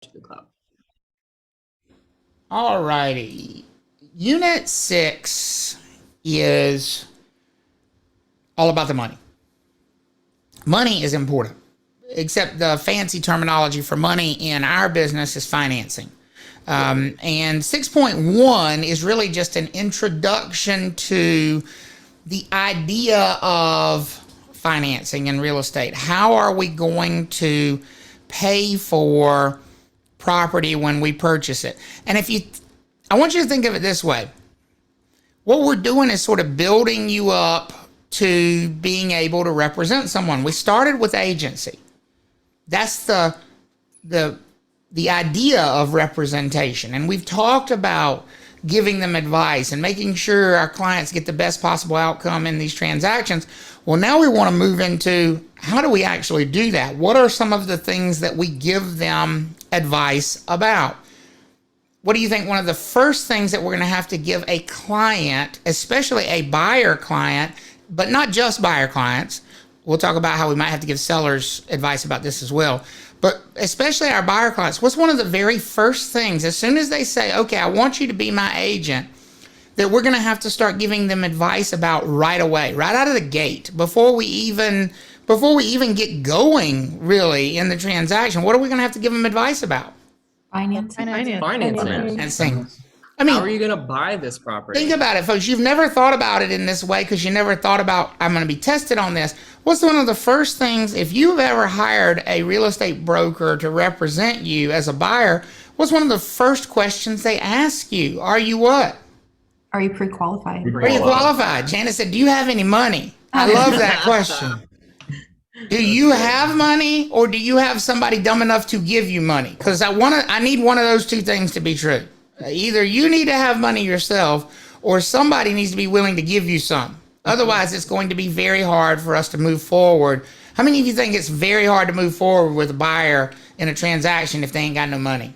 to the cloud. All righty. Unit 6 is all about the money. Money is important, except the fancy terminology for money in our business is financing. And 6.1 is really just an introduction to the idea of financing in real estate. How are we going to pay for property when we purchase it? And I want you to think of it this way. What we're doing is sort of building you up to being able to represent someone. We started with agency. That's the idea of representation. And we've talked about giving them advice and making sure our clients get the best possible outcome in these transactions. Well, now we want to move into how do we actually do that? What are some of the things that we give them advice about? What do you think one of the first things that we're going to have to give a client, especially a buyer client, but not just buyer clients? We'll talk about how we might have to give sellers advice about this as well. But especially our buyer clients, what's one of the very first things, as soon as they say, okay, I want you to be my agent, that we're going to have to start giving them advice about right away, right out of the gate, before we even get going really in the transaction? What are we going to have to give them advice about? Financing. I mean, how are you going to buy this property? Think about it, folks. You've never thought about it in this way because you never thought about, I'm going to be tested on this. What's one of the first things, if you've ever hired a real estate broker to represent you as a buyer, what's one of the first questions they ask you? Are you what? Are you pre-qualified? Are you qualified? Janice said, do you have any money? I love that question. Do you have money, or do you have somebody dumb enough to give you money? Because I need one of those two things to be true. Either you need to have money yourself, or somebody needs to be willing to give you some. Otherwise, it's going to be very hard for us to move forward. How many of you think it's very hard to move forward with a buyer in a transaction if they ain't got no money?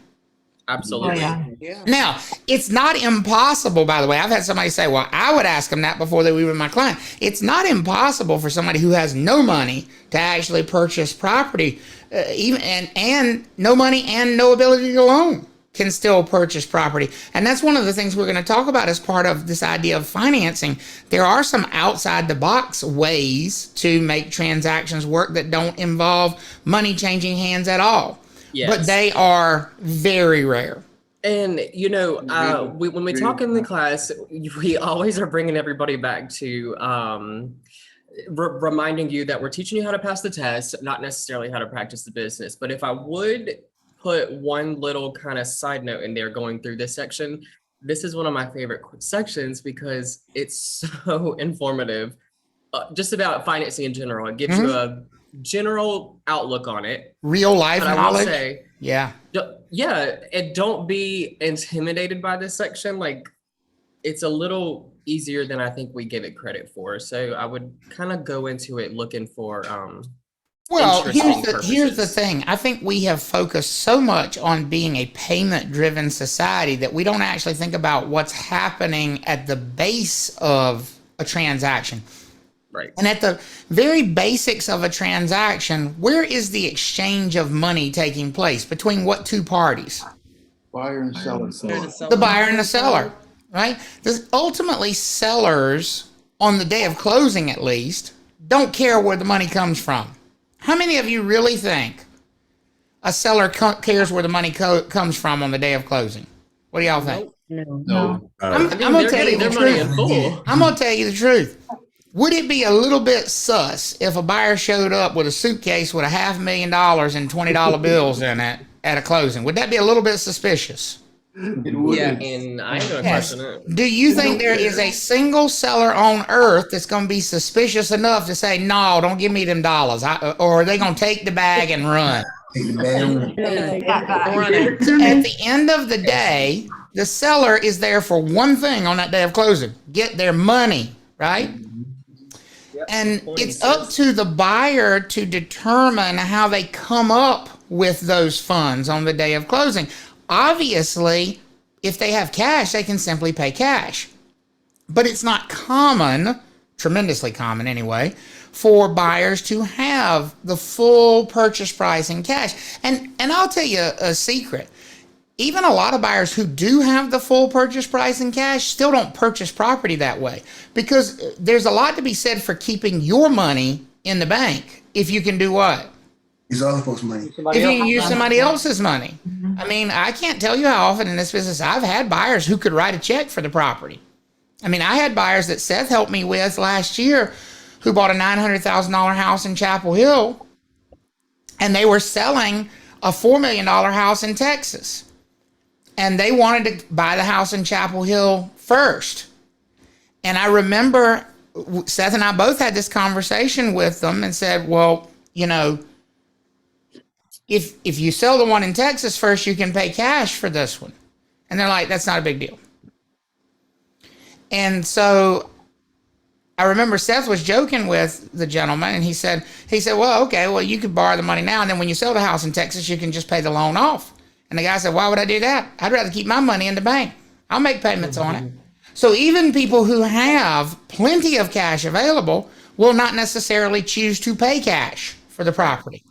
Absolutely. Oh, yeah. Now, it's not impossible, by the way. I've had somebody say, well, I would ask them that before they were my client. It's not impossible for somebody who has no money to actually purchase property, and no money and no ability to loan can still purchase property. And that's one of the things we're going to talk about as part of this idea of financing. There are some outside the box ways to make transactions work that don't involve money changing hands at all. Yes. But they are very rare. And, when we talk in the class, we always are bringing everybody back to reminding you that we're teaching you how to pass the test, not necessarily how to practice the business. But if I would put one little kind of side note in there going through this section, this is one of my favorite sections because it's so informative, just about financing in general. It gives you a general outlook on it. Real life knowledge. I would say, and don't be intimidated by this section. Like, it's a little easier than I think we give it credit for. So I would kind of go into it looking for well, here's the thing. I think we have focused so much on being a payment-driven society that we don't actually think about what's happening at the base of a transaction. Right. And at the very basics of a transaction, where is the exchange of money taking place? Between what two parties? Buyer and seller. The buyer and the seller, right? Ultimately, sellers, on the day of closing at least, don't care where the money comes from. How many of you really think a seller cares where the money comes from on the day of closing? What do y'all think? No. I'm going to tell you the truth. I'm going to tell you the truth. Would it be a little bit sus if a buyer showed up with a suitcase with $500,000 and $20 bills in it at a closing? Would that be a little bit suspicious? It would. Yeah, and I ain't gonna question it. Do you think there is a single seller on earth that's going to be suspicious enough to say, no, don't give me them dollars? Or are they going to take the bag and run? At the end of the day, the seller is there for one thing on that day of closing: get their money, right? And it's up to the buyer to determine how they come up with those funds on the day of closing. Obviously, if they have cash, they can simply pay cash. But it's not common, tremendously common anyway, for buyers to have have the full purchase price in cash. And I'll tell you a secret. Even a lot of buyers who do have the full purchase price in cash still don't purchase property that way, because there's a lot to be said for keeping your money in the bank if you can do what? Use other folks' money. If you can use somebody else's money. I mean, I can't tell you how often in this business I've had buyers who could write a check for the property. I mean, I had buyers that Seth helped me with last year who bought a $900,000 house in Chapel Hill, and they were selling a $4 million house in Texas. And they wanted to buy the house in Chapel Hill first. And I remember Seth and I both had this conversation with them and said, well, you know, if you sell the one in Texas first, you can pay cash for this one. And they're like, that's not a big deal. And so I remember Seth was joking with the gentleman, and he said, well, okay, well, you could borrow the money now, and then when you sell the house in Texas, you can just pay the loan off. And the guy said, why would I do that? I'd rather keep my money in the bank. I'll make payments on it. So even people who have plenty of cash available will not necessarily choose to pay cash for the property.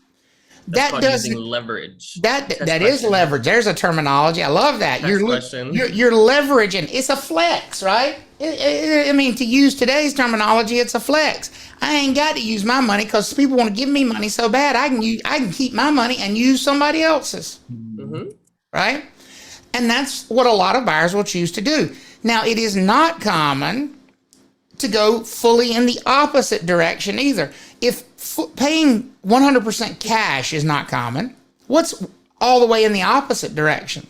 That's That called doesn't using leverage. that is leverage. There's a terminology. I love that. You're leveraging. It's a flex, right? I mean, to use today's terminology, it's a flex. I ain't got to use my money because people want to give me money so bad. I can keep my money and use somebody else's, right? And that's what a lot of buyers will choose to do. Now, it is not common to go fully in the opposite direction either. If paying 100% cash is not common, what's all the way in the opposite direction?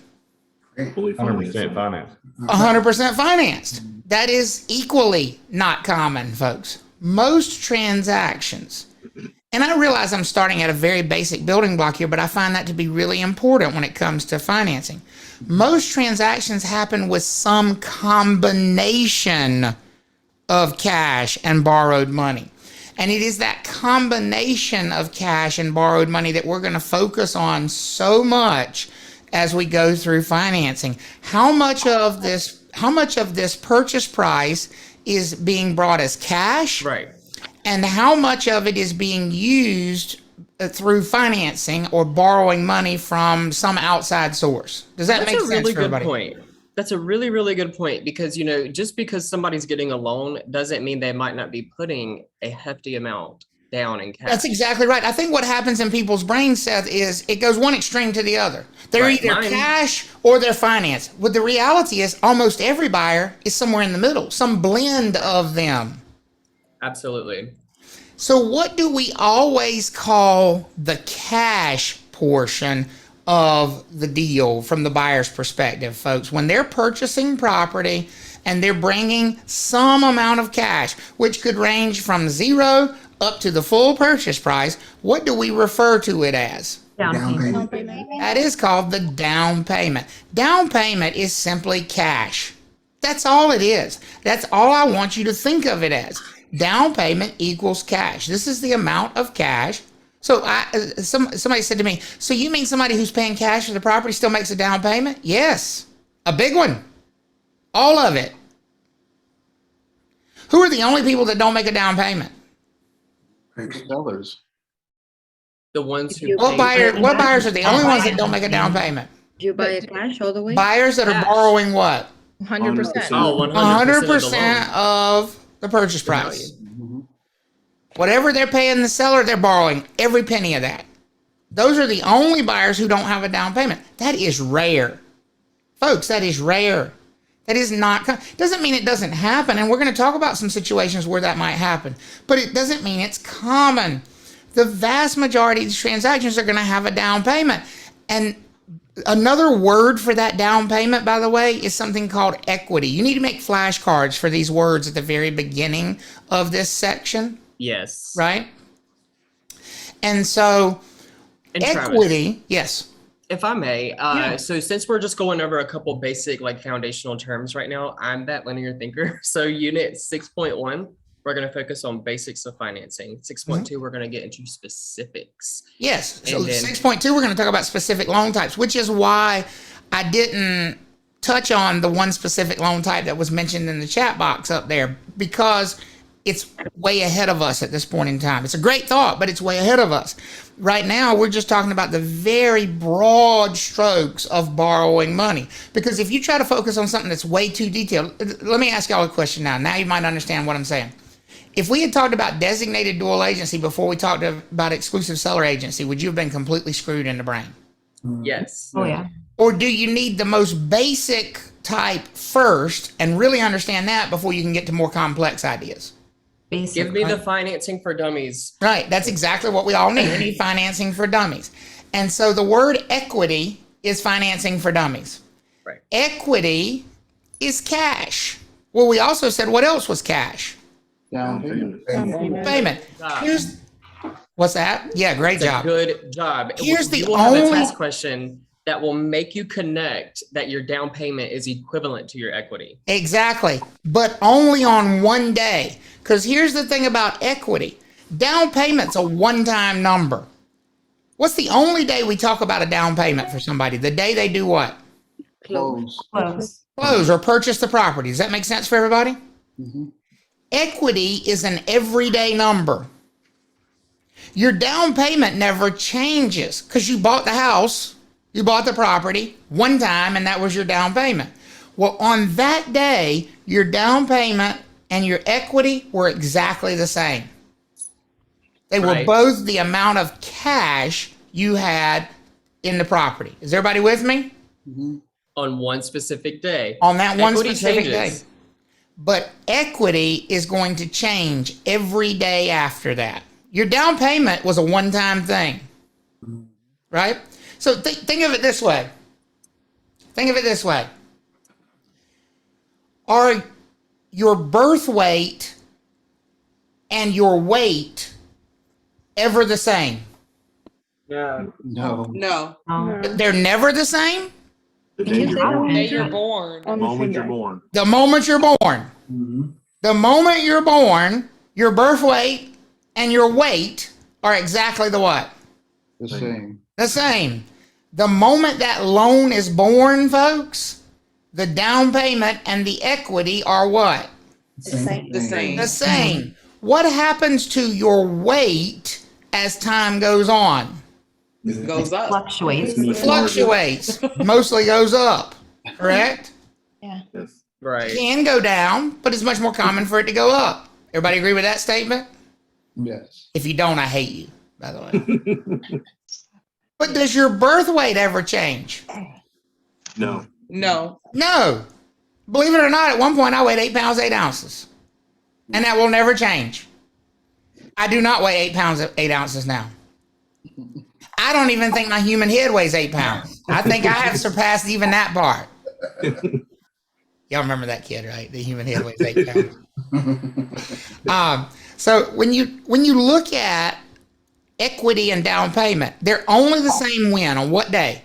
Fully 100% financed. 100% financed. That is equally not common, folks. Most transactions, and I realize I'm starting at a very basic building block here, but I find that to be really important when it comes to financing. Most transactions happen with some combination of cash and borrowed money. And it is that combination of cash and borrowed money that we're going to focus on so much as we go through financing. How much of this purchase price is being brought as cash? Right. And how much of it is being used through financing or borrowing money from some outside source? Does that make sense for everybody? That's a really good point. That's a really, really good point, because, you know, just because somebody's getting a loan doesn't mean they might not be putting a hefty amount down in cash. That's exactly right. I think what happens in people's brains, Seth, is it goes one extreme to the other. They're either cash or they're finance. But the reality is almost every buyer is somewhere in the middle, some blend of them. Absolutely. So what do we always call the cash portion of the deal from the buyer's perspective, folks? When they're purchasing property and they're bringing some amount of cash, which could range from zero up to the full purchase price, what do we refer to it as? Down payment. That is called the down payment. Down payment is simply cash. That's all it is. That's all I want you to think of it as. Down payment equals cash. This is the amount of cash. So somebody said to me, so you mean somebody who's paying cash for the property still makes a down payment? Yes, a big one. All of it. Who are the only people that don't make a down payment? Sellers. The ones who What buyers are the only ones that don't make a down payment? Do you buy it cash all the way? Buyers that are borrowing what? 100%. Oh, 100% of the purchase price. Whatever they're paying the seller, they're borrowing every penny of that. Those are the only buyers who don't have a down payment. That is rare. Folks, that is rare. That is not, doesn't mean it doesn't happen. And we're going to talk about some situations where that might happen. But it doesn't mean it's common. The vast majority of these transactions are going to have a down payment. And another word for that down payment, by the way, is something called equity. You need to make flashcards for these words at the very beginning of this section. Yes. Right? And so And equity, Travis, yes. if I may, so since we're just going over a couple basic like foundational terms right now, I'm that linear thinker. So unit 6.1, we're going to focus on basics of financing. 6.2, we're going to get into specifics. Yes. So And then- 6.2, we're going to talk about specific loan types, which is why I didn't touch on the one specific loan type that was mentioned in the chat box up there, because it's way ahead of us at this point in time. It's a great thought, but it's way ahead of us. Right now, we're just talking about the very broad strokes of borrowing money. Because if you try to focus on something that's way too detailed, let me ask y'all a question now. Now you might understand what I'm saying. If we had talked about designated dual agency before we talked about exclusive seller agency, would you have been completely screwed in the brain? Yes. Oh, yeah. Or do you need the most basic type first and really understand that before you can get to more complex ideas? Basic. Give me the right? financing for dummies. Right. That's exactly what we all need. We need financing for dummies. And so the word equity is financing for dummies. Right. Equity is cash. Well, we also said what else was cash? Down payment. Payment. Here's what's that? Yeah, great It's a job. good job. Here's the You will have a only- test question that will make you connect that your down payment is equivalent to your equity. Exactly. But only on one day. Because here's the thing about equity. Down payment's a one-time number. What's the only day we talk about a down payment for somebody? The day they do what? Close. Close. Close or purchase the property. Does that make sense for everybody? Mhm. Equity is an everyday number. Your down payment never changes because you bought the house, you bought the property one time, and that was your down payment. Well, on that day, your down payment and your equity were exactly the same. They were Right. both the amount of cash you had in the property. Is everybody with me? On one specific day. On that one Equity specific changes. day. But equity is going to change every day after that. Your down payment was a one-time thing, right? So think of it this way. Think of it this way. Are your birth weight and your weight ever the same? No. No. They're never the same? The day you're I don't born, Day think you're so. born. the moment you're born. The moment you're born. Mhm. The moment you're born, your birth weight and your weight are exactly the what? The same. The same. The moment that loan is born, folks, the down payment and the equity are what? The same. The same. What happens to your weight as time goes on? Goes up. Fluctuates. Fluctuates. Mostly goes up. Correct? Yes. Right. Can go down, but it's much more common for it to go up. Everybody agree with that statement? Yes. If you don't, I hate you, by the way. But does your birth weight ever change? No. No. No. Believe it or not, at one point I weighed 8 pounds, 8 ounces. And that will never change. I do not weigh 8 pounds, 8 ounces now. I don't even think my human head weighs 8 pounds. I think I have surpassed even that part. Y'all remember that kid, right? The human head weighs 8 pounds. So when you look at equity and down payment, they're only the same when on what day?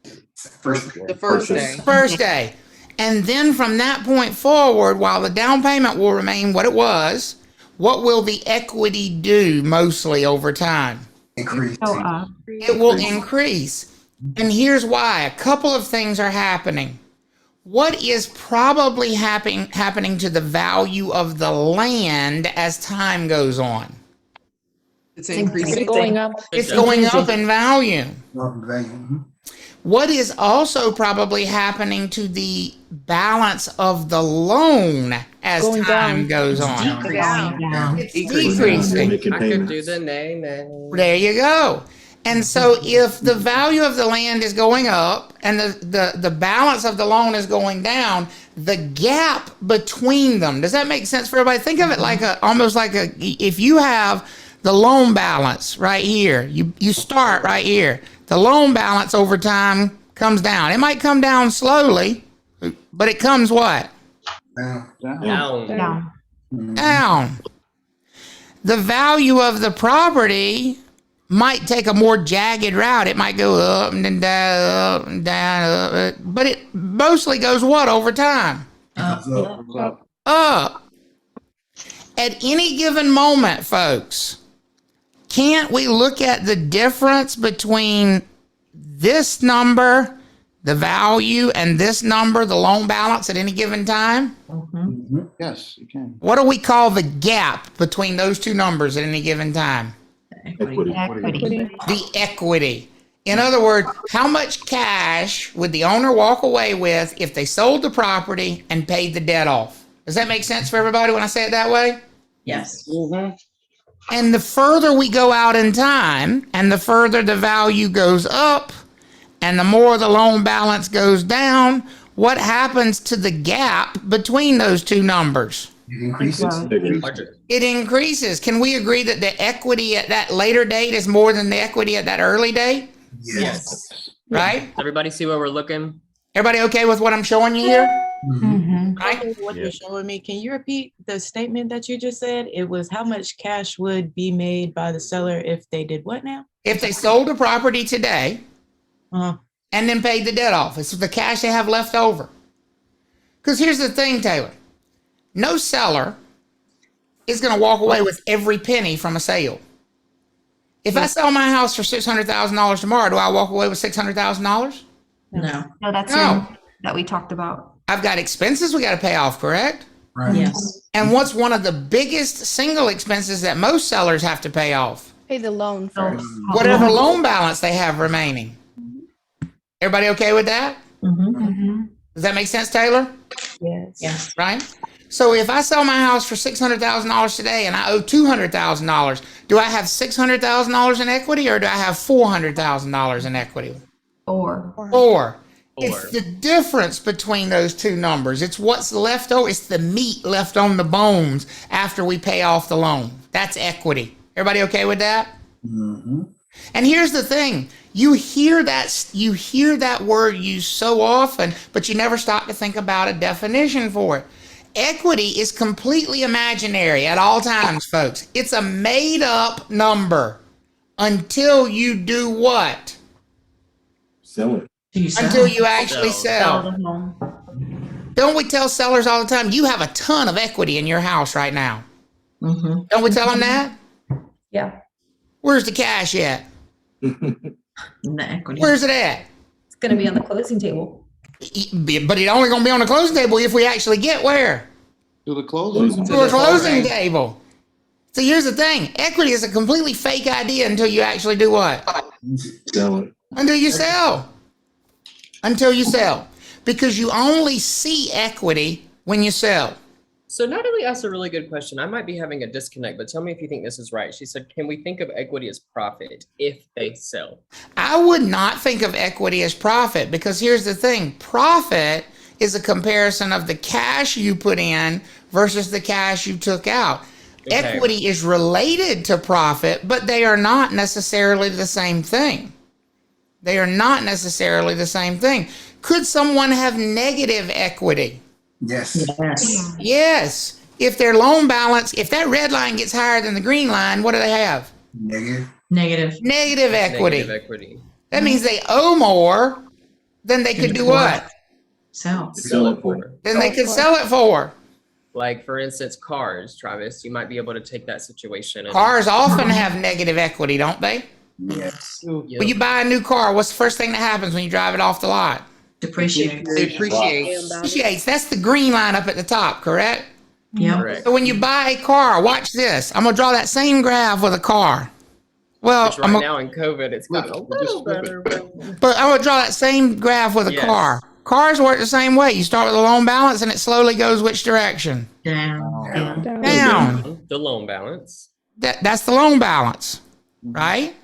The first day. First day. And then from that point forward, while the down payment will remain what it was, what will the equity do mostly over time? Go up. It will increase. And here's why. A couple of things are happening. What is probably happening to the value of the land as time goes on? It's increasing. Going up. It's going up in value. What is also probably happening to the balance of the loan as Going time down. goes on? Down. Going down. It's Decreasing. decreasing. I could do the nay. There you go. And so if the value of the land is going up and the balance of the loan is going down, the gap between them, does that make sense for everybody? Think of it like almost like if you have the loan balance right here, you start right here. The loan balance over time comes down. It might come down slowly, but it comes what? Down. Down. Down. The value of the property might take a more jagged route. It might go up and then down, up and down, up, but it mostly goes what over time? Up. At any given moment, folks, can't we look at the difference between this number, the value and this number, the loan balance at any given time? Yes, you can. What do we call the gap between those two numbers at any given time? Equity. Equity. The equity. In other words, how much cash would the owner walk away with if they sold the property and paid the debt off? Does that make sense for everybody when I say it that way? Yes. And the further we go out in time and the further the value goes up and the more the loan balance goes down, what happens to the gap between those two numbers? It increases. Larger. It increases. Can we agree that the equity at that later date is more than the equity at that early date? Yes. Right? Everybody see where we're looking? Everybody okay with what I'm showing you here? Mhm. Right? What Yeah. you're showing me, can you repeat the statement that you just said? It was how much cash would be made by the seller if they did what now? If they sold the property today Uh, and then paid the debt off, it's the cash they have left over. Because here's the thing, Taylor. No seller is going to walk away with every penny from a sale. If I sell my house for $600,000 tomorrow, do I walk away with $600,000? No. No, that's No. that we talked about. I've got expenses we got to pay off, correct? Yes. And what's one of the biggest single expenses that most sellers have to pay off? Pay the loan first. Whatever loan balance they have remaining. Everybody okay with that? Mhm. Does that make sense, Taylor? yes. Yes. Right? So if I sell my house for $600,000 today and I owe $200,000, do I have $600,000 in equity or do I have $400,000 in equity? Or Or it's the difference between those two numbers. It's what's left over. It's the meat left on the bones after we pay off the loan. That's equity. Everybody okay with that? And here's the thing. You hear that word used so often, but you never stop to think about a definition for it. Equity is completely imaginary at all times, folks. It's a made up number until you do what? Sell it. Until you actually sell sell. the home. Don't we tell sellers all the time, you have a ton of equity in your house right now? Don't we tell them that? Yeah. Where's the cash at? The equity. Where's it at? It's going to be on the closing table. But it's only going to be on the closing table if we actually get where? To the closing. To a closing table. So here's the thing. Equity is a completely fake idea until you actually do what? Sell it. Until you sell. Until you sell. Because you only see equity when you sell. So Natalie asked a really good question. I might be having a disconnect, but tell me if you think this is right. She said, can we think of equity as profit if they sell? I would not think of equity as profit because here's the thing. Profit is a comparison of the cash you put in versus the cash you took out. Okay. Equity is related to profit, but they are not necessarily the same thing. They are not necessarily the same thing. Could someone have negative equity? Yes. Yes. If their loan balance, if that red line gets higher than the green line, what do they have? Negative. Negative equity. Negative equity. That means they owe more than they could do what? Sell. Sell it for. Than they could sell it for. Like, for instance, cars, Travis, you might be able to take that situation. And, Cars often have negative equity, don't they? Yes. Yep. When you buy a new car, what's the first thing that happens when you drive it off the lot? Depreciate. Depreciate. Appreciates. That's the green line up at the top, correct? Yep. Correct. So when you buy a car, watch this. I'm gonna draw that same graph with a car. Well, Which right now in COVID, it's gotten a little better. but I'm gonna draw that same graph with a Yes. car. Cars work the same way. You start with a loan balance and it slowly goes which direction? Down. Down. The loan balance. That's the loan balance, right?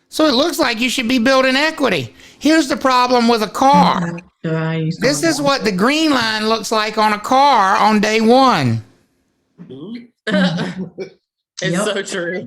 So it looks like you should be building equity. Here's the problem with a car. This is what the green line looks like on a car on day one. It's Yep. so true.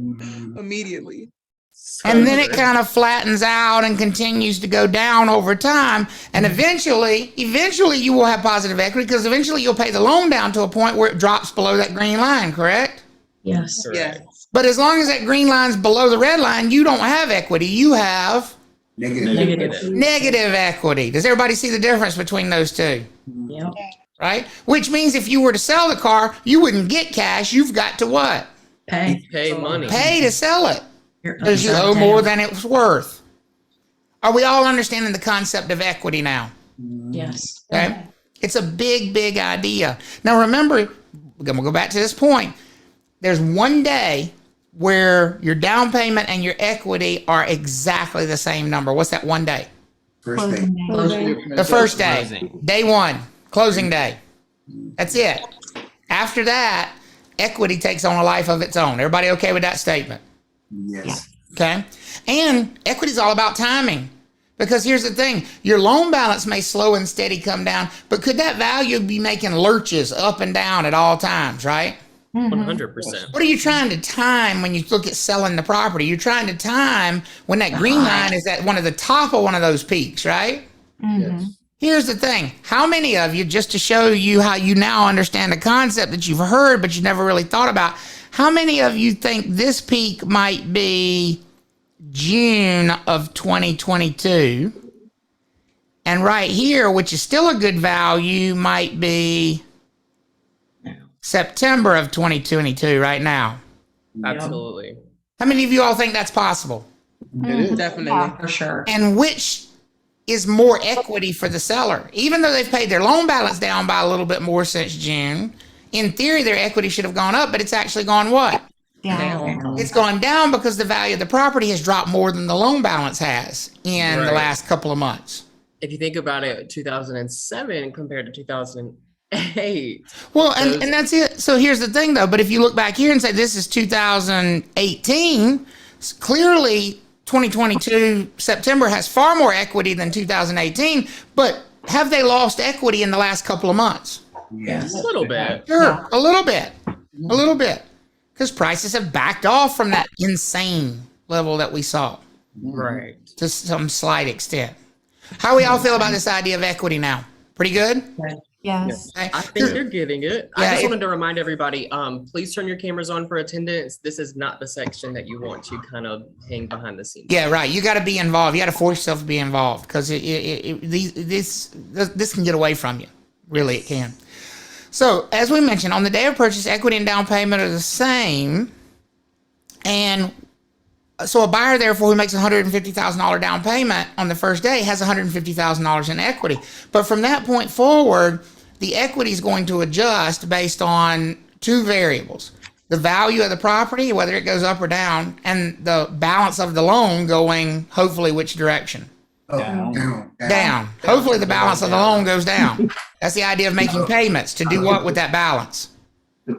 Immediately. So And then it true. kind of flattens out and continues to go down over time. And eventually you will have positive equity because eventually you'll pay the loan down to a point where it drops below that green line, correct? Yes. Correct. But as long as that green line's below the red line, you don't have equity. You have Negative. negative equity. Does everybody see the difference between those two? Yep. Right? Which means if you were to sell the car, you wouldn't get cash. You've got to what? Pay. Pay money. Pay to sell it You're because you upside owe down. more than it was worth. Are we all understanding the concept of equity now? Yes. Okay. It's a big, big idea. Now remember, we're going to go back to this point. There's one day where your down payment and your equity are exactly the same number. What's that one day? Closing day. Closing. The first day, Closing. day one, closing day. That's it. After that, equity takes on a life of its own. Everybody okay with that statement? Yes. Okay. And equity is all about timing. Because here's the thing, your loan balance may slow and steady come down, but could that value be making lurches up and down at all times, right? 100%. What are you trying to time when you look at selling the property? You're trying to time when that green line is at one of the top of one of those peaks, right? Yes. Here's the thing. How many of you, just to show you how you now understand the concept that you've heard but you never really thought about, how many of you think this peak might be June of 2022? And right here, which is still a good value, might be September of 2022 right now. Absolutely. How many of you all think that's possible? It is. Yeah. For sure. And which is more equity for the seller? Even though they've paid their loan balance down by a little bit more since June, in theory, their equity should have gone up, but it's actually gone what? Down. It's gone down because the value of the property has dropped more than the loan balance has in the Right. last couple of months. If you think about it, 2007 compared to 2008. Well, Those- and that's it. So here's the thing, though. But if you look back here and say this is 2018, clearly 2022 September has far more equity than 2018. But have they lost equity in the last couple of months? Yes. A little bit. Sure, a little bit, because prices have backed off from that insane level that we saw Right. to some slight extent. How we all feel about this idea of equity now? Pretty good? Yes. Okay. I think they're getting it. Yeah, I just it- wanted to remind everybody, please turn your cameras on for attendance. This is not the section that you want to kind of hang behind the scenes. Yeah, right. You got to be involved. You got to force yourself to be involved because this can get away from you. Really, it can. So, as we mentioned, on the day of purchase, equity and down payment are the same. And so a buyer, therefore, who makes $150,000 down payment on the first day has $150,000 in equity. But from that point forward, the equity is going to adjust based on two variables: the value of the property, whether it goes up or down, and the balance of the loan going, hopefully, which direction? Down. Hopefully, the balance of the loan goes down. That's the idea of making payments. To do what with that balance? To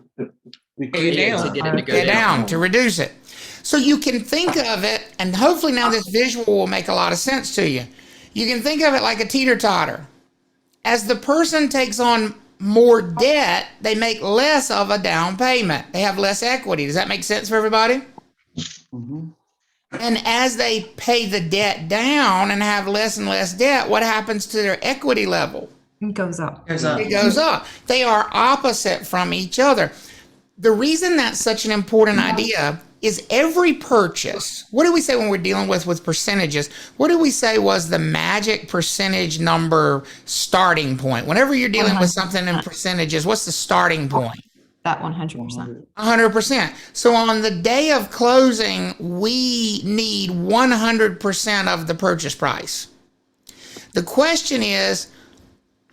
get it to go Get down, to reduce it. So you can think of it, and hopefully now this visual will make a lot of sense to you. You can think of it like a teeter-totter. As the person takes on more debt, they make less of a down payment. They have less equity. Does that make sense for everybody? And as they pay the debt down and have less and less debt, what happens to their equity level? It goes up. Goes up. It goes up. They are opposite from each other. The reason that's such an important idea is every purchase. What do we say when we're dealing with percentages? What do we say was the magic percentage number starting point? Whenever you're dealing with something in percentages, what's the starting point? That 100%. 100%. So on the day of closing, we need 100% of the purchase price. The question is,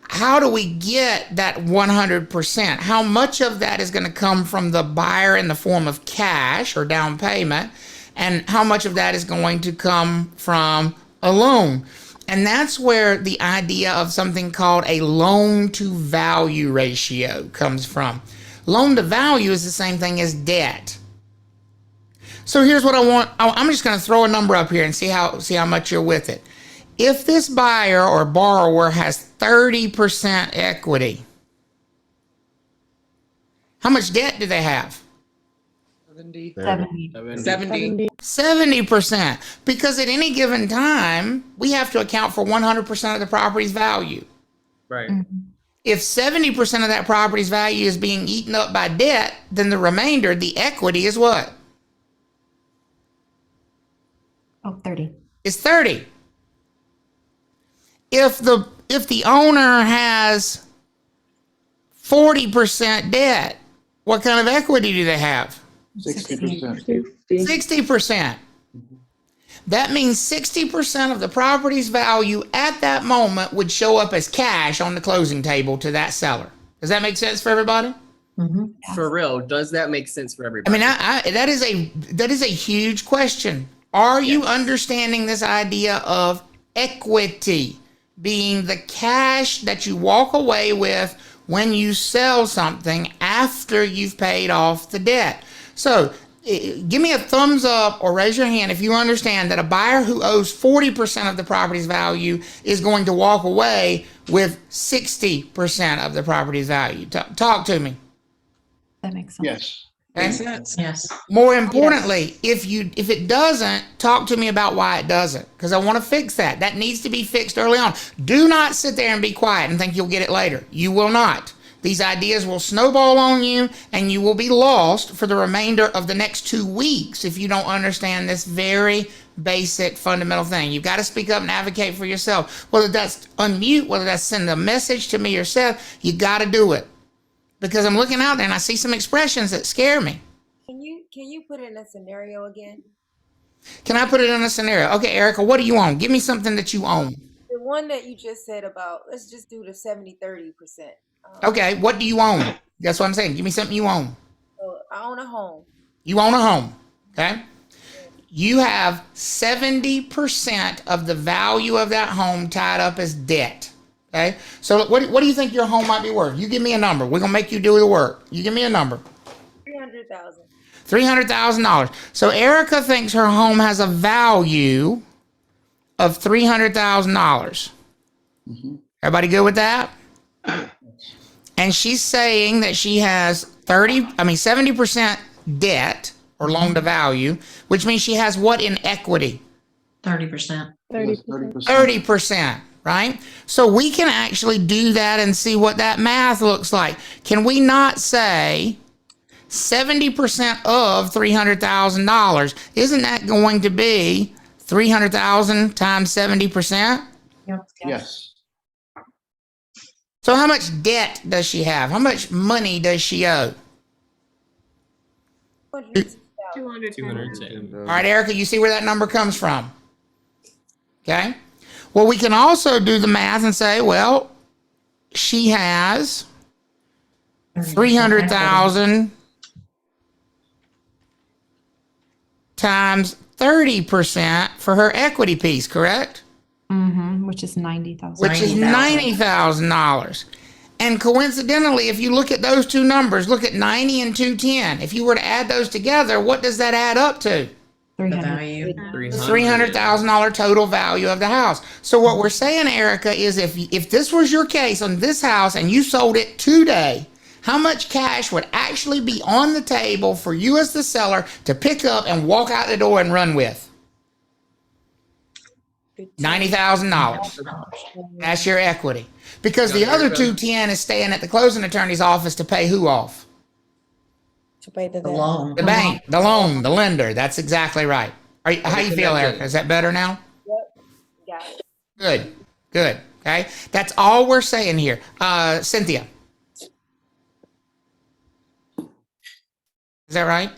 how do we get that 100%? How much of that is going to come from the buyer in the form of cash or down payment? And how much of that is going to come from a loan? And that's where the idea of something called a loan to value ratio comes from. Loan to value is the same thing as debt. So here's what I want. I'm just going to throw a number up here and see how much you're with it. If this buyer or borrower has 30% equity, how much debt do they have? 70. 70%. Because at any given time, we have to account for 100% of the property's value. Right. If 70% of that property's value is being eaten up by debt, then the remainder, the equity, is what? Oh, 30. It's 30. If the owner has 40% debt, what kind of equity do they have? 60%. 60%. That means 60% of the property's value at that moment would show up as cash on the closing table to that seller. Does that make sense for everybody? Mhm. For real, does that make sense for I everybody? mean, that is a huge question. Are you Yes. understanding this idea of equity being the cash that you walk away with when you sell something after you've paid off the debt? So give me a thumbs up or raise your hand if you understand that a buyer who owes 40% of the property's value is going to walk away with 60% of the property's value. Talk to me. That makes sense. Yes. Okay? Makes sense. Yes. More importantly, if it doesn't, talk to me about why it doesn't, because I want to fix that. That needs to be fixed early on. Do not sit there and be quiet and think you'll get it later. You will not. These ideas will snowball on you, and you will be lost for the remainder of the next 2 weeks if you don't understand this very basic fundamental thing. You've got to speak up and advocate for yourself. Whether that's unmute, whether that's send a message to me yourself, you got to do it. Because I'm looking out there and I see some expressions that scare me. Can you put in a scenario again? Can I put it in a scenario? Okay, Erica, what do you own? Give me something that you own. The one that you just said about, let's just do the 70-30%. Okay, what do you own? That's what I'm saying. Give me something you own. So I own a home. You own a home, okay? You have 70% of the value of that home tied up as debt, okay? So what do you think your home might be worth? You give me a number. We're going to make you do the work. You give me a number. $300,000. $300,000. So Erica thinks her home has a value of $300,000. Everybody good with that? And she's saying that she has 70% debt or loan to value, which means she has what in equity? 30%. 30%, right? So we can actually do that and see what that math looks like. Can we not say 70% of $300,000? Isn't that going to be 300,000 times 70%? Yep. Yes. So how much debt does she have? How much money does she owe? 210. All right, Erica, you see where that number comes from? Okay. Well, we can also do the math and say, well, she has 300,000 times 30% for her equity piece, correct? Mm-hmm, which is 90,000. Which is $90,000. And coincidentally, if you look at those two numbers, look at 90 and 210. If you were to add those together, what does that add up to? The 300. value. $300,000 total value of the house. So what we're saying, Erica, is if this was your case on this house and you sold it today, how much cash would actually be on the table for you as the seller to pick up and walk out the door and run with? $90,000. That's your equity. Because the other 210 is staying at the closing attorney's office to pay who off? To pay the The debt. loan. The bank, the loan, the lender. That's exactly right. How you feel, Erica? Is that better now? Got it. Good, good. Okay, that's all we're saying here. Cynthia, is that right?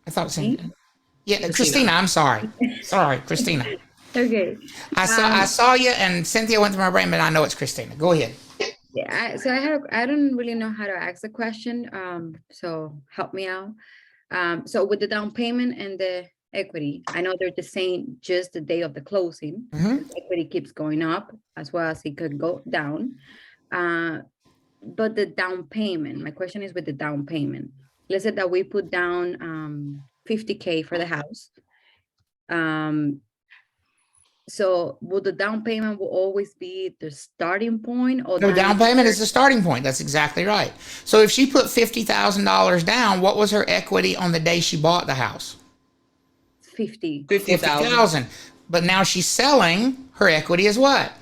I thought Cynthia. Yeah, Christina. I'm sorry. Sorry, Christina. Okay. I saw you, and Cynthia went through my brain, but I know it's Christina. Go ahead. Yeah, I don't really know how to ask the question. So help me out. So with the down payment and the equity, I know they're the same just the day of the closing. Mhm. Equity keeps going up as well as it could go down. But the down payment, my question is with the down payment. Let's say that we put down 50K for the house. So will the down payment will always be the starting point, or No, down payment is the starting point. That's exactly right. So if she put $50,000 down, what was her equity on the day she bought the house? 50? 50,000. But now she's selling, her equity is what?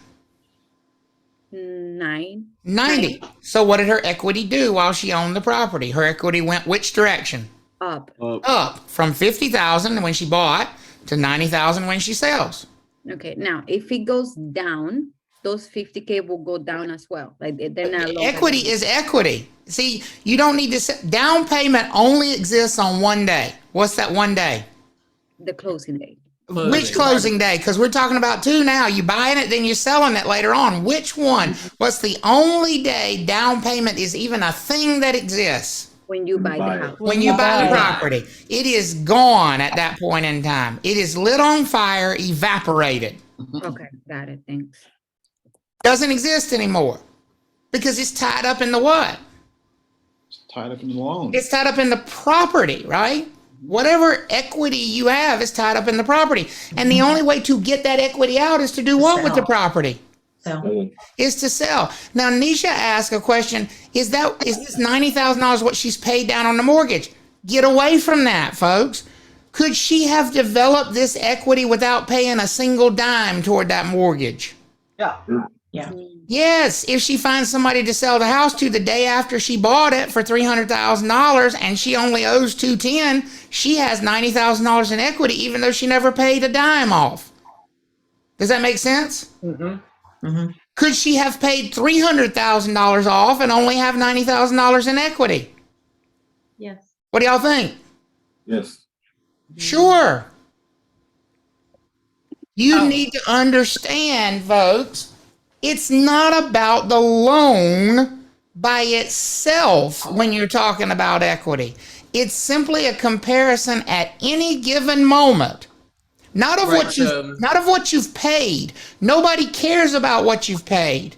90. So what did her equity do while she owned the property? Her equity went which direction? Up. Up from 50,000 when she bought to 90,000 when she sells. Okay, now if it goes down, those 50K will go down as well. Like they're not Equity is equity. See, you don't need to down payment only exists on one day. What's that one day? the closing date. Which closing day? Because we're talking about two now. You buying it, then you're selling it later on. Which one? What's the only day down payment is even a thing that exists? When you buy the house. When you buy the property. It is gone at that point in time. It is lit on fire, evaporated. Okay, got it, thanks. Doesn't exist anymore. Because it's tied up in the what? It's tied up in the loan. It's tied up in the property, right? Whatever equity you have is tied up in the property. And the only way to get that equity out is to do what with the property? So, Is to sell. Now, Nisha asked a question, is this $90,000 what she's paid down on the mortgage? Get away from that, folks. Could she have developed this equity without paying a single dime toward that mortgage? yeah. Yes, if she finds somebody to sell the house to the day after she bought it for $300,000 and she only owes $210,000, she has $90,000 in equity even though she never paid a dime off. Does that make sense? Could she have paid $300,000 off and only have $90,000 in equity? Yes. What do y'all think? Yes. Sure. You need to understand, folks, it's not about the loan by itself when you're talking about equity. It's simply a comparison at any given moment. Not of what you've paid. Nobody cares about what you've paid.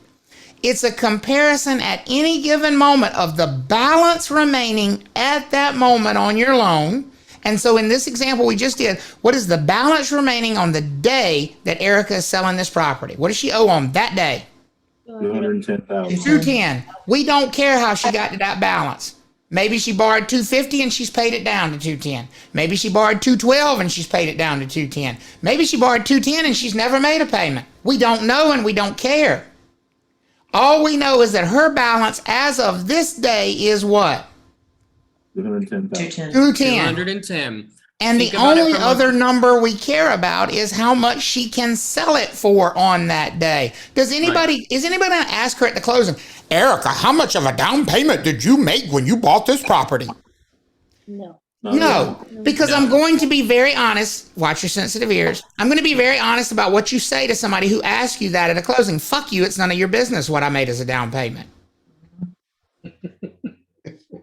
It's a comparison at any given moment of the balance remaining at that moment on your loan. And so in this example we just did, what is the balance remaining on the day that Erica is selling this property? What does she owe on that day? $210,000. $210,000. We don't care how she got to that balance. Maybe she borrowed $250,000 and she's paid it down to $210,000. Maybe she borrowed $212,000 and she's paid it down to $210,000. Maybe she borrowed $210,000 and she's never made a payment. We don't know and we don't care. All we know is that her balance as of this day is what? $210,000. $210,000. And the only other number we care about is how much she can sell it for on that day. Is anybody gonna ask her at the closing, Erica, how much of a down payment did you make when you bought this property? No, because I'm going to be very honest. Watch your sensitive ears. I'm going to be very honest about what you say to somebody who asks you that at a closing. Fuck you, it's none of your business what I made as a down payment.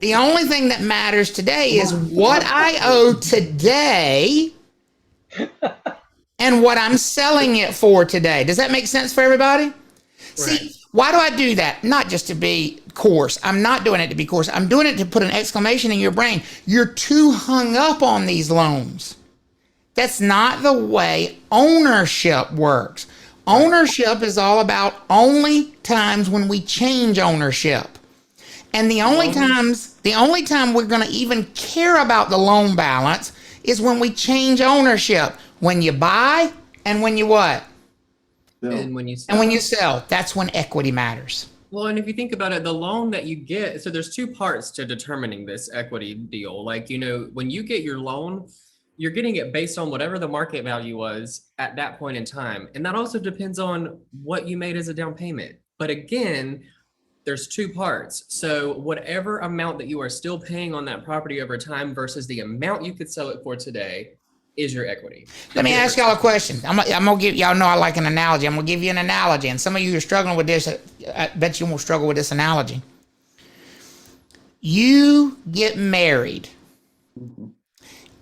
The only thing that matters today is what I owe today and what I'm selling it for today. Does that make sense for everybody? Right. See, why do I do that? Not just to be coarse. I'm not doing it to be coarse. I'm doing it to put an exclamation in your brain. You're too hung up on these loans. That's not the way ownership works. Ownership is all about only times when we change ownership. And the only time we're going to even care about the loan balance is when we change ownership. When you buy and when you what? And when you sell. And when you sell, that's when equity matters. Well, and if you think about it, the loan that you get, so there's two parts to determining this equity deal. Like, you know, when you get your loan, you're getting it based on whatever the market value was at that point in time. And that also depends on what you made as a down payment. But again, there's two parts. So whatever amount that you are still paying on that property over time versus the amount you could sell it for today is your equity. Let me ask y'all a question. I'm gonna give y'all know I like an analogy. I'm gonna give you an analogy, and some of you are struggling with this. I bet you won't struggle with this analogy. You get married,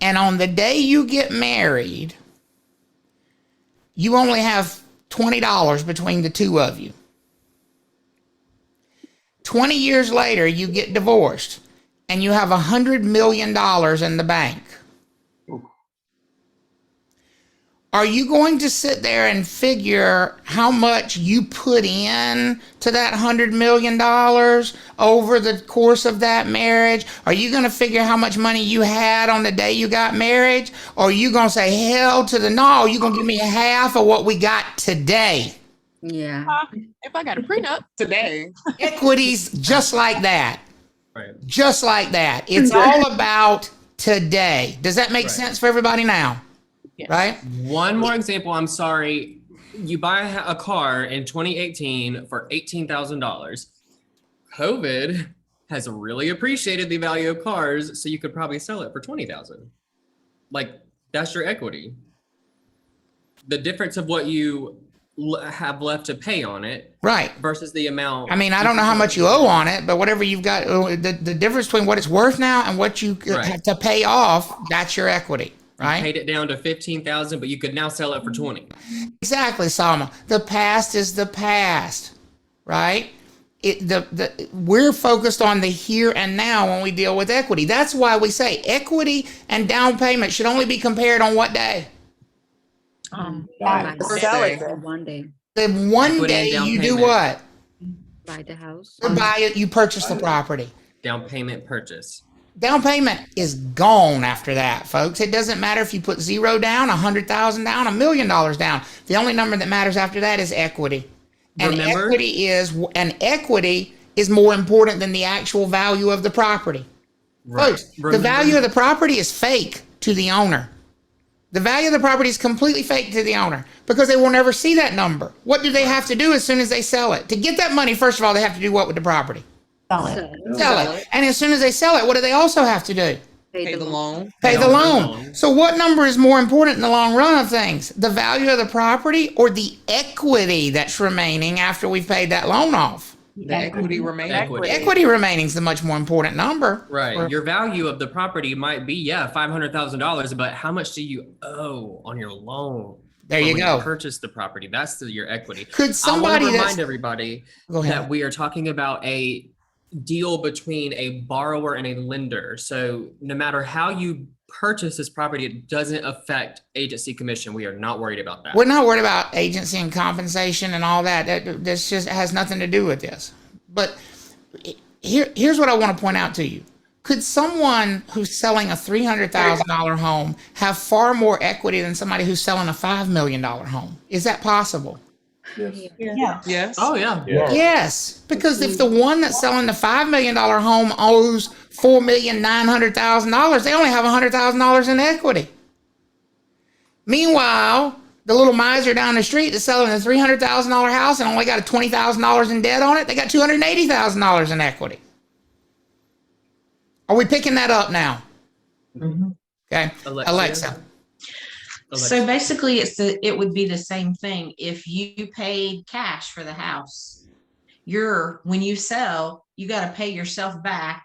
and on the day you get married, you only have $20 between the two of you. 20 years later, you get divorced, and you have $100 million in the bank. Are you going to sit there and figure how much you put in to that $100 million over the course of that marriage? Are you going to figure how much money you had on the day you got married? Or are you going to say, hell to the no, you're going to give me half of what we got today? Yeah. If I got a prenup today. Equities just like that. Right. Just like that. It's all about today. Does that make sense for everybody now? Yes. Right? One more example. I'm sorry. You buy a car in 2018 for $18,000. COVID has really appreciated the value of cars, so you could probably sell it for $20,000. Like, that's your equity. the difference of what you have left to pay on it Right. versus the amount. I mean, I don't know how much you owe on it, but whatever you've got, the difference between what it's worth now and what you Right. have to pay off, that's your equity, right? Paid it down to 15,000, but you could now sell it for 20. Exactly, Salma. The past is the past, right? We're focused on the here and now when we deal with equity. That's why we say equity and down payment should only be compared on what day? Buy Sell it. one day. The one Equity day and down you do payment. what? Buy the house. You buy it, you purchase the property. Down payment purchase. Down payment is gone after that, folks. It doesn't matter if you put $0 down, 100,000 down, $1 million down. The only number that matters after that is equity. And Remember? equity is more important than the actual value of the property. Folks, the value of the property is fake to the owner. The value of the property is completely fake to the owner because they will never see that number. What do they have to do as soon as they sell it? To get that money, first of all, they have to do what with the property? Sell it. Sell it. And as soon as they sell it, what do they also have to do? Pay the loan. Pay the loan. So what number is more important in the long run of things? The value of the property or the equity that's remaining after we've paid that loan off? The equity remains. Equity remaining is the much more important number. Right. Your value of the property might be, $500,000, but how much do you owe on your loan? There you when go. Purchase the property. That's your equity. Could somebody I want to remind everybody Go ahead. that we are talking about a deal between a borrower and a lender. So no matter how you purchase this property, it doesn't affect agency commission. We are not worried about that. We're not worried about agency and compensation and all that. This just has nothing to do with this. But here's what I want to point out to you. Could someone who's selling a $300,000 home have far more equity than somebody who's selling a $5 million home? Is that possible? Yes. Yes. Oh yeah. Yes, because if the one that's selling the $5 million home owes $4,900,000, they only have $100,000 in equity. Meanwhile, the little miser down the street that's selling a $300,000 house and only got a $20,000 in debt on it, they got $280,000 in equity. Are we picking that up now? Okay, Alexa. So basically, it would be the same thing. If you paid cash for the house, when you sell, you got to pay yourself back.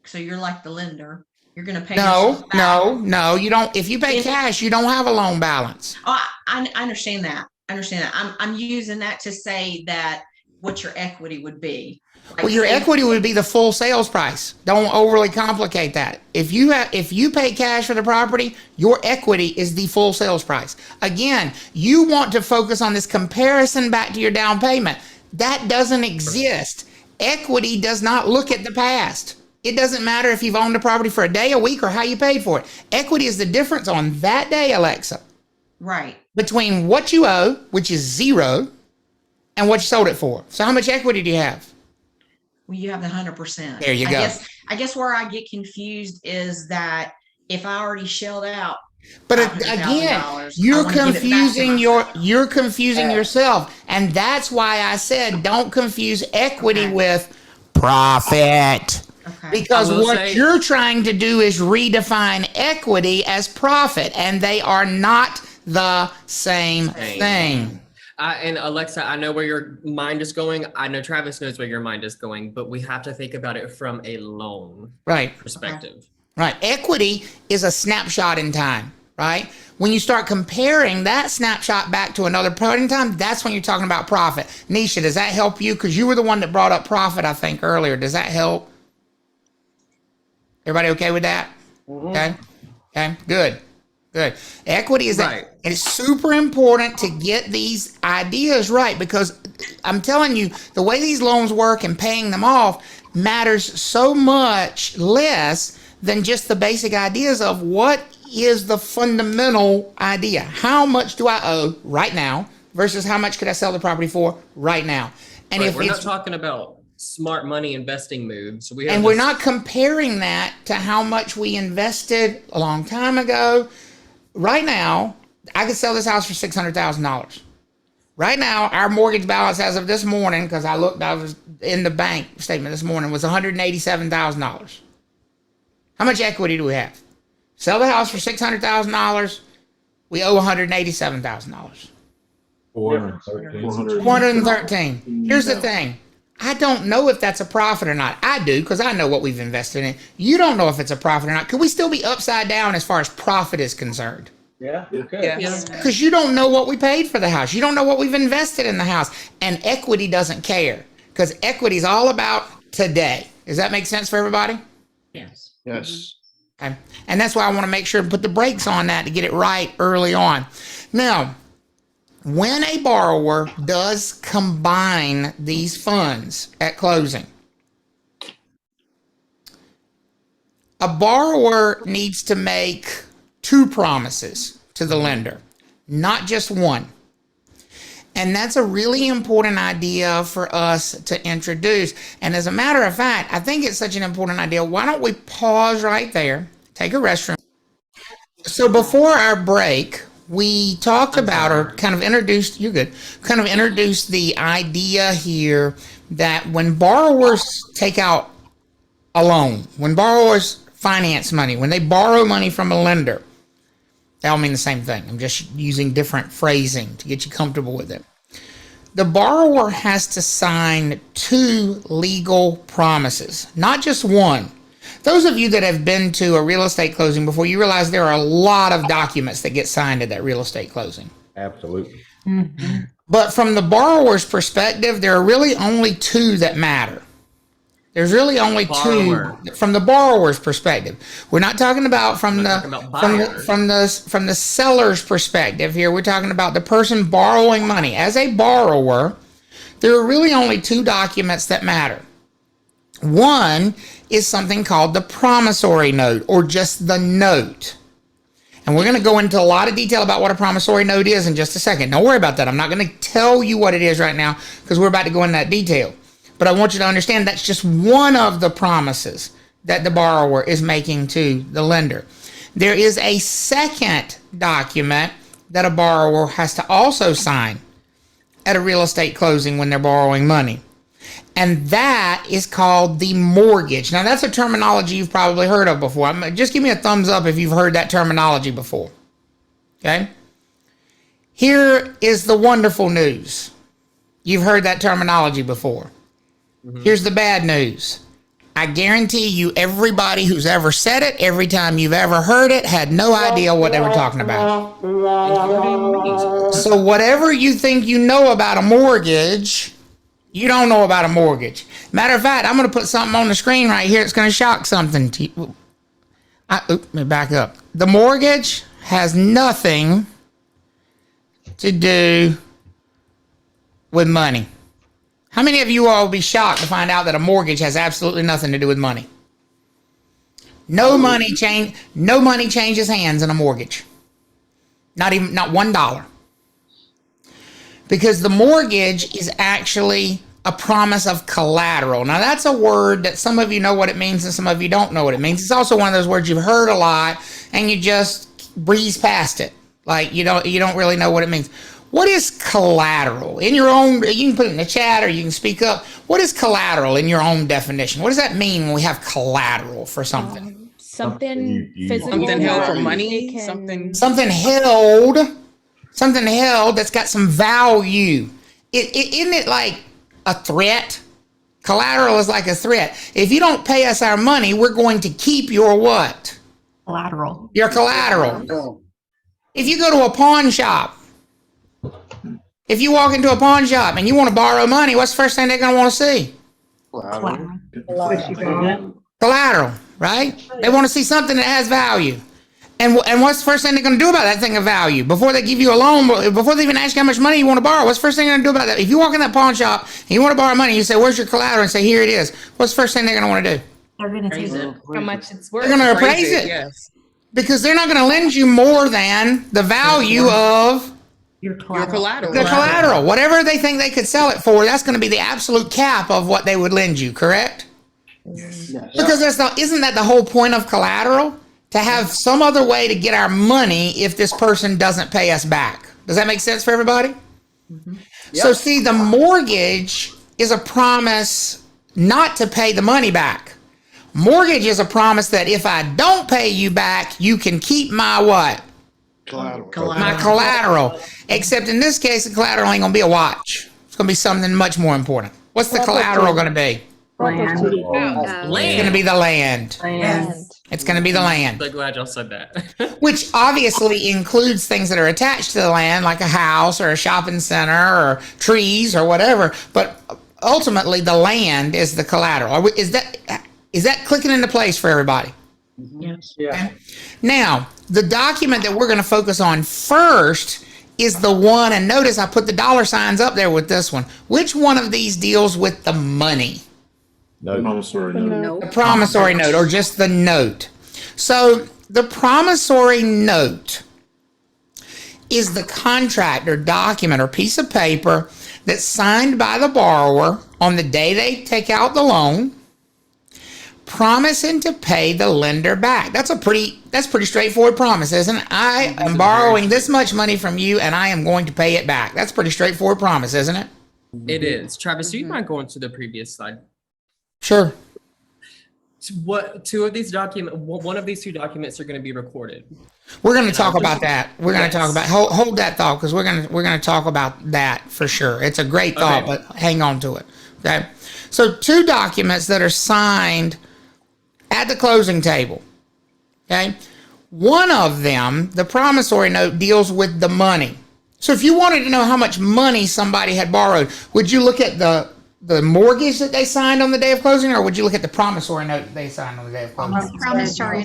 So you're like the lender. You're going to pay yourself back. No, you don't. If you pay cash, you don't have a loan balance. Oh, I understand that. I'm using that to say that what your equity would be. Well, your equity would be the full sales price. Don't overly complicate that. If you pay cash for the property, your equity is the full sales price. Again, you want to focus on this comparison back to your down payment. That doesn't exist. Equity does not look at the past. It doesn't matter if you've owned the property for a day, a week, or how you paid for it. Equity is the difference on that day, Alexa. Right. Between what you owe, which is $0, and what you sold it for. So how much equity do you have? Well, you have the 100%. There you go. I guess where I get confused is that if I already shelled out, but again, you're confusing yourself, and that's why I said don't confuse equity with profit. Okay. Because what you're trying to do is redefine equity as profit, and they are not the same thing. And Alexa, I know where your mind is going. I know Travis knows where your mind is going, but we have to think about it from a loan perspective. Right. Equity is a snapshot in time, right? When you start comparing that snapshot back to another point in time, that's when you're talking about profit. Nisha, does that help you? Because you were the one that brought up profit, I think, earlier. Does that help? Everybody okay with that? Mm-hmm. Okay. Good. Equity is that. It's super important to get these ideas right, because I'm telling you, the way these loans work and paying them off matters so much less than just the basic ideas of what is the fundamental idea. How much do I owe right now versus how much could I sell the property for right now? And if we're not talking about smart money investing moves. We're not comparing that to how much we invested a long time ago. Right now, I could sell this house for $600,000. Right now, our mortgage balance as of this morning, because I was in the bank statement this morning, was $187,000. How much equity do we have? Sell the house for $600,000. We owe $187,000. 413. 413. Here's the thing. I don't know if that's a profit or not. I do, because I know what we've invested in. You don't know if it's a profit or not. Could we still be upside down as far as profit is concerned? Yeah. Yes. Because you don't know what we paid for the house. You don't know what we've invested in the house. And equity doesn't care, because equity is all about today. Does that make sense for everybody? Yes. Yes. Okay. And that's why I want to make sure to put the brakes on that to get it right early on. Now, when a borrower does combine these funds at closing, a borrower needs to make 2 promises to the lender, not just one. And that's a really important idea for us to introduce. And as a matter of fact, I think it's such an important idea. Why don't we pause right there, take a restroom. So before our break, we talked about, or kind of introduced, you're good, kind of introduced the idea here that when borrowers take out a loan, when borrowers finance money, when they borrow money from a lender, they all mean the same thing. I'm just using different phrasing to get you comfortable with it. The borrower has to sign 2 legal promises, not just one. Those of you that have been to a real estate closing before, you realize there are a lot of documents that get signed at that real estate closing. Absolutely. But from the borrower's perspective, there are really only 2 that matter. There's really only Borrower. 2 from the borrower's perspective. We're not talking about from We're the talking about buyers. from the seller's perspective here. We're talking about the person borrowing money. As a borrower, there are really only 2 documents that matter. One is something called the promissory note, or just the note. And we're going to go into a lot of detail about what a promissory note is in just a second. Don't worry about that. I'm not going to tell you what it is right now, because we're about to go into that detail. But I want you to understand that's just one of the promises that the borrower is making to the lender. There is a second document that a borrower has to also sign at a real estate closing when they're borrowing money. And that is called the mortgage. Now, that's a terminology you've probably heard of before. Just give me a thumbs up if you've heard that terminology before. Okay? Here is the wonderful news. You've heard that terminology before. Here's the bad news. I guarantee you everybody who's ever said it, every time you've ever heard it, had no idea what they were talking about. So whatever you think you know about a mortgage, you don't know about a mortgage. Matter of fact, I'm going to put something on the screen right here. It's going to shock something to you. Let me back up. The mortgage has nothing to do with money. How many of you all will be shocked to find out that a mortgage has absolutely nothing to do with money? No money changes hands in a mortgage. Not $1. Because the mortgage is actually a promise of collateral. Now, that's a word that some of you know what it means and some of you don't know what it means. It's also one of those words you've heard a lot and you just breeze past it. Like you don't really know what it means. What is collateral? In your own, you can put it in the chat or you can speak up. What is collateral in your own definition? What does that mean when we have collateral for something? Something physical. Something held for money. They can- Something held that's got some value. Isn't it like a threat? Collateral is like a threat. If you don't pay us our money, we're going to keep your what? Collateral. Your collateral. If you go to a pawn shop, if you walk into a pawn shop and you want to borrow money, what's the first thing they're going to want to see? Collateral, right? They want to see something that has value. And what's the first thing they're going to do about that thing of value? Before they give you a loan, before they even ask you how much money you want to borrow, what's the first thing they're going to do about that? If you walk in that pawn shop and you want to borrow money, you say, where's your collateral? And say, here it is. What's the first thing they're going to want to do? They're going to tell you how much it's worth. They're going to appraise it. Yes. Because they're not going to lend you more than the value of Your Your collateral. the collateral. Whatever they think they could sell it for, that's going to be the absolute cap of what they would lend you, correct? Yes. Because isn't that the whole point of collateral? To have some other way to get our money if this person doesn't pay us back. Does that make sense for everybody? Mm-hmm. So see, the mortgage is a promise not to pay the money back. Mortgage is a promise that if I don't pay you back, you can keep my what? Collateral. My collateral. Except in this case, the collateral ain't gonna be a watch. It's gonna be something much more important. What's the collateral gonna be? Land. It's gonna be the land. It's gonna be the land. So glad y'all said that. Which obviously includes things that are attached to the land, like a house or a shopping center or trees or whatever. But ultimately, the land is the collateral. Is that clicking into place for everybody? Yes. Okay. Now, the document that we're going to focus on first is the one, and notice I put the dollar signs up there with this one. Which one of these deals with the money? No. Promissory note. The promissory note, or just the note. So the promissory note is the contract or document or piece of paper that's signed by the borrower on the day they take out the loan, promising to pay the lender back. That's pretty straightforward promise, isn't it? I am borrowing this much money from you and I am going to pay it back. That's pretty straightforward promise, isn't it? It is. Travis, do you mind going to the previous slide? Sure. What two of these documents? One of these two documents are going to be recorded. We're going to talk about that. We're going to talk Yes. about hold that thought, because we're going to talk about that for sure. It's a great thought, Okay. but hang on to it. Okay. So two documents that are signed at the closing table. Okay. One of them, the promissory note, deals with the money. So if you wanted to know how much money somebody had borrowed, would you look at the mortgage that they signed on the day of closing, or would you look at the promissory note that they signed on the day of closing? Promissory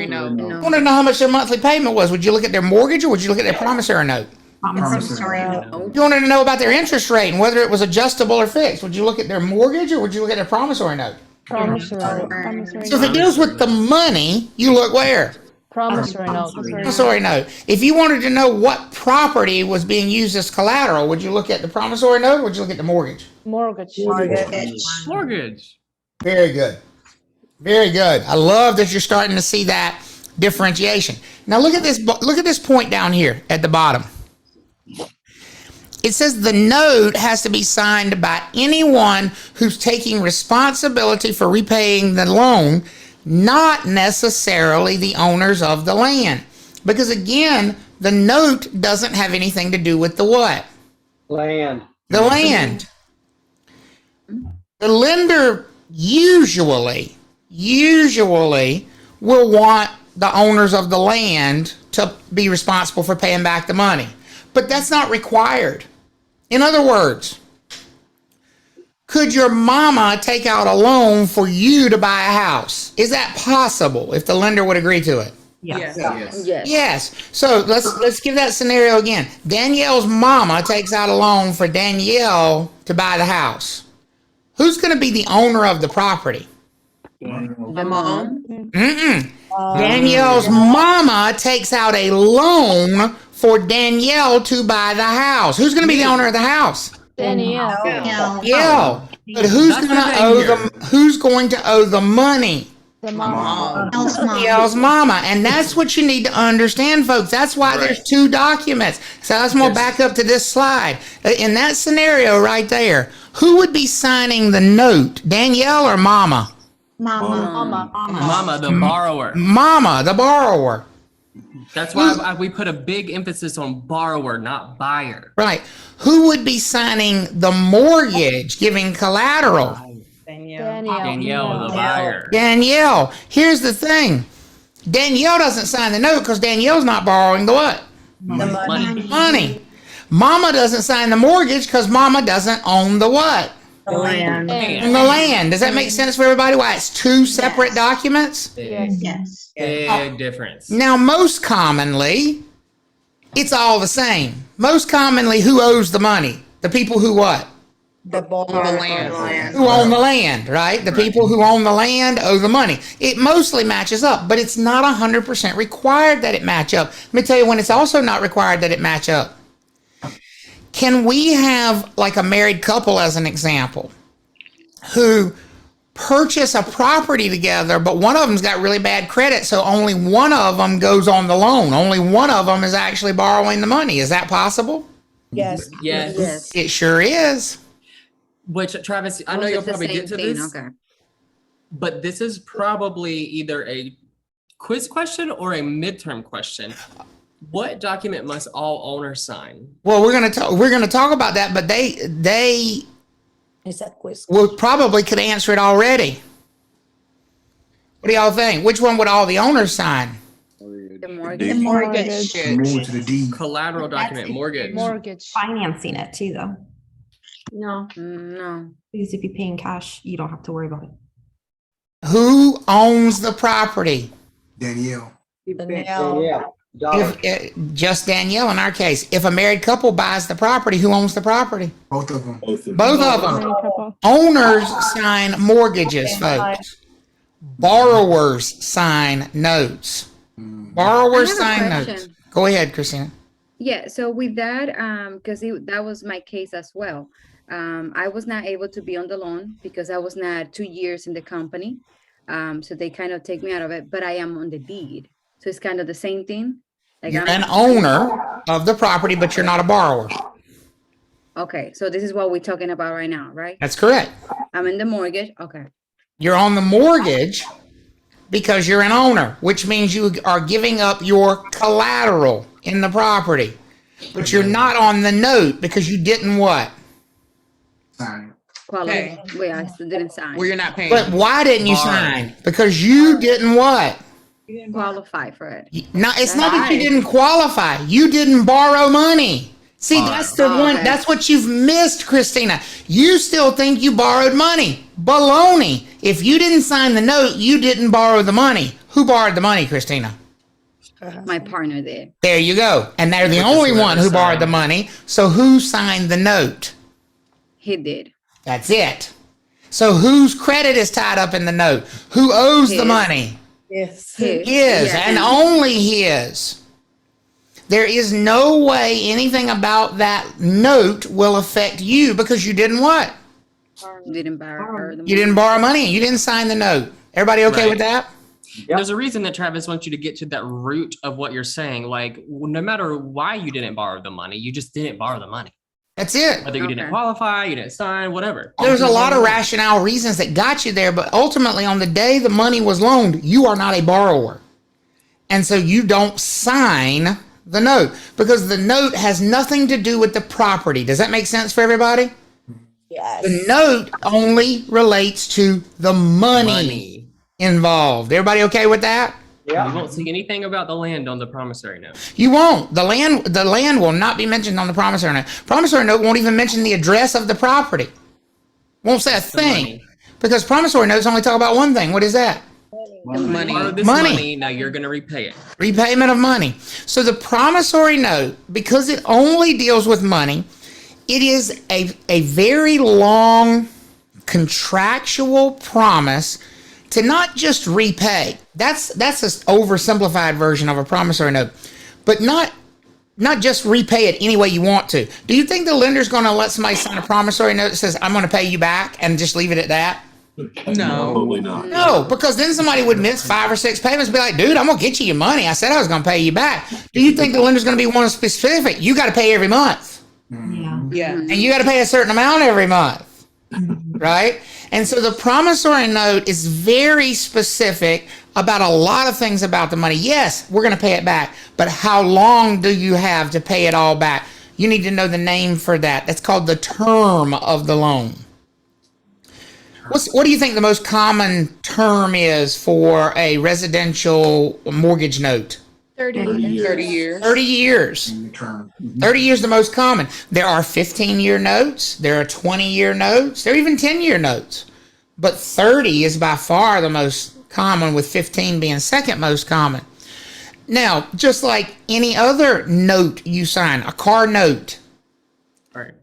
note. You want to know how much their monthly payment was? Would you look at their mortgage, or would you look at their promissory note? Promissory note. You wanted to know about their interest rate and whether it was adjustable or fixed. Would you look at their mortgage, or would you look at their promissory note? Promissory So if it deals with the money, you look where? Promissory note. Promissory note. If you wanted to know what property was being used as collateral, would you look at the promissory note, or would you look at the mortgage? Mortgage. Mortgage. Very good. Very good. I love that you're starting to see that differentiation. Now look at this. Look at this point down here at the bottom. It says the note has to be signed by anyone who's taking responsibility for repaying the loan, not necessarily the owners of the land. Because again, the note doesn't have anything to do with the what? Land. The land. The lender usually will want the owners of the land to be responsible for paying back the money. But that's not required. In other words, could your mama take out a loan for you to buy a house? Is that possible if the lender would agree to it? Yes. Yes. So let's give that scenario again. Danielle's mama takes out a loan for Danielle to buy the house. Who's going to be the owner of the property? The mom. Danielle's mama takes out a loan for Danielle to buy the house. Who's going to be the owner of the house? Danielle. Yeah. But who's That's going the to thing owe here. who's going to owe the money? The mom. Danielle's mama. And that's what you need to understand, folks. That's why there's two documents. So let's go back up to this slide. In that scenario right there, who would be signing the note? Danielle or mama? Mama, the borrower. Mama, the borrower. That's why we put a big emphasis on borrower, not buyer. Right. Who would be signing the mortgage, giving collateral? Danielle, the buyer. Danielle. Here's the thing. Danielle doesn't sign the note because Danielle's not borrowing the what? Money. Mama doesn't sign the mortgage because mama doesn't own the what? The land. And the land. Does that make sense for everybody? Why it's two separate documents? Yes. Big difference. Now, most commonly, it's all the same. Most commonly, who owes the money? The people who what? The land. Who own the land, right? The people who own the land owe the money. It mostly matches up, but it's not 100% required that it match up. Let me tell you when it's also not required that it match up. Can we have like a married couple as an example who purchase a property together, but one of them's got really bad credit, so only one of them goes on the loan. Only one of them is actually borrowing the money. Is that possible? Yes. Yes. It sure is. Which, Travis, I know you'll probably get to this, Okay. but this is probably either a quiz question or a midterm question. What document must all owners sign? Well, we're gonna talk about that, but they It's a quiz. probably could answer it already. What do y'all think? Which one would all the owners sign? The mortgage. Mortgage. Move to the deed. Collateral document, mortgage. Mortgage. Financing it too, though. No. No. Because if you're paying cash, you don't have to worry about it. Who owns the property? Danielle. Just Danielle in our case. If a married couple buys the property, who owns the property? Both of them. Both of them. Owners sign mortgages, folks. Borrowers sign notes. Borrowers I have a sign notes. question. Go ahead, Christina. Yeah, so with that, because that was my case as well. I was not able to be on the loan because I was not 2 years in the company. So they kind of take me out of it, but I am on the deed. So it's kind of the same thing. Like You're an owner of the property, but you're not a borrower. Okay, so this is what we're talking about right now, right? That's correct. I'm in the mortgage. Okay. You're on the mortgage because you're an owner, which means you are giving up your collateral in the property. But you're not on the note because you didn't what? Sign. Qualify. Wait, I still didn't sign. Where you're not paying. But why didn't you sign? Because you didn't what? Qualify for it. No, it's not that you didn't qualify. You didn't borrow money. See, that's the one. Okay. That's what you've missed, Christina. You still think you borrowed money. Baloney. If you didn't sign the note, you didn't borrow the money. Who borrowed the money, Christina? My partner did. There you go. And they're the Which is only whoever one who borrowed signed. the money. So who signed the note? He did. That's it. So whose credit is tied up in the note? Who owes the His. money? His. His, Yeah, and only his. There is no way anything about that note will affect you because you didn't what? Didn't borrow the You didn't borrow money and you didn't sign the note. Everybody okay Right. with that? There's a reason that Travis wants you to get to that root of what you're saying. Like, no matter why you didn't borrow the money, you just didn't borrow the money. That's it. Whether you didn't qualify, you didn't sign, whatever. There's a lot of rationale reasons that got you there, but ultimately on the day the money was loaned, you are not a borrower. And so you don't sign the note because the note has nothing to do with the property. Does that make sense for everybody? Yes. The note only relates to the money involved. Everybody okay with that? You won't see anything about the land on the promissory note. You won't. The land will not be mentioned on the promissory note. Promissory note won't even mention the address of the property. Won't say a thing. money. Because promissory notes only talk about one thing. What is that? Money. Borrow this Money. money, now you're going to repay it. Repayment of money. So the promissory note, because it only deals with money, it is a very long contractual promise to not just repay. That's an oversimplified version of a promissory note, but not just repay it any way you want to. Do you think the lender's going to let somebody sign a promissory note that says, I'm going to pay you back and just leave it at that? No. Probably not. No, because then somebody would miss 5 or 6 payments and be like, dude, I'm going to get you your money. I said I was going to pay you back. Do you think the lender's going to be one specific? You got to pay every month. Yeah. Yeah. And you got to pay a certain amount every month. Right? And so the promissory note is very specific about a lot of things about the money. Yes, we're going to pay it back, but how long do you have to pay it all back? You need to know the name for that. That's called the term of the loan. What do you think the most common term is for a residential mortgage note? 30 years. 30 years. 30 years. Term. 30 years is the most common. There are 15-year notes. There are 20-year notes. There are even 10-year notes. But 30 is by far the most common, with 15 being second most common. Now, just like any other note you sign, a car note, Right.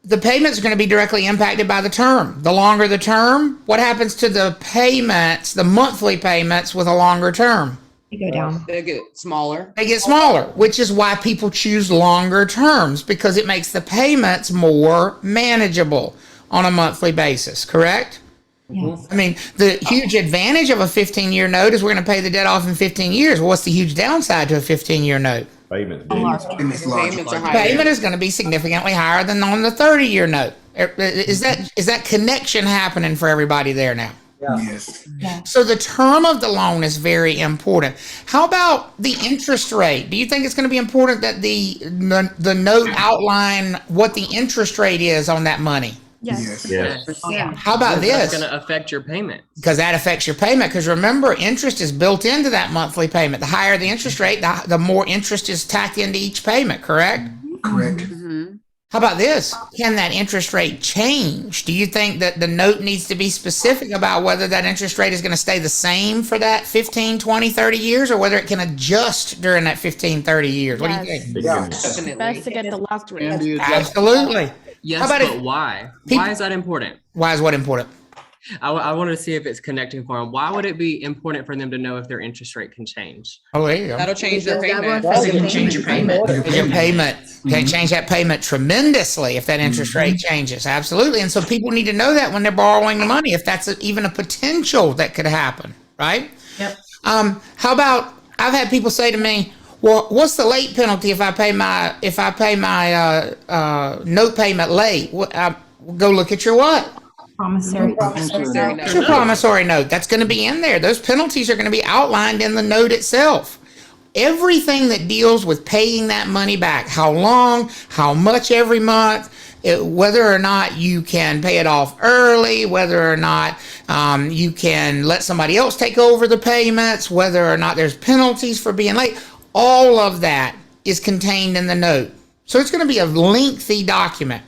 the payments are going to be directly impacted by the term. The longer the term, what happens to the payments, the monthly payments with a longer term? They go down. They get smaller. They get smaller, which is why people choose longer terms, because it makes the payments more manageable on a monthly basis, correct? Yes. I mean, the huge advantage of a 15-year note is we're going to pay the debt off in 15 years. What's the huge downside to a 15-year note? Payments. Payments are higher. Payment is going to be significantly higher than on the 30-year note. Is that connection happening for everybody there now? Yes. Yeah. So the term of the loan is very important. How about the interest rate? Do you think it's going to be important that the note outline what the interest rate is on that money? Yes. Yes. Yeah. How about That's this? going to affect your payment. Because that affects your payment. Because remember, interest is built into that monthly payment. The higher the interest rate, the more interest is tacked into each payment, correct? Correct. How about this? Can that interest rate change? Do you think that the note needs to be specific about whether that interest rate is going to stay the same for that 15, 20, 30 years, or whether it can adjust during that 15, 30 years? What do you think? Definitely. Best to get the last rate. And the adjustment. Absolutely. Yes, How about but if- why? People- Why is that important? Why is what important? I want to see if it's connecting for them. Why would it be important for them to know if their interest rate can change? Oh, there you go. That'll change their Because that payment. will affect It your can change your payment. Your payment can change that payment tremendously if that interest rate changes. Absolutely. And so people need to know that when they're borrowing the money, if that's even a potential that could happen, right? Yep. How about, I've had people say to me, well, what's the late penalty if I pay my note payment late? Go look at your what? Promissory. It's your promissory note. That's going to be in there. Those penalties are going to be outlined in the note itself. Everything that deals with paying that money back, how long, how much every month, whether or not you can pay it off early, whether or not you can let somebody else take over the payments, whether or not there's penalties for being late, all of that is contained in the note. So it's going to be a lengthy document.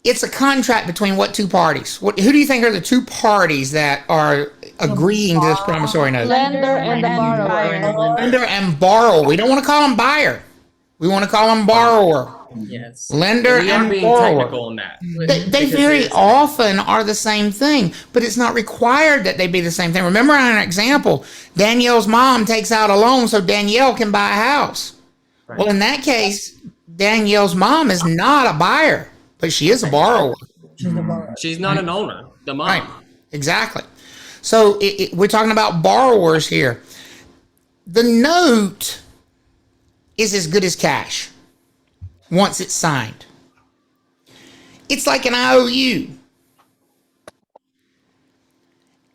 It's a contract between what two parties? Who do you think are the two parties that are agreeing to this promissory note? Lender and the borrower. Lender and borrower. We don't want to call them buyer. We want to call them borrower. Yes. Lender We are and being borrower. technical in that. They very often are the same thing, but it's not required that they be the same thing. Remember on an example, Danielle's mom takes out a loan so Danielle can buy a house. Right. Well, in that case, Danielle's mom is not a buyer, but she is a borrower. She's not an owner. The mom. Right, exactly. So we're talking about borrowers here. The note is as good as cash once it's signed. It's like an IOU.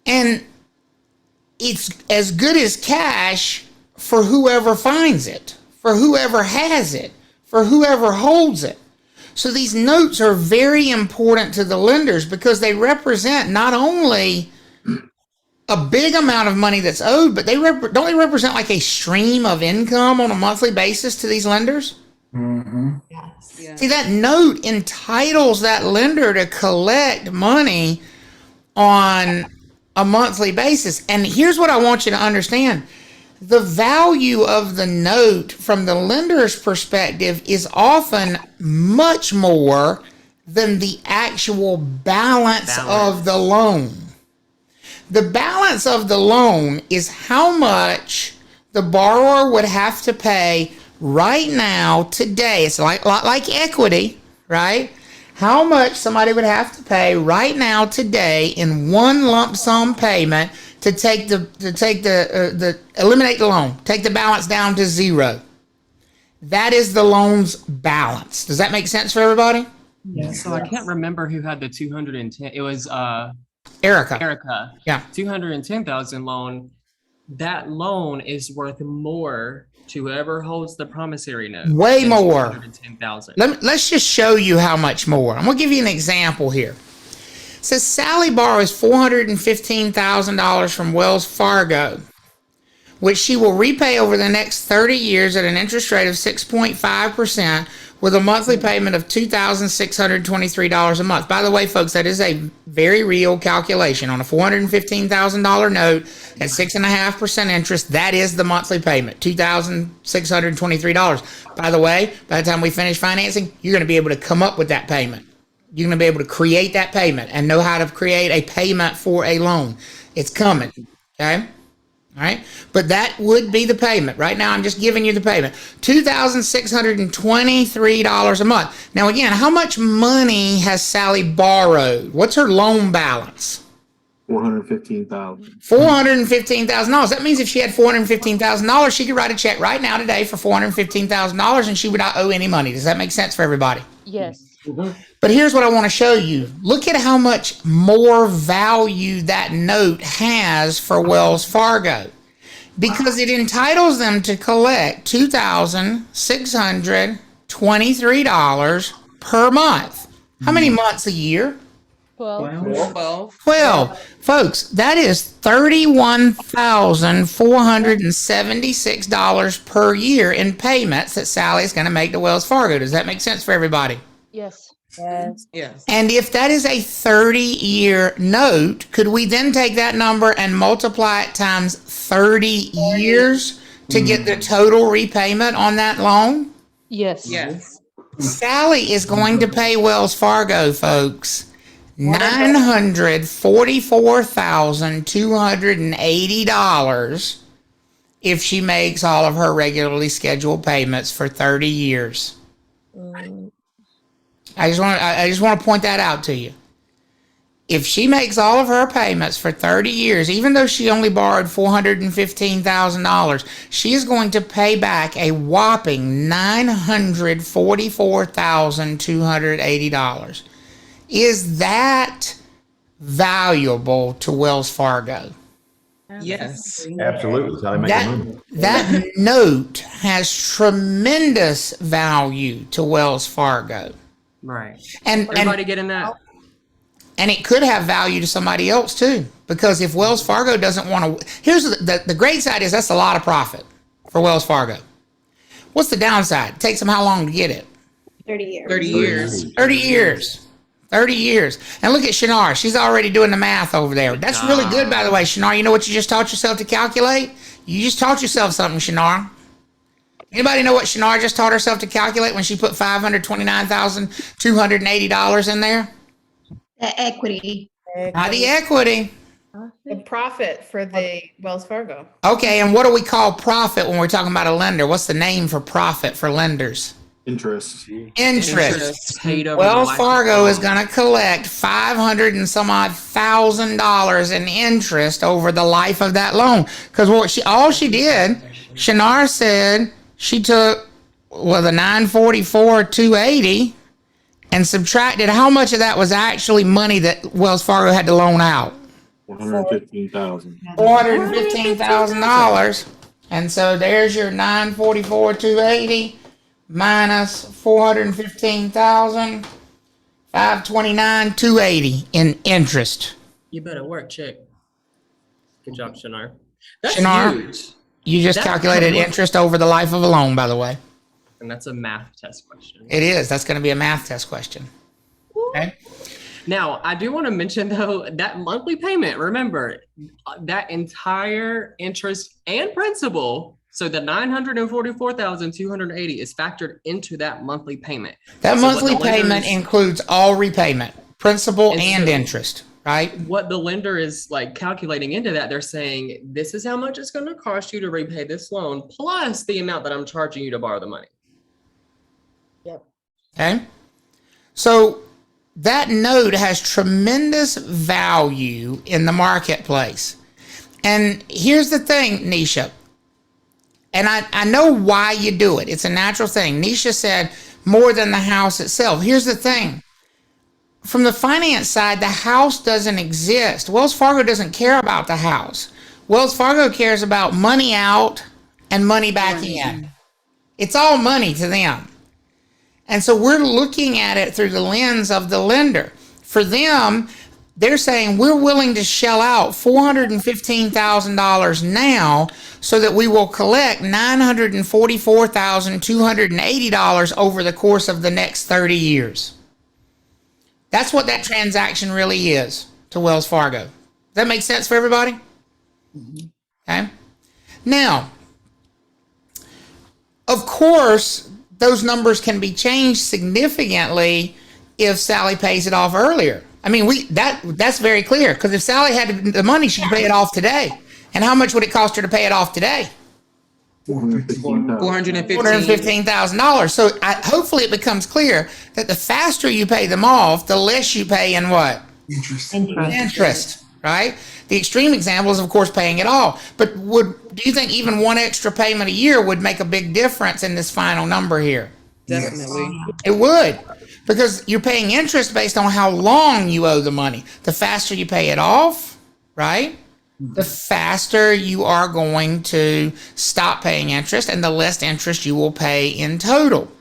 And it's as good as cash for whoever finds it, for whoever has it, for whoever holds it. So these notes are very important to the lenders because they represent not only a big amount of money that's owed, but don't they represent like a stream of income on a monthly basis to these lenders? Yes. Yeah. See, that note entitles that lender to collect money on a monthly basis. And here's what I want you to understand. The value of the note from the lender's perspective is often much more than the actual balance of the loan. The balance of the loan is how much the borrower would have to pay right now, today. It's like a lot like equity, right? How much somebody would have to pay right now, today, in one lump sum payment to eliminate the loan, take the balance down to zero. That is the loan's balance. Does that make sense for everybody? So I can't remember who had the 210. It was Erica. Yeah. 210,000 loan. That loan is worth more to whoever holds the promissory note. Way than more. 210,000. Let's just show you how much more. I'm going to give you an example here. It says Sally borrows $415,000 from Wells Fargo, which she will repay over the next 30 years at an interest rate of 6.5% with a monthly payment of $2,623 a month. By the way, folks, that is a very real calculation. On a $415,000 note at 6.5% interest, that is the monthly payment, $2,623. By the way, by the time we finish financing, you're going to be able to come up with that payment. You're going to be able to create that payment and know how to create a payment for a loan. It's coming, okay? All right, but that would be the payment. Right now, I'm just giving you the payment. $2,623 a month. Now, again, how much money has Sally borrowed? What's her loan balance? $415,000. $415,000. That means if she had $415,000, she could write a check right now today for $415,000 and she would not owe any money. Does that make sense for everybody? Yes. But here's what I want to show you. Look at how much more value that note has for Wells Fargo, because it entitles them to collect $2,623 per month. How many months a year? 12. 12. Folks, that is $31,476 per year in payments that Sally's going to make to Wells Fargo. Does that make sense for everybody? Yes. Yes. Yes. And if that is a 30-year note, could we then take that number and multiply it times 30 years to get the total repayment on that loan? Yes. Yes. Sally is going to pay Wells Fargo, folks, $944,280 if she makes all of her regularly scheduled payments for 30 years. I just want to point that out to you. If she makes all of her payments for 30 years, even though she only borrowed $415,000, she is going to pay back a whopping $944,280. Is that valuable to Wells Fargo? Yes. Absolutely. That's how they make money. That note has tremendous value to Wells Fargo. Right. And Everybody getting that? And it could have value to somebody else too, because if Wells Fargo doesn't want to, here's the great side is that's a lot of profit for Wells Fargo. What's the downside? It takes them how long to get it? 30 years. 30 years. 30 years. 30 years. And look at Shinar. She's already doing the math over there. That's really good, by the way, Shinar. You know what you just taught yourself to calculate? You just taught yourself something, Shinar. Anybody know what Shinar just taught herself to calculate when she put $529,280 in there? The equity. Not the equity. The profit for the Wells Fargo. Okay, and what do we call profit when we're talking about a lender? What's the name for profit for lenders? Interest. Interest. Paid over Wells the life Fargo of is going to collect $500 and some odd $1,000 in interest over the life of that loan. Because all she did, Shinar said she took the $944,280 and subtracted how much of that was actually money that Wells Fargo had to loan out. $415,000. $415,000. And so there's your $944,280 minus $415,000, $529,280 in interest. You better work, chick. Good job, Shinar. That's Shinar, huge. you just calculated interest over the life of a loan, by the way. And that's a math test question. It is. That's going to be a math test question. Okay. Now, I do want to mention, though, that monthly payment, remember, that entire interest and principal, so the $944,280 is factored into that monthly payment. That So monthly what the lenders- payment includes all repayment, principal and so interest, right? What the lender is like calculating into that, they're saying, this is how much it's going to cost you to repay this loan, plus the amount that I'm charging you to borrow the money. Yep. Okay. So that note has tremendous value in the marketplace. And here's the thing, Nisha. And I know why you do it. It's a natural thing. Nisha said more than the house itself. Here's the thing. From the finance side, the house doesn't exist. Wells Fargo doesn't care about the house. Wells Fargo cares about money out and money back in. It's all money to them. And so we're looking at it through the lens of the lender. For them, they're saying we're willing to shell out $415,000 now so that we will collect $944,280 over the course of the next 30 years. That's what that transaction really is to Wells Fargo. Does that make sense for everybody? Okay. Now, of course, those numbers can be changed significantly if Sally pays it off earlier. I mean, that's very clear, because if Sally had the money, she'd pay it off today. And how much would it cost her to pay it off today? $415,000. So hopefully it becomes clear that the faster you pay them off, the less you pay in what? Interest, right? The extreme example is, of course, paying it all. But do you think even one extra payment a year would make a big difference in this final number here? Definitely. It would. because you're paying interest based on how long you owe the money. The faster you pay it off, right? The faster you are going to stop paying interest and the less interest you will pay in total.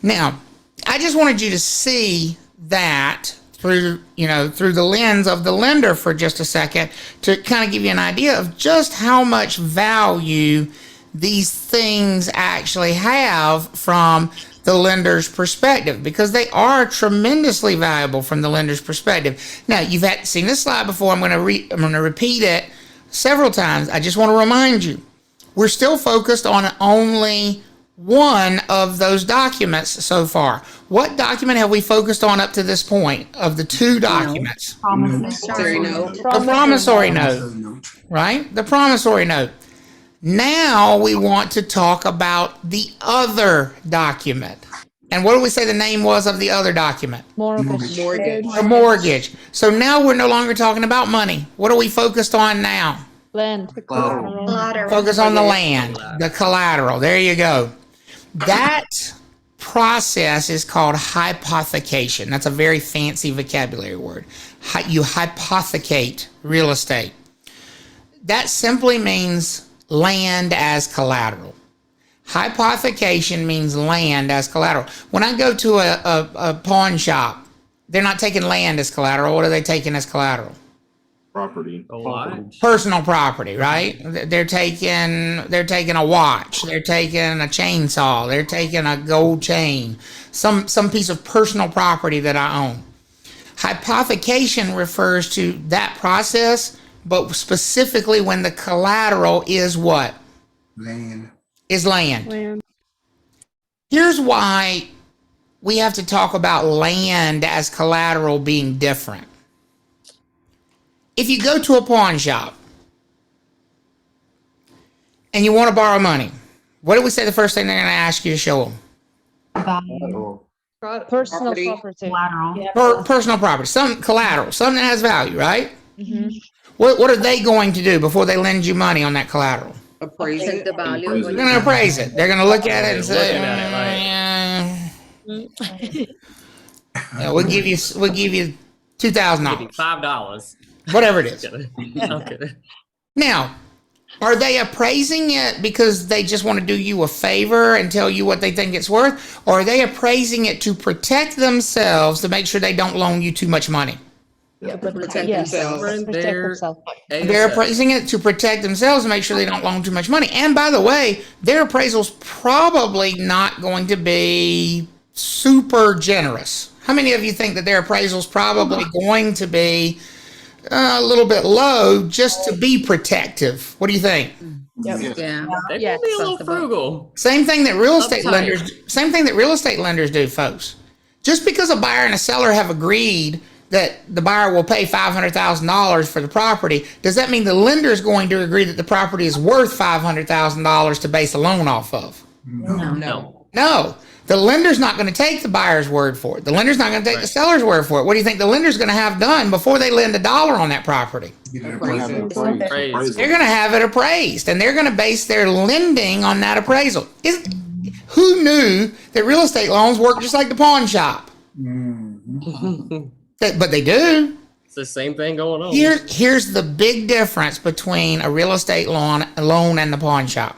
Now, I just wanted you to see that through the lens of the lender for just a second to kind of give you an idea of just how much value these things actually have from the lender's perspective, because they are tremendously valuable from the lender's perspective. Now, you've seen this slide before. I'm going to repeat it several times. I just want to remind you, we're still focused on only one of those documents so far. What document have we focused on up to this point of the two documents? Promissory note. The promissory note, right? The promissory note. Now we want to talk about the other document. And what do we say the name was of the other document? Mortgage. A mortgage. So now we're no longer talking about money. What are we focused on now? Land. Collateral. Focus on the land, the collateral. There you go. That process is called hypothecation. That's a very fancy vocabulary word. You hypothecate real estate. That simply means land as collateral. Hypothecation means land as collateral. When I go to a pawn shop, they're not taking land as collateral. What are they taking as collateral? Property. A lot. Personal property, right? They're taking a watch. They're taking a chainsaw. They're taking a gold chain. Some piece of personal property that I own. Hypothecation refers to that process, but specifically when the collateral is what? Land. Is land. Here's why we have to talk about land as collateral being different. If you go to a pawn shop and you want to borrow money, what do we say the first thing they're going to ask you to show them? Personal property. Personal property, some collateral, something that has value, right? Mm-hmm. What are they going to do before they lend you money on that collateral? Appraise Check it. the value. Appraise of it. what They're going to appraise it. They're going to look at it and say, yeah, we'll give you $2,000, $5. whatever it is. Okay. Now, are they appraising it because they just want to do you a favor and tell you what they think it's worth? Or are they appraising it to protect themselves to make sure they don't loan you too much money? Protect Yes. themselves. They're appraising it to protect themselves and make sure they don't loan too much money. And by the way, their appraisal's probably not going to be super generous. How many of you think that their appraisal's probably going to be a little bit low just to be protective? What do you think? Yep. Yeah. They're Yeah, gonna be a little sensible. frugal. Same thing that real estate Uptight. lenders do, folks. Just because a buyer and a seller have agreed that the buyer will pay $500,000 for the property, does that mean the lender is going to agree that the property is worth $500,000 to base a loan off of? No. No. The lender's not going to take the buyer's word for it. The lender's not going to take the seller's word for it. What do you think the lender's going to have done before they lend $1 on that property? Appraise it. Appraised. They're going to have it appraised, and they're going to base their lending on that appraisal. Who knew that real estate loans work just like the pawn shop? But they do. It's the same thing going on. Here's the big difference between a real estate loan and the pawn shop.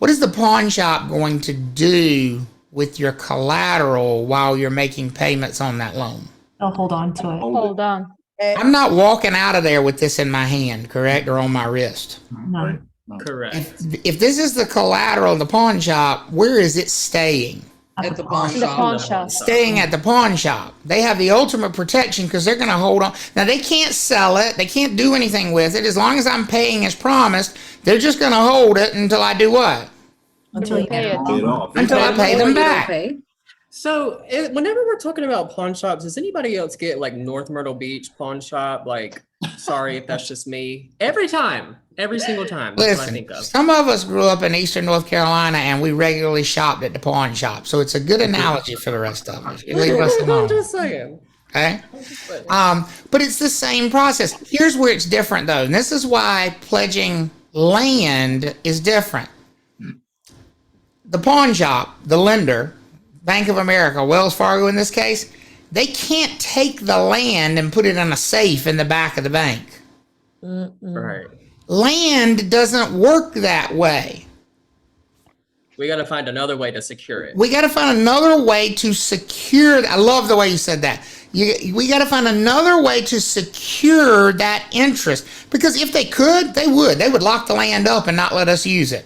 What is the pawn shop going to do with your collateral while you're making payments on that loan? They'll hold on to it. Hold on. I'm not walking out of there with this in my hand, correct, or on my wrist. No. Correct. If this is the collateral of the pawn shop, where is it staying? At the pawn The shop. pawn shop. Staying at the pawn shop. They have the ultimate protection because they're going to hold on. Now, they can't sell it. They can't do anything with it. As long as I'm paying as promised, they're just going to hold it until I do what? Until you pay it. Pay it off. Until I pay Or them you don't back. pay. So whenever we're talking about pawn shops, does anybody else get like North Myrtle Beach pawn shop? Like, sorry if that's just me. Every single time. That's what I think Listen, of. some of us grew up in Eastern North Carolina and we regularly shopped at the pawn shop. So it's a good analogy for the rest of us. You leave us I'm alone. just saying. Okay? But it's the same process. Here's where it's different, though. And this is why pledging land is different. The pawn shop, the lender, Bank of America, Wells Fargo in this case, they can't take the land and put it in a safe in the back of the bank. Right. Land doesn't work that way. We got to find another way to secure it. We got to find another way to secure. I love the way you said that. We got to find another way to secure that interest, because if they could, they would lock the land up and not let us use it.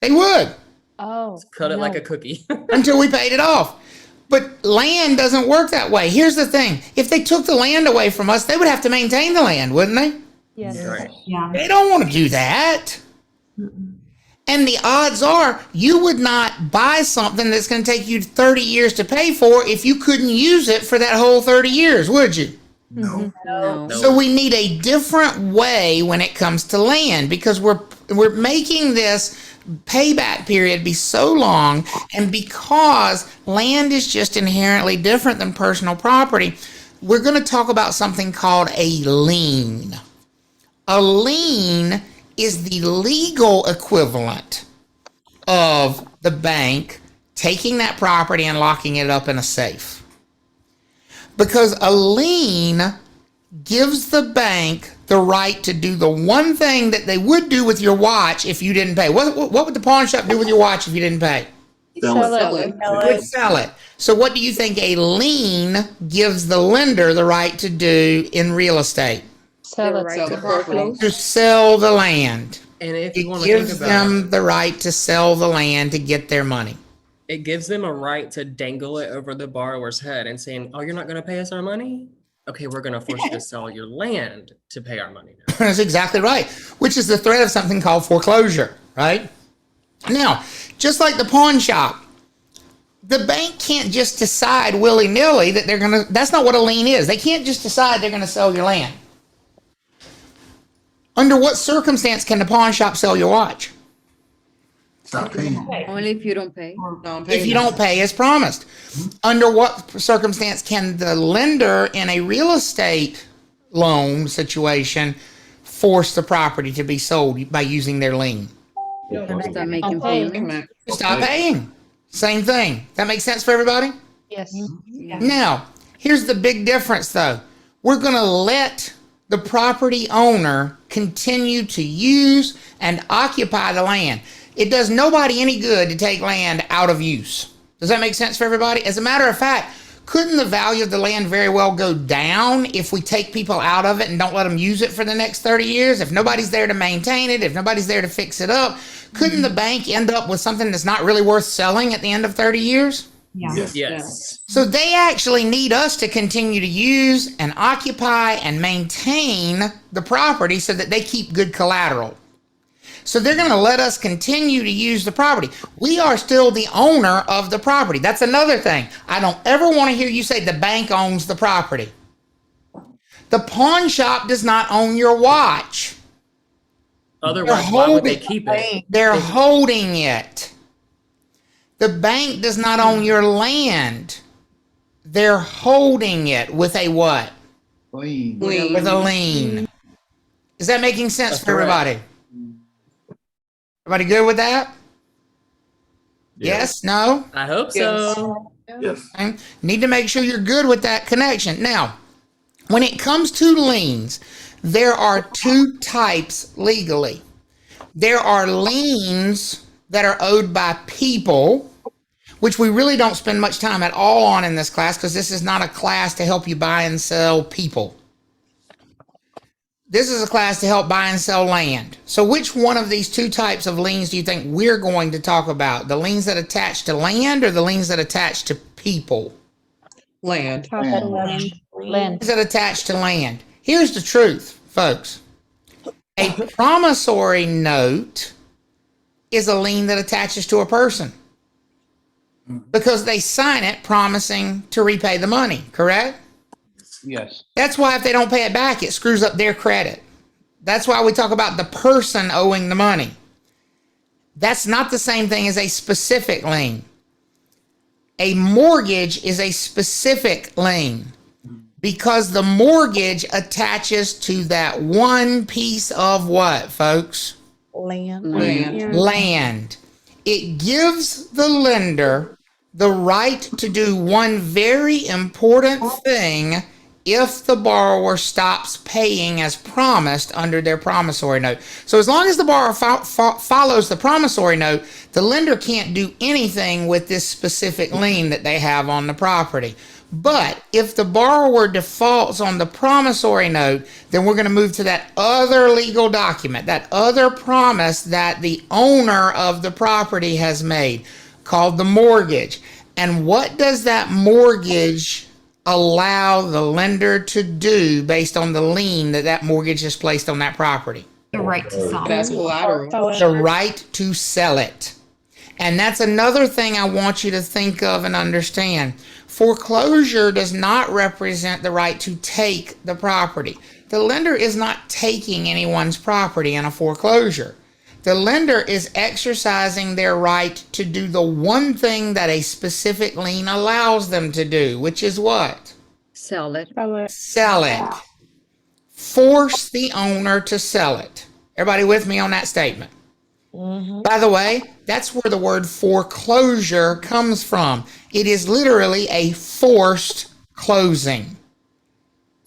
They would. Oh. Cut it like a cookie. Until we paid it off. But land doesn't work that way. Here's the thing. If they took the land away from us, they would have to maintain the land, wouldn't they? Yes. Right. Yeah. They don't want to do that. And the odds are you would not buy something that's going to take you 30 years to pay for if you couldn't use it for that whole 30 years, would you? No. No. So we need a different way when it comes to land, because we're making this payback period be so long, and because land is just inherently different than personal property, we're going to talk about something called a lien. A lien is the legal equivalent of the bank taking that property and locking it up in a safe. Because a lien gives the bank the right to do the one thing that they would do with your watch if you didn't pay. What would the pawn shop do with your watch if you didn't pay? Sell it. Would sell it. So what do you think a lien gives the lender the right to do in real estate? Sell it. Sell the property. To sell the land. And if It you want to think gives about them the right to sell the land to get their money. it, it gives them a right to dangle it over the borrower's head and saying, "Oh, you're not going to pay us our money? Okay, we're going to force you to sell your land to pay our money now." That's exactly right. Which is the threat of something called foreclosure, right? Now, just like the pawn shop, the bank can't just decide willy-nilly that they're going to, that's not what a lien is. They can't just decide they're going to sell your land. Under what circumstance can the pawn shop sell your watch? Stop paying. Only if you don't pay. If you don't pay as promised. Under what circumstance can the lender in a real estate loan situation force the property to be sold by using their lien? Start making payment. payments. Stop paying. Same thing. That makes sense for everybody? Yes. Now, here's the big difference though. We're going to let the property owner continue to use and occupy the land. It does nobody any good to take land out of use. Does that make sense for everybody? As a matter of fact, couldn't the value of the land very well go down if we take people out of it and don't let them use it for the next 30 years? If nobody's there to maintain it, if nobody's there to fix it up, couldn't the bank end up with something that's not really worth selling at the end of 30 years? Yeah. Yes. So they actually need us to continue to use and occupy and maintain the property so that they keep good collateral. So they're going to let us continue to use the property. We are still the owner of the property. That's another thing. I don't ever want to hear you say the bank owns the property. The pawn shop does not own your watch. Otherwise, why would they keep it? They're holding it. The bank does not own your land. They're holding it with a what? Lien. With a lien. Is that making sense That's for correct. everybody? Everybody good with that? Yes? No? I hope so. Yes. Okay. Need to make sure you're good with that connection. Now, when it comes to liens, there are two types legally. There are liens that are owed by people, which we really don't spend much time at all on in this class because this is not a class to help you buy and sell people. This is a class to help buy and sell land. So which one of these two types of liens do you think we're going to talk about? The liens that attach to land or the liens that attach to people? Land. Land. Liens that attach to land. Here's the truth, folks. A promissory note is a lien that attaches to a person because they sign it promising to repay the money, correct? Yes. That's why if they don't pay it back, it screws up their credit. That's why we talk about the person owing the money. That's not the same thing as a specific lien. A mortgage is a specific lien because the mortgage attaches to that one piece of what, folks? Land. Land. Land. It gives the lender the right to do one very important thing if the borrower stops paying as promised under their promissory note. So as long as the borrower follows the promissory note, the lender can't do anything with this specific lien that they have on the property. But if the borrower defaults on the promissory note, then we're going to move to that other legal document, that other promise that the owner of the property has made, called the mortgage. And what does that mortgage allow the lender to do based on the lien that mortgage is placed on that property? The right to sell. That's collateral. The right to sell it. And that's another thing I want you to think of and understand. Foreclosure does not represent the right to take the property. The lender is not taking anyone's property in a foreclosure. The lender is exercising their right to do the one thing that a specific lien allows them to do, which is what? Sell it. Sell it. Force the owner to sell it. Everybody with me on that statement? By the way, that's where the word foreclosure comes from. It is literally a forced closing.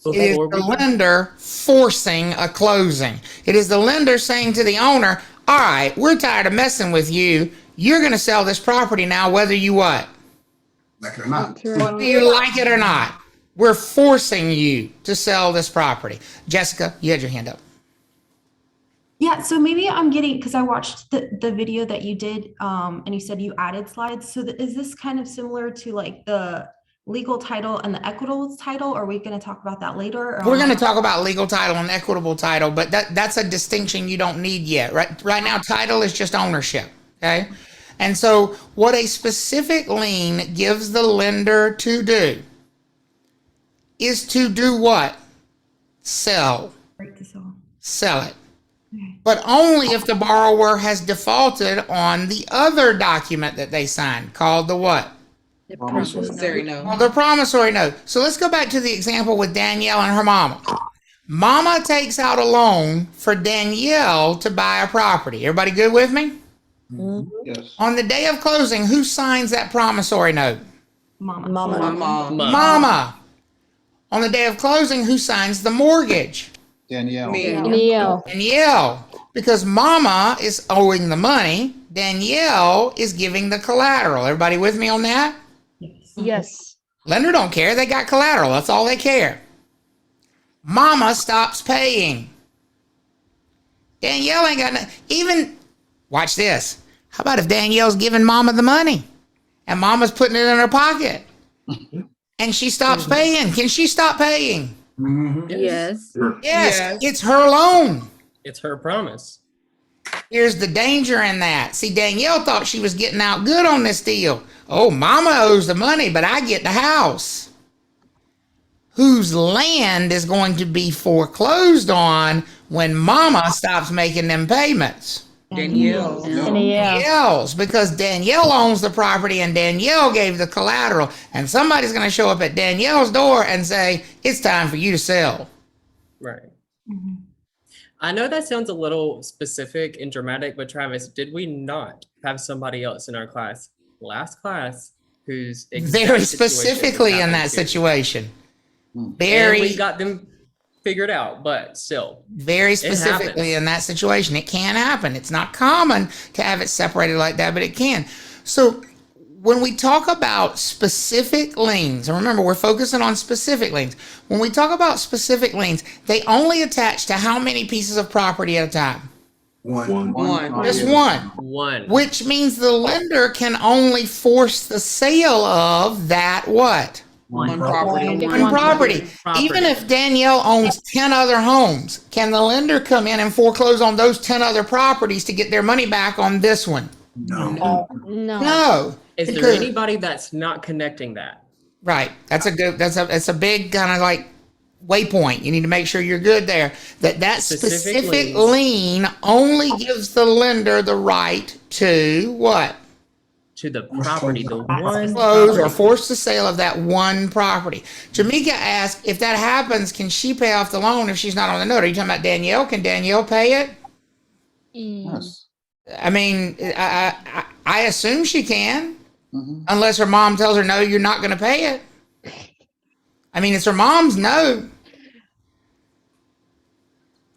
It is the lender forcing a closing. It is the lender saying to the owner, all right, we're tired of messing with you. You're going to sell this property now, whether you what? Like it or not. Whether you like it or not. We're forcing you to sell this property. Jessica, you had your hand up. Yeah, so maybe I'm getting, because I watched the video that you did, and you said you added slides. So is this kind of similar to like the legal title and the equitable title? Or are we going to talk about that later? We're going to talk about legal title and equitable title, but that's a distinction you don't need yet. Right now, title is just ownership, okay? And so what a specific lien gives the lender to do is to do what? Sell. Right to sell. Sell it. But only if the borrower has defaulted on the other document that they signed, called the what? The Promissory note. Well, the promissory note. So let's go back to the example with Danielle and her mama. Mama takes out a loan for Danielle to buy a property. Everybody good with me? Yes. On the day of closing, who signs that promissory note? Mama. Mama. On the day of closing, who signs the mortgage? Danielle. Danielle. Because Mama is owing the money, Danielle is giving the collateral. Everybody with me on that? Yes. Lender don't care. They got collateral. That's all they care. Mama stops paying. Danielle ain't got no, even, watch this. How about if Danielle's giving Mama the money and Mama's putting it in her pocket and she stops paying? Can she stop paying? Yes. Yes, it's her loan. It's her promise. Here's the danger in that. See, Danielle thought she was getting out good on this deal. Oh, Mama owes the money, but I get the house. Whose land is going to be foreclosed on when Mama stops making them payments? Danielle's, because Danielle owns the property and Danielle gave the collateral, and somebody's going to show up at Danielle's door and say, it's time for you to sell. Right. I know that sounds a little specific and dramatic, but Travis, did we not have somebody else in our class, last class, who's very specifically in that situation? Very. And we got them figured out, but still. Very specifically in that situation. It can happen. It's not common to have it separated like that, but it can. So when we talk about specific liens, and remember, we're focusing on specific liens. When we talk about specific liens, they only attach to how many pieces of property at a time? One. Just one. Which means the lender can only force the sale of that what? One property. One property. Even if Danielle owns 10 other homes, can the lender come in and foreclose on those 10 other properties to get their money back on this one? No. Is there anybody that's not connecting that? Right. That's a big kind of like waypoint. You need to make sure you're good there. That specific lien only gives the lender the right to what? To the property, the one close or force the sale of that one property. Jamaica asked, if that happens, can she pay off the loan if she's not on the note? Are you talking about Danielle? Can Danielle pay it? Yes. I mean, I assume she can, unless her mom tells her, no, you're not going to pay it. I mean, it's her mom's note.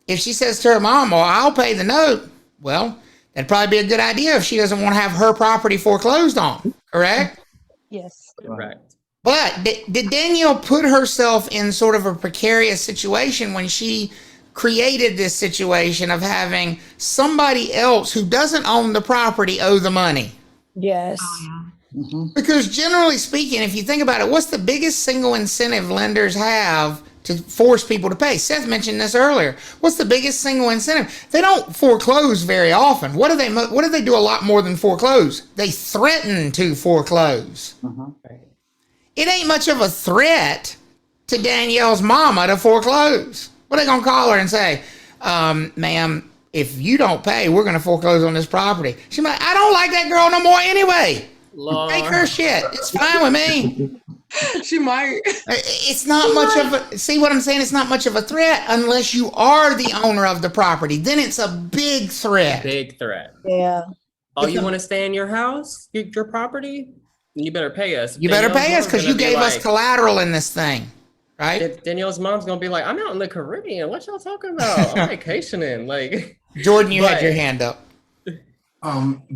If she says to her mom, well, I'll pay the note, well, that'd probably be a good idea if she doesn't want to have her property foreclosed on, correct? Yes. Correct. But did Danielle put herself in sort of a precarious situation when she created this situation of having somebody else who doesn't own the property owe the money? Yes. Because generally speaking, if you think about it, what's the biggest single incentive lenders have to force people to pay? Seth mentioned this earlier. What's the biggest single incentive? They don't foreclose very often. What do they do a lot more than foreclose? They threaten to foreclose. It ain't much of a threat to Danielle's mama to foreclose. What are they gonna call her and say, ma'am, if you don't pay, we're gonna foreclose on this property? She's like, I don't like that girl no more anyway. Lord. Take her shit. It's fine with me. She might. It's not much of a, see what I'm saying? It's not much of a threat unless you are the owner of the property. Then it's a big threat. Big threat. Yeah. Oh, you want to stay in your house, your property? You better pay us. You better pay us because you gave us like, collateral in this thing, right? Danielle's mom's gonna be like, I'm out in the Caribbean. What y'all talking about? I'm vacationing. Like, Jordan, you had your hand up.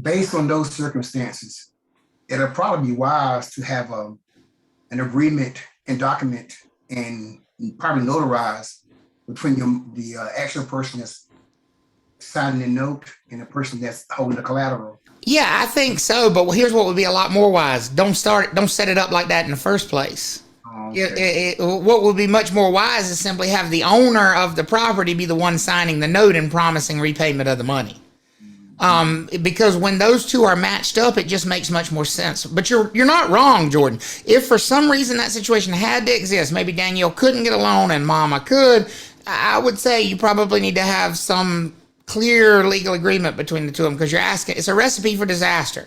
Based on those circumstances, it'll probably be wise to have an agreement and document and probably notarize between the actual person that's signing the note and the person that's holding the collateral. Yeah, I think so. But here's what would be a lot more wise. Don't set it up like that in the first place. Okay. What would be much more wise is simply have the owner of the property be the one signing the note and promising repayment of the money. Because when those two are matched up, it just makes much more sense. But you're not wrong, Jordan. If for some reason that situation had to exist, maybe Danielle couldn't get a loan and Mama could, I would say you probably need to have some clear legal agreement between the two of them, because you're asking, it's a recipe for disaster.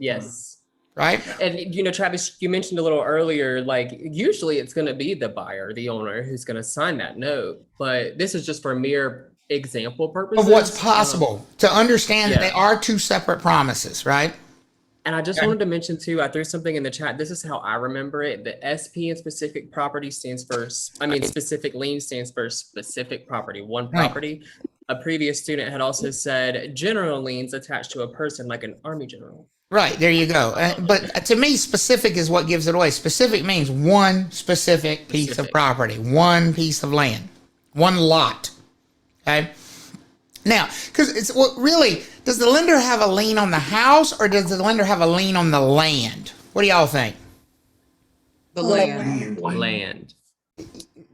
yes. Right? And Travis, you mentioned a little earlier, like usually it's going to be the buyer, the owner, who's going to sign that note. But this is just for mere example purposes of what's possible to understand that yeah. they are two separate promises, right? And I just wanted to mention too, I threw something in the chat. This is how I remember it. The SP in specific property stands for, specific lien stands for specific property, one property. A previous student had also said general liens attached to a person, like an army general. Right, there you go. But to me, specific is what gives it away. Specific means one specific piece of property, one piece of land, one lot. Okay. Now, because it's what really, does the lender have a lien on the house or does the lender have a lien on the land? What do y'all think? The land. Land.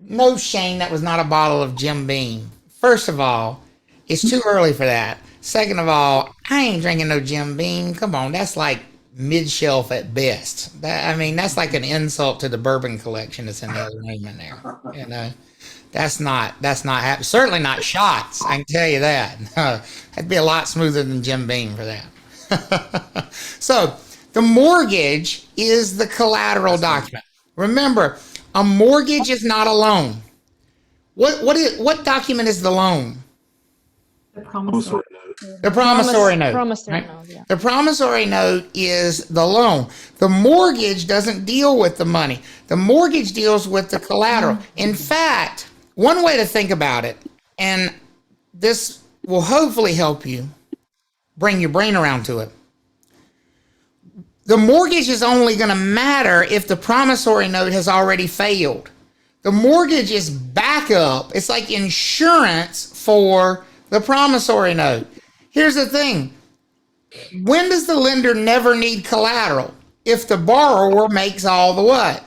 No, Shane, that was not a bottle of Jim Beam. First of all, it's too early for that. Second of all, I ain't drinking no Jim Beam. Come on, that's like mid-shelf at best. That's like an insult to the bourbon collection that's in the other name in there. You know, that's not certainly not shots. I can tell you that. That'd be a lot smoother than Jim Beam for that. So the mortgage is the collateral document. Remember, a mortgage is not a loan. What document is the loan? The promissory note. The promissory note. Promissory Right? note, yeah. The promissory note is the loan. The mortgage doesn't deal with the money. The mortgage deals with the collateral. In fact, one way to think about it, and this will hopefully help you bring your brain around to it. The mortgage is only going to matter if the promissory note has already failed. The mortgage is backup. It's like insurance for the promissory note. Here's the thing. When does the lender never need collateral? If the borrower makes all the what?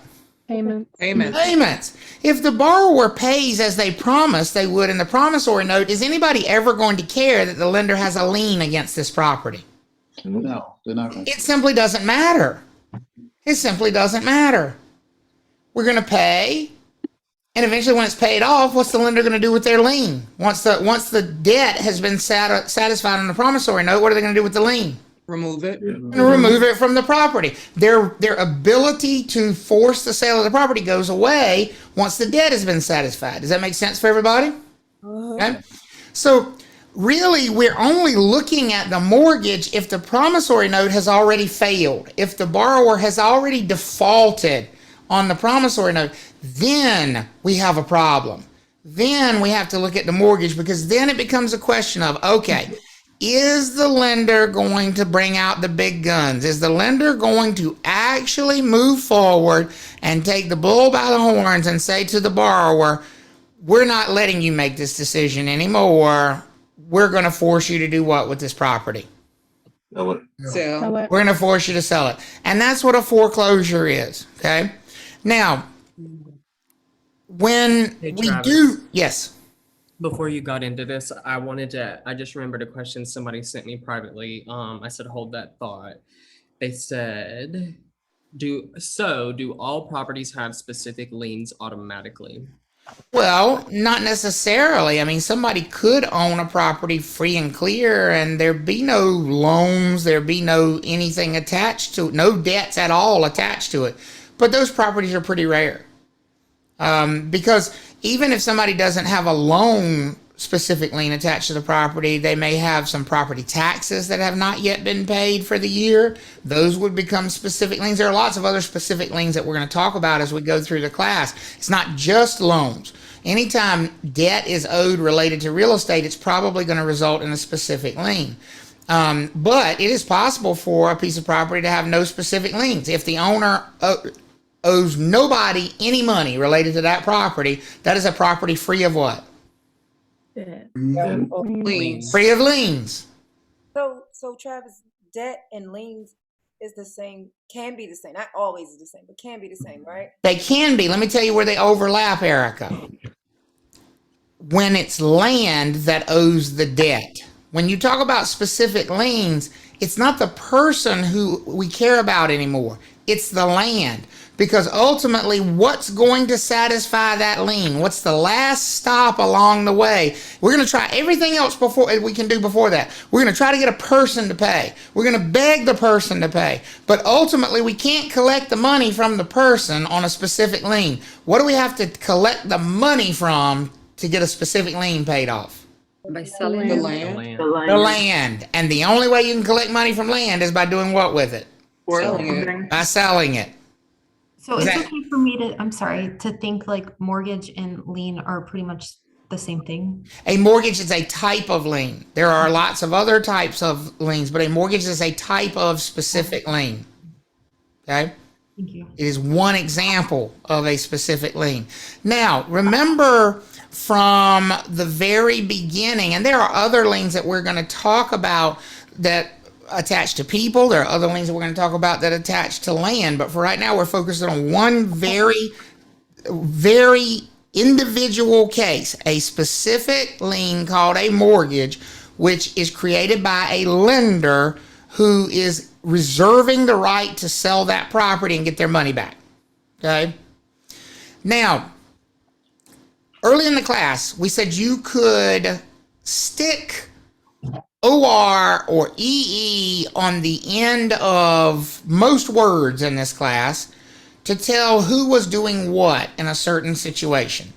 Payments. If the borrower pays as they promised they would in the promissory note, is anybody ever going to care that the lender has a lien against this property? No, they're not going to. It simply doesn't matter. It simply doesn't matter. We're going to pay. And eventually when it's paid off, what's the lender going to do with their lien? Once the debt has been satisfied on the promissory note, what are they going to do with the lien? Remove it. Remove it from the property. Their ability to force the sale of the property goes away once the debt has been satisfied. Does that make sense for everybody? Okay. So really we're only looking at the mortgage if the promissory note has already failed. If the borrower has already defaulted on the promissory note, then we have a problem. Then we have to look at the mortgage, because then it becomes a question of, okay, is the lender going to bring out the big guns? Is the lender going to actually move forward and take the bull by the horns and say to the borrower, we're not letting you make this decision anymore. We're going to force you to do what with this property? So, We're going to force you to sell it. And that's what a foreclosure is, okay? Now, when Hey, we Travis. do, yes. Before you got into this, I just remembered a question somebody sent me privately. I said, hold that thought. They said, do all properties have specific liens automatically? Well, not necessarily. I mean, somebody could own a property free and clear and there be no loans, there be no anything attached to it, no debts at all attached to it. But those properties are pretty rare. Because even if somebody doesn't have a loan specific lien attached to the property, they may have some property taxes that have not yet been paid for the year. Those would become specific liens. There are lots of other specific liens that we're going to talk about as we go through the class. It's not just loans. Anytime debt is owed related to real estate, it's probably going to result in a specific lien. But it is possible for a piece of property to have no specific liens. If the owner owes nobody any money related to that property, that is a property free of what? liens. Free of liens. So Travis, debt and liens is the same, can be the same. Not always is the same, but can be the same, right? They can be. Let me tell you where they overlap, Erica. When it's land that owes the debt. When you talk about specific liens, it's not the person who we care about anymore. It's the land. Because ultimately, what's going to satisfy that lien? What's the last stop along the way? We're going to try everything else before we can do before that. We're going to try to get a person to pay. We're going to beg the person to pay. But ultimately, we can't collect the money from the person on a specific lien. What do we have to collect the money from to get a specific lien paid off? By selling The it. land. The land. And the only way you can collect money from land is by doing what with it? Selling it. By selling it. So it's okay for me to, I'm sorry, to think like mortgage and lien are pretty much the same thing. A mortgage is a type of lien. There are lots of other types of liens, but a mortgage is a type of specific lien. Okay? Thank you. It is one example of a specific lien. Now, remember from the very beginning, and there are other liens that we're going to talk about that attach to people. There are other liens that we're going to talk about that attach to land. But for right now, we're focused on one very, very individual case, a specific lien called a mortgage, which is created by a lender who is reserving the right to sell that property and get their money back. Okay? Now, early in the class, we said you could stick OR or EE on the end of most words in this class to tell who was doing what in a certain situation.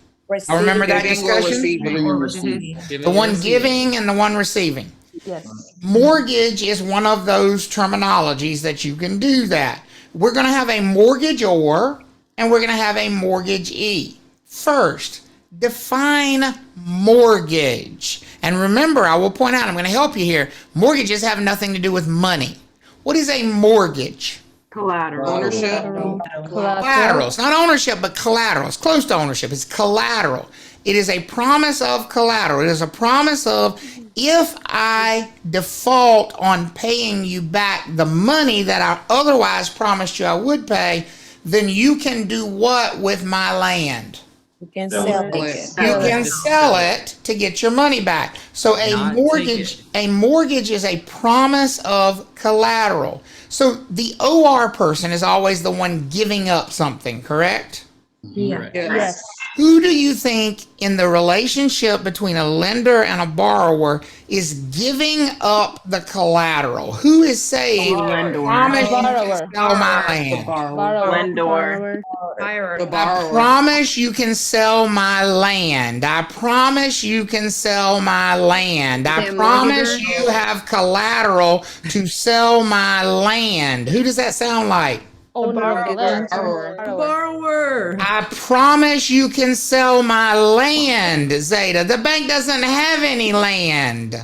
I remember that Giving or discussion? receiving. The one giving and the one receiving. Yes. Mortgage is one of those terminologies that you can do that. We're going to have a mortgage or, and we're going to have a mortgage E. First, define mortgage. And remember, I will point out, I'm going to help you here. Mortgages have nothing to do with money. What is a mortgage? Ownership. Collateral. It's not ownership, but collateral. It's close to ownership. It's collateral. It is a promise of collateral. It is a promise of, if I default on paying you back the money that I otherwise promised you I would pay, then you can do what with my land? You can Sell sell it. it. You can sell it to get your money back. So Not a mortgage is a promise of collateral. So the OR person is always the one giving up something, correct? Yeah. Yes. Who do you think in the relationship between a lender and a borrower is giving up the collateral? Who is saying, Lender. promise you Borrower. can sell my The land? borrower. Lender. The I borrower. promise you can sell my land. I promise you can sell my land. I The promise mortgagor. you have collateral to sell my land. Who does that sound like? Owner of the land. Borrower. Borrower. I promise you can sell my land, Zeta. The bank doesn't have any land.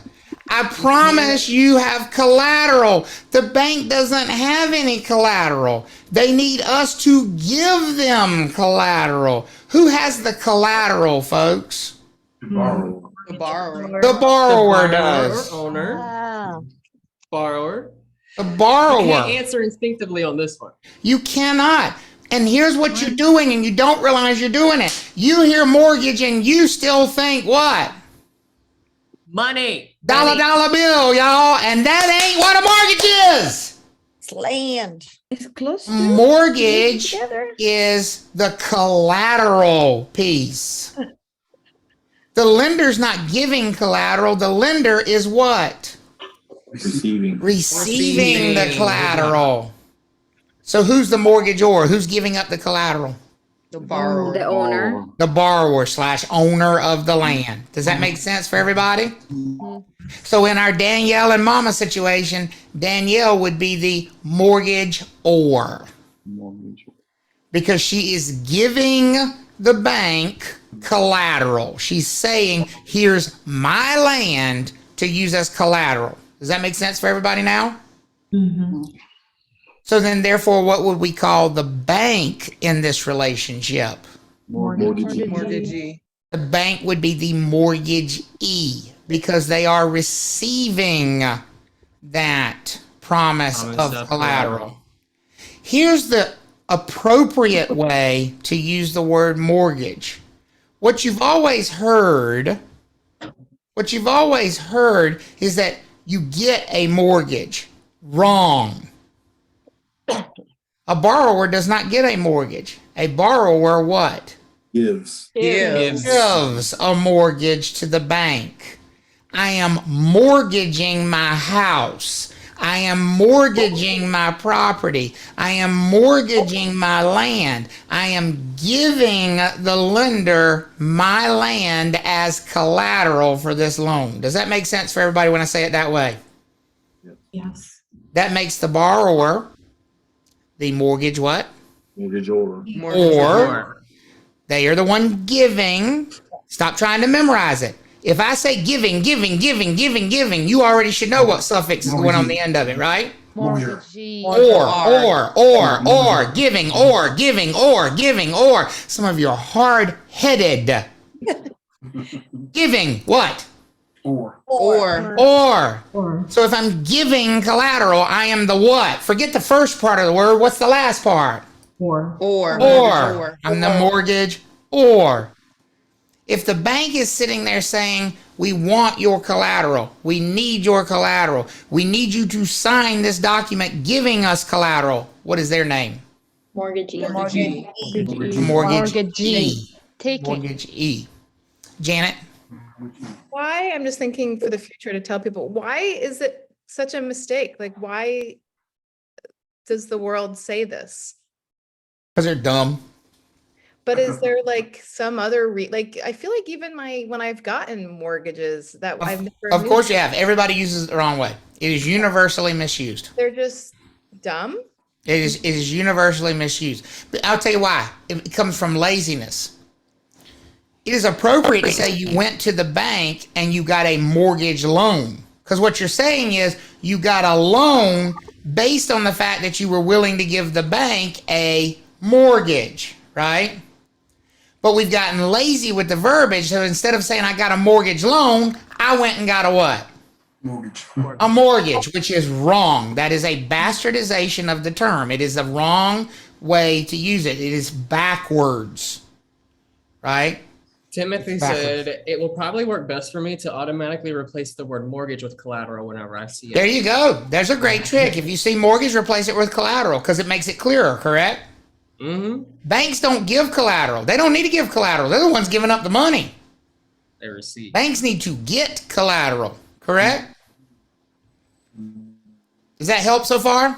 I promise you have collateral. The bank doesn't have any collateral. They need us to give them collateral. Who has the collateral, folks? The borrower. The borrower. The borrower does. Owner, borrower. The You can't borrower. answer instinctively on this one. You cannot. And here's what you're doing, and you don't realize you're doing it. You hear mortgage, and you still think what? Money. Dollar bill, y'all. And that ain't what a mortgage is. It's land. It's close to Mortgage together. is the collateral piece. The lender's not giving collateral. The lender is what? Receiving. Receiving the collateral. So who's the mortgagor? Who's giving up the collateral? The borrower. The owner. The borrower / owner of the land. Does that make sense for everybody? So in our Danielle and Mama situation, Danielle would be the mortgagor because she is giving the bank collateral. She's saying, here's my land to use as collateral. Does that make sense for everybody now? So then therefore, what would we call the bank in this relationship? Mortgagee. The bank would be the mortgagee because they are receiving that promise of collateral. Here's the appropriate way to use the word mortgage. What you've always heard is that you get a mortgage. Wrong. A borrower does not get a mortgage. A borrower what? Gives. Gives a mortgage to the bank. I am mortgaging my house. I am mortgaging my property. I am mortgaging my land. I am giving the lender my land as collateral for this loan. Does that make sense for everybody when I say it that way? Yes. That makes the borrower the mortgage what? Mortgagor. Or they are the one giving. Stop trying to memorize it. If I say giving, you already should know what suffix is going on the end of it, right? Mortgagee. Or, giving. Some of you are hard-headed. Giving what? Or. So if I'm giving collateral, I am the what? Forget the first part of the word. What's the last part? Or. I'm the mortgage or. If the bank is sitting there saying, we want your collateral, we need your collateral, we need you to sign this document giving us collateral, what is their name? Mortgagee. Mortgagee. Take it. Mortgagee. Janet? Why, I'm just thinking for the future to tell people, why is it such a mistake? Like, why does the world say this? Because they're dumb. But is there like some other like I feel like even when I've gotten mortgages that I've never Of knew, course you have. Everybody uses it the wrong way. It is universally misused. they're just dumb. It is universally misused. But I'll tell you why. It comes from laziness. It is appropriate to say you went to the bank and you got a mortgage loan. Because what you're saying is you got a loan based on the fact that you were willing to give the bank a mortgage, right? But we've gotten lazy with the verbiage. So instead of saying I got a mortgage loan, I went and got a what? Mortgage. A mortgage, which is wrong. That is a bastardization of the term. It is the wrong way to use it. It is backwards, right? Timothy said, it will probably work best for me to automatically replace the word mortgage with collateral whenever I see it. There you go. There's a great trick. If you see mortgage, replace it with collateral because it makes it clearer, correct? Banks don't give collateral. They don't need to give collateral. They're the ones giving up the money. They receive. Banks need to get collateral, correct? Does that help so far?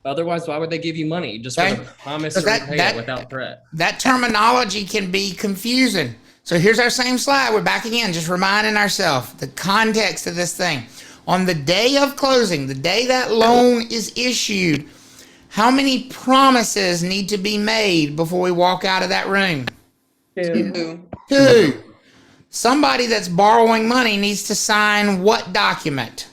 Otherwise, why would they give you money? Just for the promise to repay it without threat. That terminology can be confusing. So here's our same slide. We're back again, just reminding ourselves the context of this thing. On the day of closing, the day that loan is issued, how many promises need to be made before we walk out of that room? Two. Somebody that's borrowing money needs to sign what document?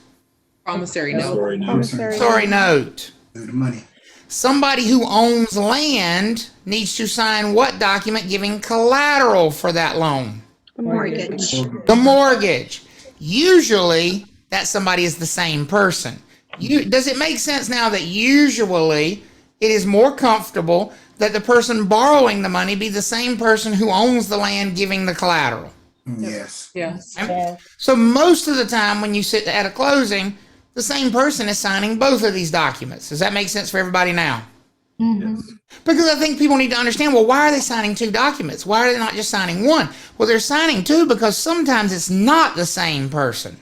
Promissory note. Promissory note. The money. Somebody who owns land needs to sign what document giving collateral for that loan? Mortgage. The mortgage. Usually, that somebody is the same person. Does it make sense now that usually it is more comfortable that the person borrowing the money be the same person who owns the land giving the collateral? Yes. Yes. So most of the time when you sit at a closing, the same person is signing both of these documents. Does that make sense for everybody now? Yes. Because I think people need to understand, well, why are they signing two documents? Why are they not just signing one? Well, they're signing two because sometimes it's not the same person.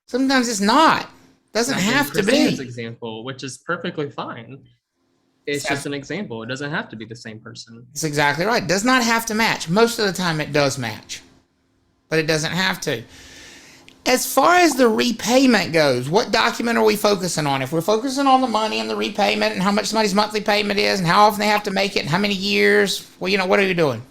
Sometimes it's not. Doesn't have to Christine's be. example, which is perfectly fine. It's just an example. It doesn't have to be the same person. That's exactly right. It does not have to match. Most of the time it does match, but it doesn't have to. As far as the repayment goes, what document are we focusing on? If we're focusing on the money and the repayment and how much somebody's monthly payment is and how often they have to make it and how many years, well, what are you doing?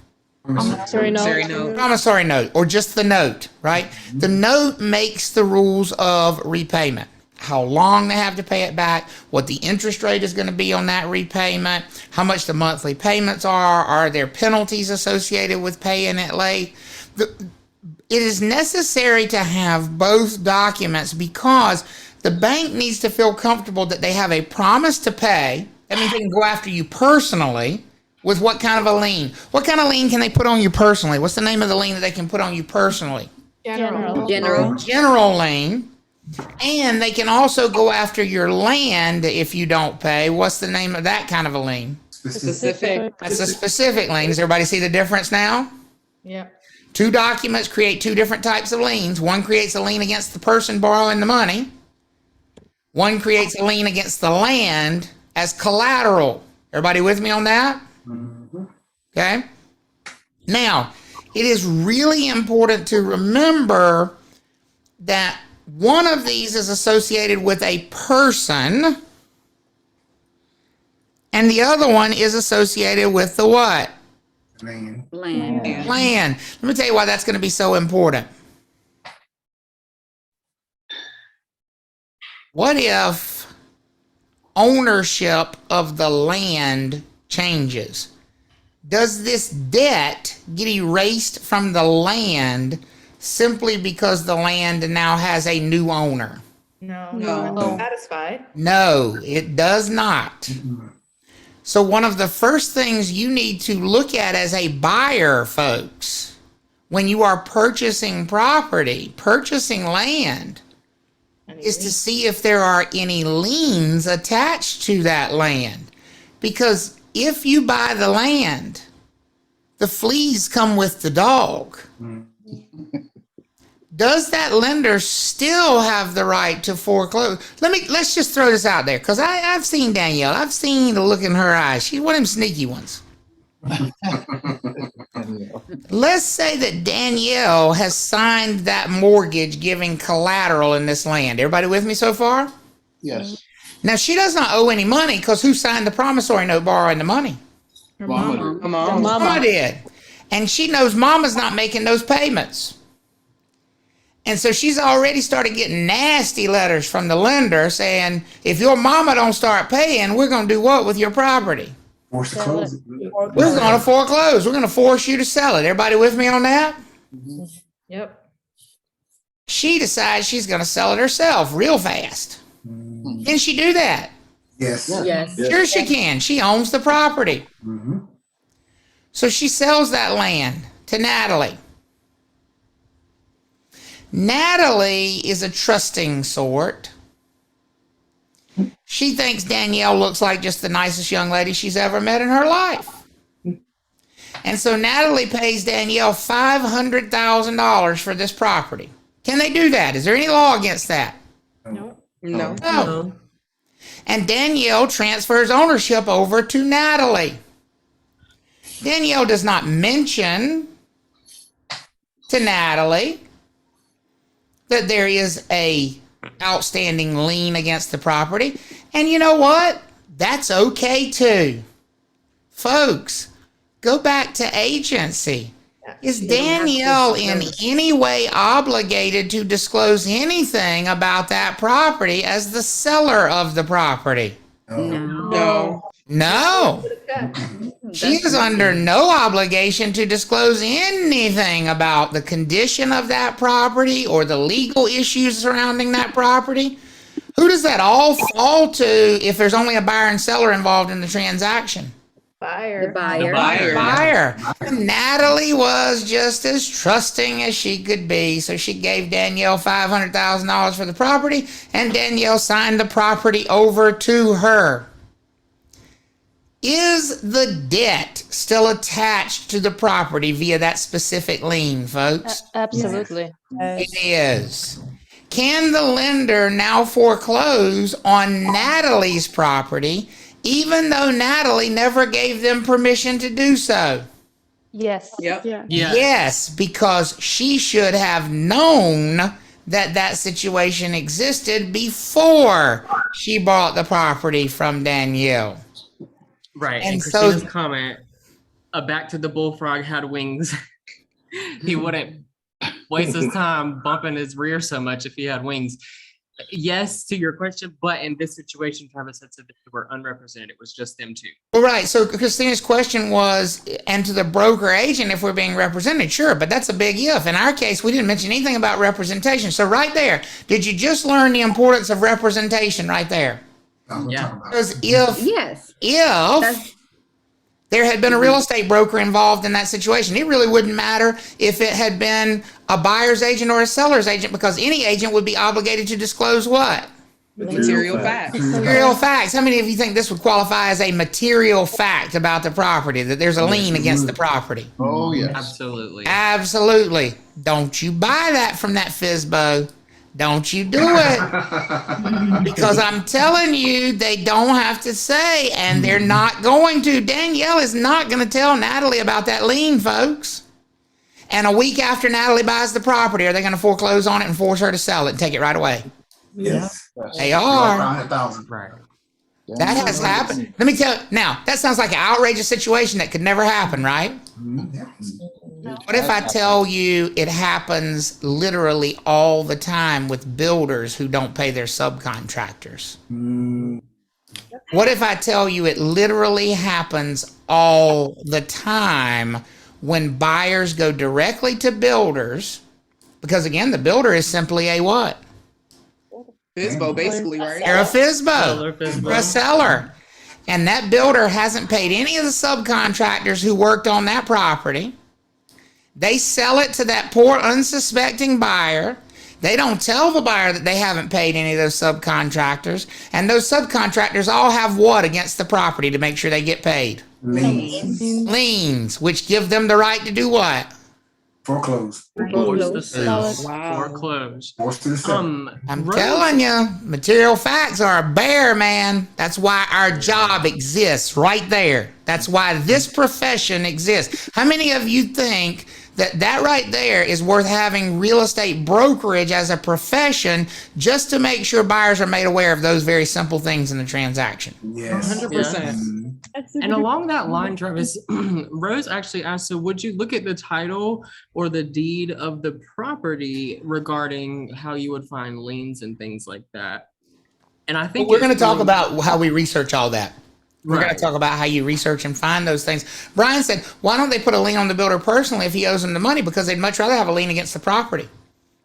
Promissory note. Promissory note, or just the note, right? The note makes the rules of repayment. How long they have to pay it back, what the interest rate is going to be on that repayment, how much the monthly payments are there penalties associated with paying it late? It is necessary to have both documents because the bank needs to feel comfortable that they have a promise to pay. That means they can go after you personally with what kind of a lien? What kind of lien can they put on you personally? What's the name of the lien that they can put on you personally? General lien. And they can also go after your land if you don't pay. What's the name of that kind of a lien? Specific. That's a specific lien. Does everybody see the difference now? Yeah. Two documents create two different types of liens. One creates a lien against the person borrowing the money. One creates a lien against the land as collateral. Everybody with me on that? Okay. Now, it is really important to remember that one of these is associated with a person, and the other one is associated with the what? Land. Land. Let me tell you why that's going to be so important. What if ownership of the land changes? Does this debt get erased from the land simply because the land now has a new owner? No. Satisfied. No, it does not. So one of the first things you need to look at as a buyer, folks, when you are purchasing property, purchasing land, is to see if there are any liens attached to that land. Because if you buy the land, the fleas come with the dog. Does that lender still have the right to foreclose? Let's just throw this out there, because I've seen Danielle. I've seen the look in her eyes. She's one of them sneaky ones. Let's say that Danielle has signed that mortgage giving collateral in this land. Everybody with me so far? Yes. Now, she does not owe any money because who signed the promissory note borrowing the money? Her mama. Mama did. And she knows mama's not making those payments. And so she's already started getting nasty letters from the lender saying, if your mama don't start paying, we're going to do what with your property? Force to close it. We're going to foreclose. We're going to force you to sell it. Everybody with me on that? Yep. She decides she's going to sell it herself real fast. Can she do that? Yes. Sure she can. She owns the property. So she sells that land to Natalie. Natalie is a trusting sort. She thinks Danielle looks like just the nicest young lady she's ever met in her life. And so Natalie pays Danielle $500,000 for this property. Can they do that? Is there any law against that? No. No. And Danielle transfers ownership over to Natalie. Danielle does not mention to Natalie that there is a outstanding lien against the property. And you know what? That's okay too. Folks, go back to agency. Is Danielle in any way obligated to disclose anything about that property as the seller of the property? No. No. She is under no obligation to disclose anything about the condition of that property or the legal issues surrounding that property. Who does that all fall to if there's only a buyer and seller involved in the transaction? Buyer. The buyer. Buyer. And Natalie was just as trusting as she could be, so she gave Danielle $500,000 for the property, and Danielle signed the property over to her. Is the debt still attached to the property via that specific lien, folks? Absolutely. It is. Can the lender now foreclose on Natalie's property, even though Natalie never gave them permission to do so? Yes. Yep. Yeah. Yes, because she should have known that that situation existed before she bought the property from Danielle. Right. And And so- Christina's comment, back to the bullfrog had wings. He wouldn't waste his time bumping his rear so much if he had wings. Yes, to your question, but in this situation, Travis had said that they were unrepresented. It was just them two. Well, right. So Christina's question was, and to the broker agent, if we're being represented, sure, but that's a big if. In our case, we didn't mention anything about representation. So right there, did you just learn the importance of representation right there? Yeah. Because if Yes. if there had been a real estate broker involved in that situation, it really wouldn't matter if it had been a buyer's agent or a seller's agent, because any agent would be obligated to disclose what? Material facts. Material facts. How many of you think this would qualify as a material fact about the property, that there's a lien against the property? Oh, yes. Absolutely. Absolutely. Don't you buy that from that FISBO. Don't you do it. Because I'm telling you, they don't have to say, and they're not going to. Danielle is not going to tell Natalie about that lien, folks. And a week after Natalie buys the property, are they going to foreclose on it and force her to sell it and take it right away? Yes. They are. 100,000. Right. That has happened. Let me tell you, now, that sounds like an outrageous situation that could never happen, right? What if I tell you it happens literally all the time with builders who don't pay their subcontractors? What if I tell you it literally happens all the time when buyers go directly to builders? Because again, the builder is simply a what? FISBO, basically, right? They're a FISBO. Seller, FISBO. They're a seller. And that builder hasn't paid any of the subcontractors who worked on that property. They sell it to that poor unsuspecting buyer. They don't tell the buyer that they haven't paid any of those subcontractors. And those subcontractors all have what against the property to make sure they get paid? Liens. Liens, which give them the right to do what? Foreclose. Force the sale. Wow. Foreclose. Force to the seller. I'm Rose- telling you, material facts are a bear, man. That's why our job exists right there. That's why this profession exists. How many of you think that that right there is worth having real estate brokerage as a profession just to make sure buyers are made aware of those very simple things in the transaction? Yes. 100%. And along that line, Travis, Rose actually asked, so would you look at the title or the deed of the property regarding how you would find liens and things like that? And I think We're going to it's talk really- about how we research all that. We're going Right. to talk about how you research and find those things. Brian said, why don't they put a lien on the builder personally if he owes them the money? Because they'd much rather have a lien against the property.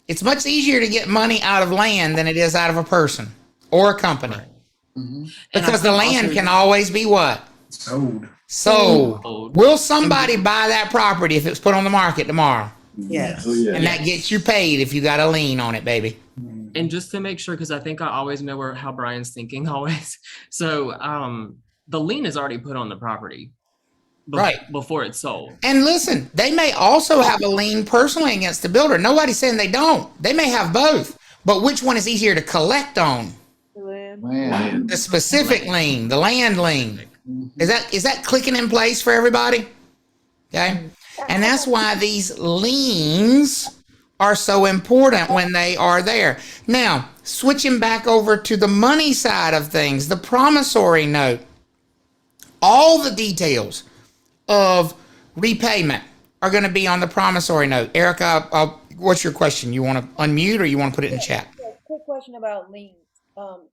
It's much easier to get money out of land than it is out of a person or a company. And Because I the think land also- can always be what? Sold. Sold. Will somebody buy that property if it's put on the market tomorrow? Yes. Oh, yeah. And that gets you paid if you got a lien on it, baby. And just to make sure, because I think I always know how Brian's thinking always. So the lien is already put on the property before it's sold. And listen, they may also have a lien personally against the builder. Nobody's saying they don't. They may have both. But which one is easier to collect on? Land. The specific lien, the land lien. Is that clicking in place for everybody? Okay. And that's why these liens are so important when they are there. Now, switching back over to the money side of things, the promissory note, all the details of repayment are going to be on the promissory note. Erica, what's your question? You want to unmute or you want to put it in chat? Yeah, quick question about liens.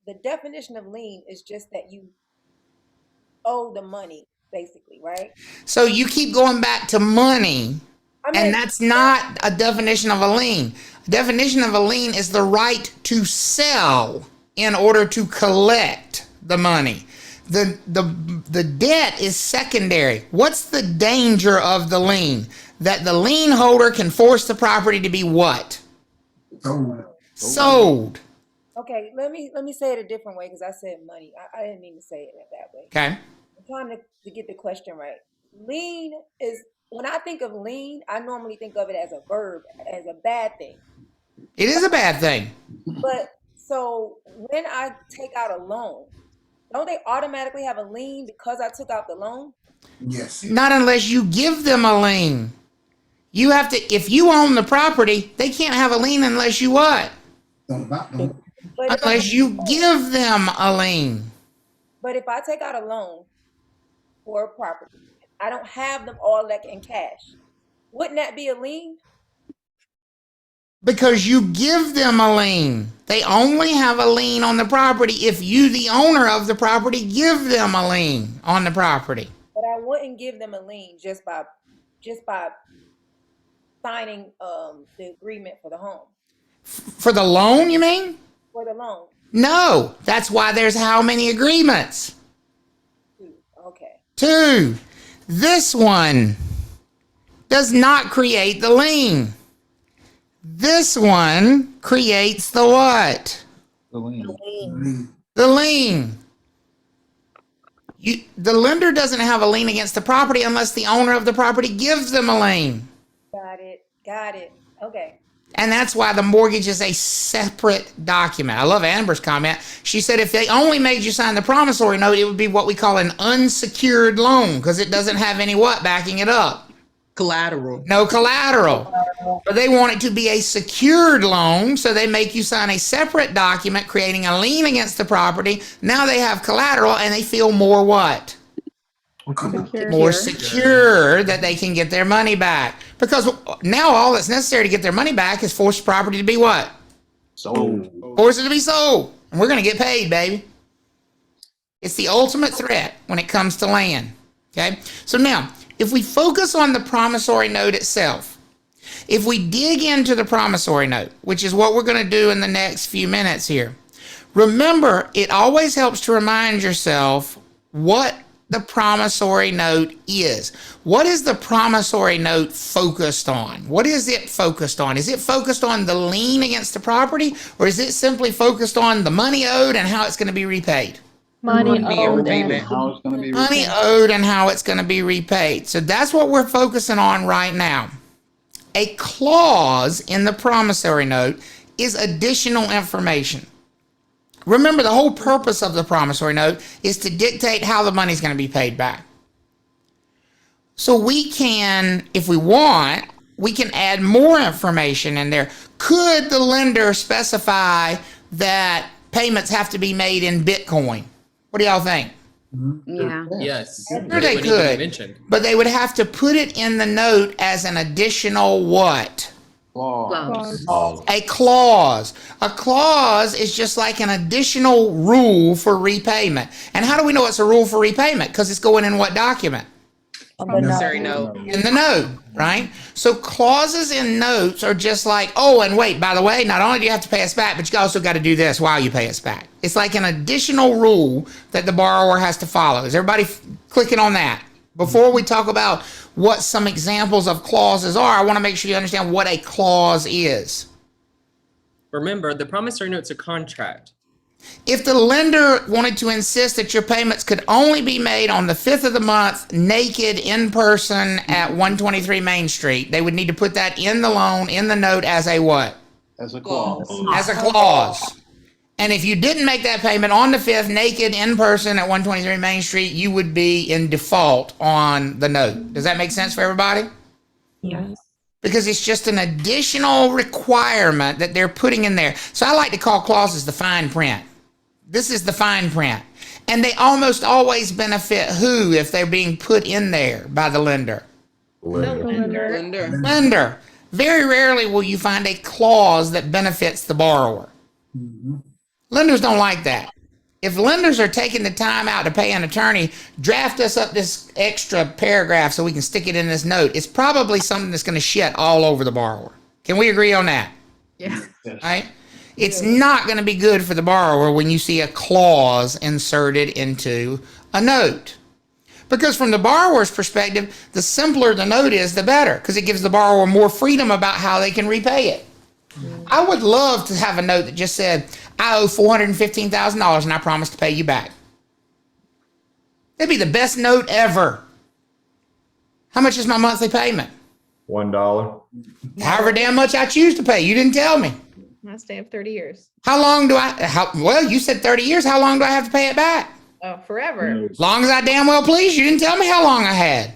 The definition of lien is just that you owe the money, basically, right? So you keep going back to money, and that's not a definition of a lien. A definition of a lien is the right to sell in order to collect the money. The debt is secondary. What's the danger of the lien? That the lien holder can force the property to be what? Sold. Okay, let me say it a different way because I said money. I didn't mean to say it that way. Okay. I'm trying to get the question right. Lien is, when I think of lien, I normally think of it as a verb, as a bad thing. It is a bad thing. But so when I take out a loan, don't they automatically have a lien because I took out the loan? Yes. Not unless you give them a lien. You have to, if you own the property, they can't have a lien unless you what? Unless you give them a lien. But if I take out a loan for a property, I don't have them all like in cash. Wouldn't that be a lien? Because you give them a lien. They only have a lien on the property if you, the owner of the property, give them a lien on the property. But I wouldn't give them a lien just by signing the agreement for the home. For the loan, you mean? For the loan. No, that's why there's how many agreements? Okay. 2. This one does not create the lien. This one creates the what? The lien. The lien. The lender doesn't have a lien against the property unless the owner of the property gives them a lien. Got it. Okay. And that's why the mortgage is a separate document. I love Amber's comment. She said if they only made you sign the promissory note, it would be what we call an unsecured loan because it doesn't have any what backing it up? Collateral. No collateral. But they want it to be a secured loan, so they make you sign a separate document creating a lien against the property. Now they have collateral and they feel more what? More secure that they can get their money back. Because now all that's necessary to get their money back is force the property to be what? Sold. Force it to be sold. And we're going to get paid, baby. It's the ultimate threat when it comes to land. Okay? So now, if we focus on the promissory note itself, if we dig into the promissory note, which is what we're going to do in the next few minutes here, remember, it always helps to remind yourself what the promissory note is. What is the promissory note focused on? What is it focused on? Is it focused on the lien against the property, or is it simply focused on the money owed and how it's going to be repaid? Money owed Money owed and how it's going to be repaid. So that's what we're focusing on right now. A clause in the promissory note is additional information. Remember, the whole purpose of the promissory note is to dictate how the money is going to be paid back. So we can, if we want, we can add more information in there. Could the lender specify that payments have to be made in Bitcoin? What do y'all think? Yeah. Yes. Sure they could, but they would have to put it in the note as an additional what? Clause. A clause. A clause is just like an additional rule for repayment. And how do we know it's a rule for repayment? Because it's going in what document? Promissory note. In the note, right? So clauses in notes are just like, oh, and wait, by the way, not only do you have to pay us back, but you also got to do this while you pay us back. It's like an additional rule that the borrower has to follow. Is everybody clicking on that? Before we talk about what some examples of clauses are, I want to make sure you understand what a clause is. remember, the promissory note's a contract. If the lender wanted to insist that your payments could only be made on the 5th of the month, naked, in person at 123 Main Street, they would need to put that in the loan, in the note as a what? As a clause. As a clause. And if you didn't make that payment on the 5th, naked, in person at 123 Main Street, you would be in default on the note. Does that make sense for everybody? Yes. Because it's just an additional requirement that they're putting in there. So I like to call clauses the fine print. This is the fine print. And they almost always benefit who if they're being put in there by the lender? Lender. Very rarely will you find a clause that benefits the borrower. Lenders don't like that. If lenders are taking the time out to pay an attorney, draft us up this extra paragraph so we can stick it in this note, it's probably something that's going to shit all over the borrower. Can we agree on that? Yeah. Right? It's not going to be good for the borrower when you see a clause inserted into a note. Because from the borrower's perspective, the simpler the note is, the better, because it gives the borrower more freedom about how they can repay it. I would love to have a note that just said, I owe $415,000 and I promise to pay you back. That'd be the best note ever. How much is my monthly payment? $1. However damn much I choose to pay. You didn't tell me. I'll stay up 30 years. How long do well, you said 30 years. How long do I have to pay it back? Oh, forever. As long as I damn well please. You didn't tell me how long I had.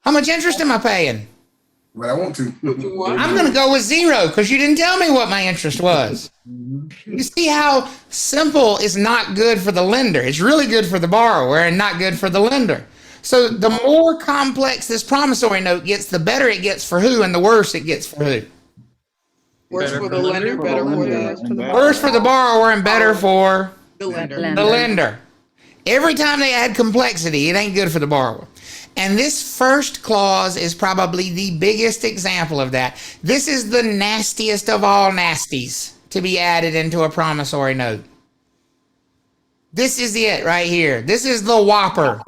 How much interest am I paying? But I want to. I'm going to go with 0 because you didn't tell me what my interest was. You see how simple is not good for the lender. It's really good for the borrower and not good for the lender. So the more complex this promissory note gets, the better it gets for who and the worse it gets for who. Worse for the lender, better for the Worse for the borrower and better for the lender. the lender. Every time they add complexity, it ain't good for the borrower. And this first clause is probably the biggest example of that. This is the nastiest of all nasties to be added into a promissory note. This is it right here. This is the whopper.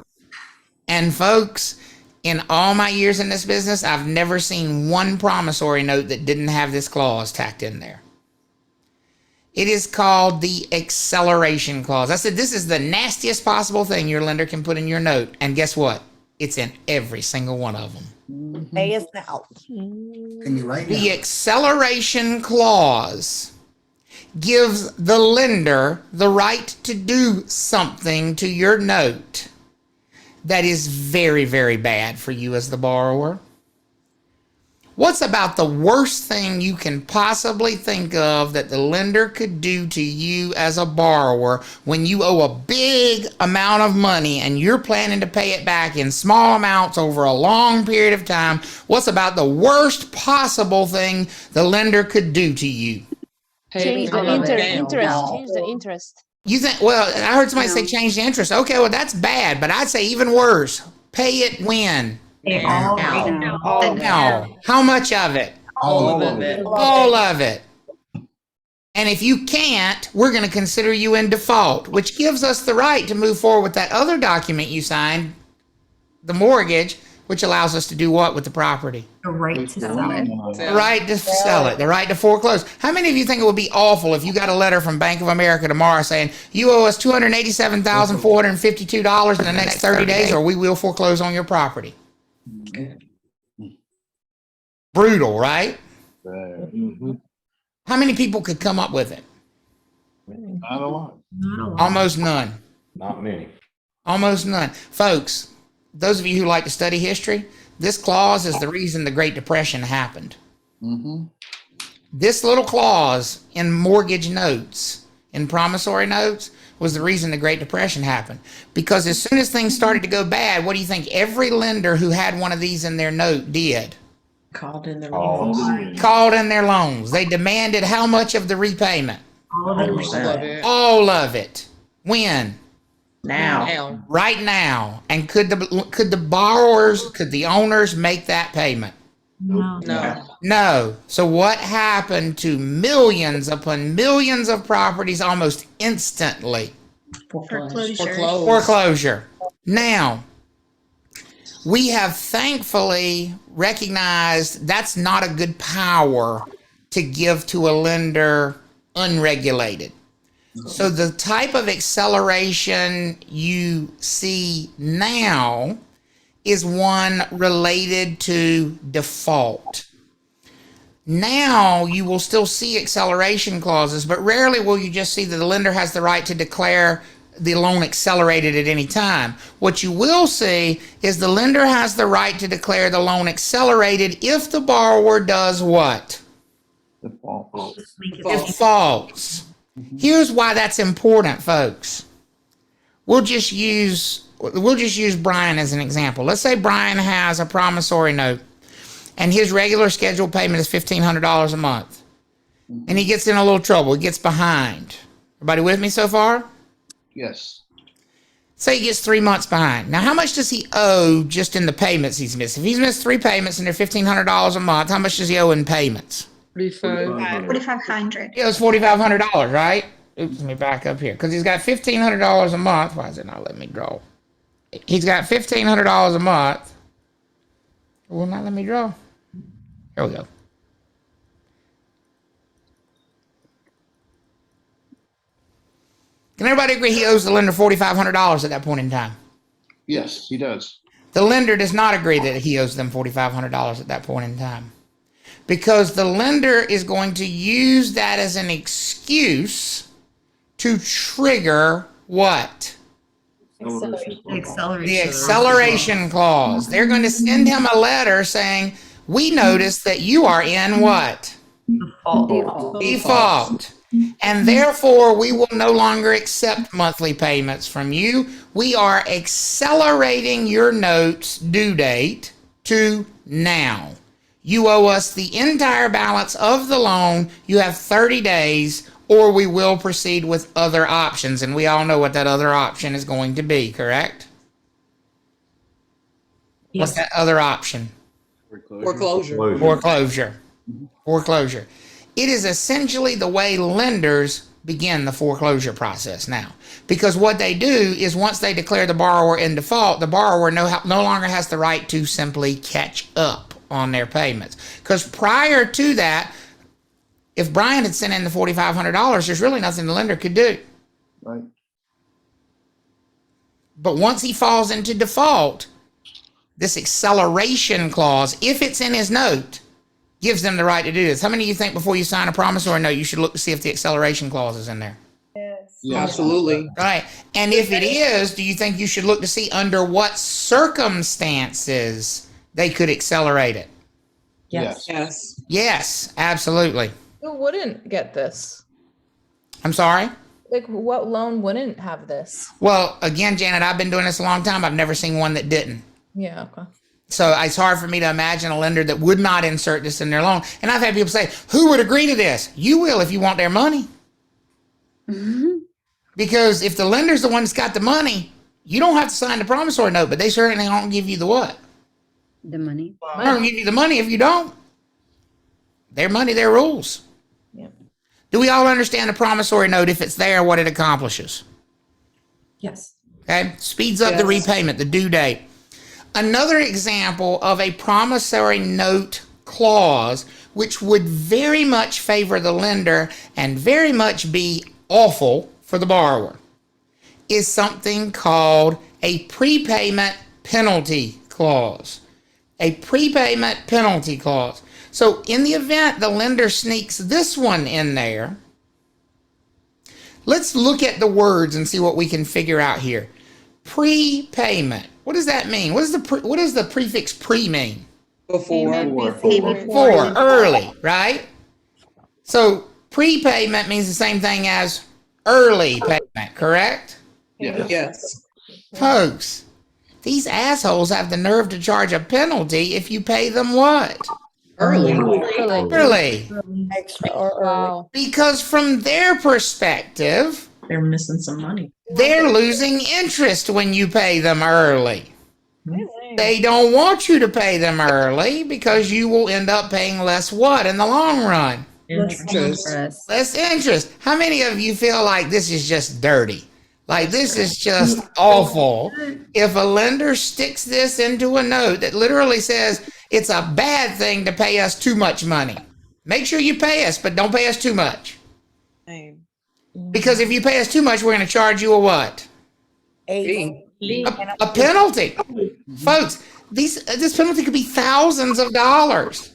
And folks, in all my years in this business, I've never seen one promissory note that didn't have this clause tacked in there. It is called the acceleration clause. I said, this is the nastiest possible thing your lender can put in your note. And guess what? It's in every single one of them. Pay us now. The acceleration clause gives the lender the right to do something to your note that is very, very bad for you as the borrower. What's about the worst thing you can possibly think of that the lender could do to you as a borrower when you owe a big amount of money and you're planning to pay it back in small amounts over a long period of time? What's about the worst possible thing the lender could do to you? Change the interest. Change the interest. You think, well, I heard somebody say change the interest. Okay, well, that's bad, but I'd say even worse. Pay it when? Now. Now. How much of it? All of it. All of it. And if you can't, we're going to consider you in default, which gives us the right to move forward with that other document you signed, the mortgage, which allows us to do what with the property? The right to sell it. The right to sell it, the right to foreclose. How many of you think it would be awful if you got a letter from Bank of America tomorrow saying, you owe us $287,452 in the next 30 days or we will foreclose on your property? Brutal, right? How many people could come up with it? Not a lot. Almost none. Not many. Almost none. Folks, those of you who like to study history, this clause is the reason the Great Depression happened. This little clause in mortgage notes, in promissory notes, was the reason the Great Depression happened. Because as soon as things started to go bad, what do you think every lender who had one of these in their note did? Called in their loans. Called in their loans. They demanded how much of the repayment? All of it. When? Now. Right now. And could the borrowers, could the owners make that payment? No. So what happened to millions upon millions of properties almost instantly? Foreclosure. Now, we have thankfully recognized that's not a good power to give to a lender unregulated. So the type of acceleration you see now is one related to default. Now you will still see acceleration clauses, but rarely will you just see that the lender has the right to declare the loan accelerated at any time. What you will see is the lender has the right to declare the loan accelerated if the borrower does what? Defaults. Here's why that's important, folks. We'll just use Brian as an example. Let's say Brian has a promissory note and his regular scheduled payment is $1,500 a month. And he gets in a little trouble. He gets behind. Everybody with me so far? Yes. Say he gets 3 months behind. Now, how much does he owe just in the payments he's missed? If he's missed 3 payments and they're $1,500 a month, how much does he owe in payments? 4,500. He owes $4,500, right? Oops, let me back up here. Because he's got $1,500 a month. Why is it not letting me draw? He's got $1,500 a month. It will not let me draw. Here we go. Can everybody agree he owes the lender $4,500 at that point in time? Yes, he does. The lender does not agree that he owes them $4,500 at that point in time, because the lender is going to use that as an excuse to trigger what? The acceleration clause. They're going to send him a letter saying, we noticed that you are in what? Default. And therefore, we will no longer accept monthly payments from you. We are accelerating your note's due date to now. You owe us the entire balance of the loan. You have 30 days, or we will proceed with other options. And we all know what that other option is going to be, correct? Yes. What's that other option? Foreclosure. Foreclosure. It is essentially the way lenders begin the foreclosure process now. Because what they do is once they declare the borrower in default, the borrower no longer has the right to simply catch up on their payments. Because prior to that, if Brian had sent in the $4,500, there's really nothing the lender could do. Right. But once he falls into default, this acceleration clause, if it's in his note, gives them the right to do this. How many of you think before you sign a promissory note, you should look to see if the acceleration clause is in there? Yes. Absolutely. Right. And if it is, do you think you should look to see under what circumstances they could accelerate it? Yes. Yes. Yes, absolutely. Who wouldn't get this? I'm sorry? Like, what loan wouldn't have this? Well, again, Janet, I've been doing this a long time. I've never seen one that didn't. Yeah, okay. So it's hard for me to imagine a lender that would not insert this in their loan. And I've had people say, who would agree to this? You will if you want their money. Because if the lender's the one that's got the money, you don't have to sign the promissory note, but they certainly don't give you the what? The money. They don't give you the money if you don't. Their money, their rules. Yeah. Do we all understand the promissory note, if it's there, what it accomplishes? Yes. Okay, speeds up the repayment, the due date. Another example of a promissory note clause, which would very much favor the lender and very much be awful for the borrower, is something called a prepayment penalty clause. A prepayment penalty clause. So in the event the lender sneaks this one in there, let's look at the words and see what we can figure out here. Prepayment. What does that mean? What does the prefix pre mean? Before. Early, right? So prepayment means the same thing as early payment, correct? Yes. Folks, these assholes have the nerve to charge a penalty if you pay them what? Early. Extra or early. Because from their perspective, They're missing some money. they're losing interest when you pay them early. They don't want you to pay them early because you will end up paying less what in the long run? Interest. Less interest. How many of you feel like this is just dirty? Like this is just awful. If a lender sticks this into a note that literally says it's a bad thing to pay us too much money. Make sure you pay us, but don't pay us too much. Same. Because if you pay us too much, we're going to charge you a what? Fee. A penalty. Folks, this penalty could be thousands of dollars.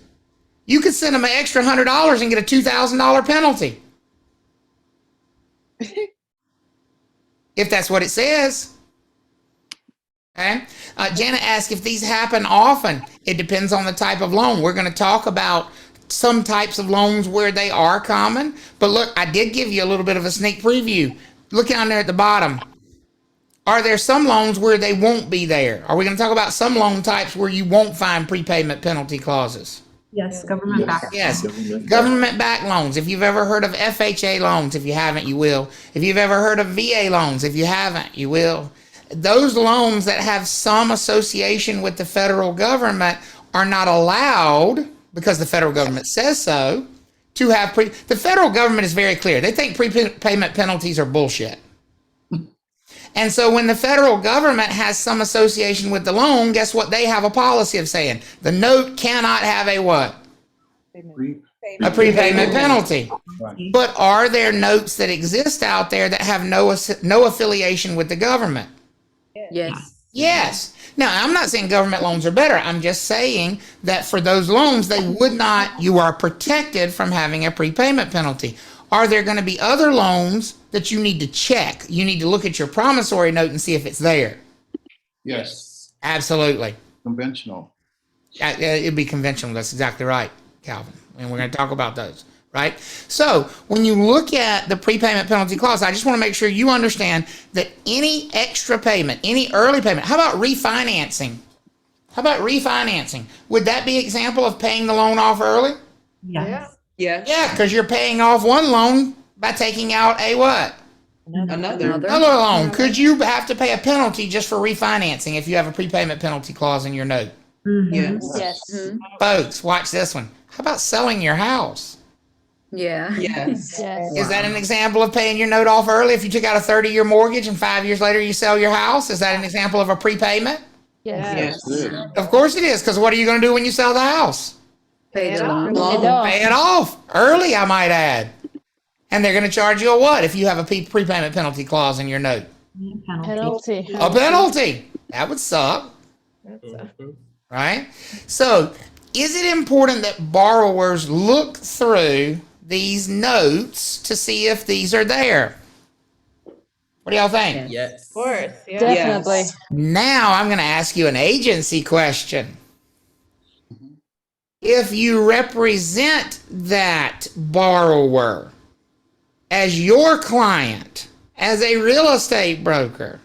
You could send them an extra $100 and get a $2,000 penalty. If that's what it says. Okay. Janet asked if these happen often. It depends on the type of loan. We're going to talk about some types of loans where they are common. But look, I did give you a little bit of a sneak preview. Look down there at the bottom. Are there some loans where they won't be there? Are we going to talk about some loan types where you won't find prepayment penalty clauses? Yes, government backed. Yes, government-backed loans. If you've ever heard of FHA loans, if you haven't, you will. If you've ever heard of VA loans, if you haven't, you will. Those loans that have some association with the federal government are not allowed, because the federal government says so, to have the federal government is very clear. They think prepayment penalties are bullshit. And so when the federal government has some association with the loan, guess what? They have a policy of saying the note cannot have a what? A prepayment penalty. Right. But are there notes that exist out there that have no affiliation with the government? Yes. Yes. Now, I'm not saying government loans are better. I'm just saying that for those loans, they would not, you are protected from having a prepayment penalty. Are there going to be other loans that you need to check? You need to look at your promissory note and see if it's there. Yes. Absolutely. Conventional. It'd be conventional. That's exactly right, Calvin. And we're going to talk about those, right? So when you look at the prepayment penalty clause, I just want to make sure you understand that any extra payment, any early payment, how about refinancing? How about refinancing? Would that be an example of paying the loan off early? Yes. Yeah, because you're paying off one loan by taking out a what? Another. Another loan. Could you have to pay a penalty just for refinancing if you have a prepayment penalty clause in your note? Yes. Yes. Folks, watch this one. How about selling your house? Yeah. Yes. Yes. Is that an example of paying your note off early? If you took out a 30-year mortgage and 5 years later you sell your house, is that an example of a prepayment? Yes. Yes. Of course it is, because what are you going to do when you sell the house? Pay the loan. Pay it off early, I might add. And they're going to charge you a what if you have a prepayment penalty clause in your note? Penalty. A penalty. That would suck. Right? So, is it important that borrowers look through these notes to see if these are there? What do y'all think? Yes. Of course. Yeah. Definitely. Now I'm going to ask you an agency question. If you represent that borrower as your client, as a real estate broker,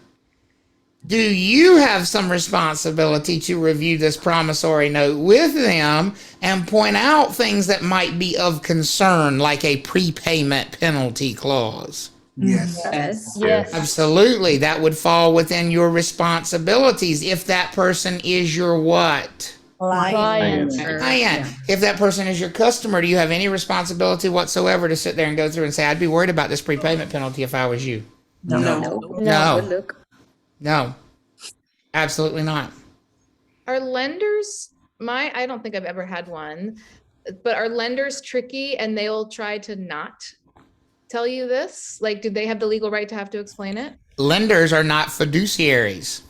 do you have some responsibility to review this promissory note with them and point out things that might be of concern, like a prepayment penalty clause? Yes. Yes. Absolutely. That would fall within your responsibilities if that person is your what? Client. Client. If that person is your customer, do you have any responsibility whatsoever to sit there and go through and say, I'd be worried about this prepayment penalty if I was you? No. No. Look. No. Absolutely not. Are lenders, I don't think I've ever had one, but are lenders tricky and they'll try to not tell you this? Like, do they have the legal right to have to explain it? Lenders are not fiduciaries.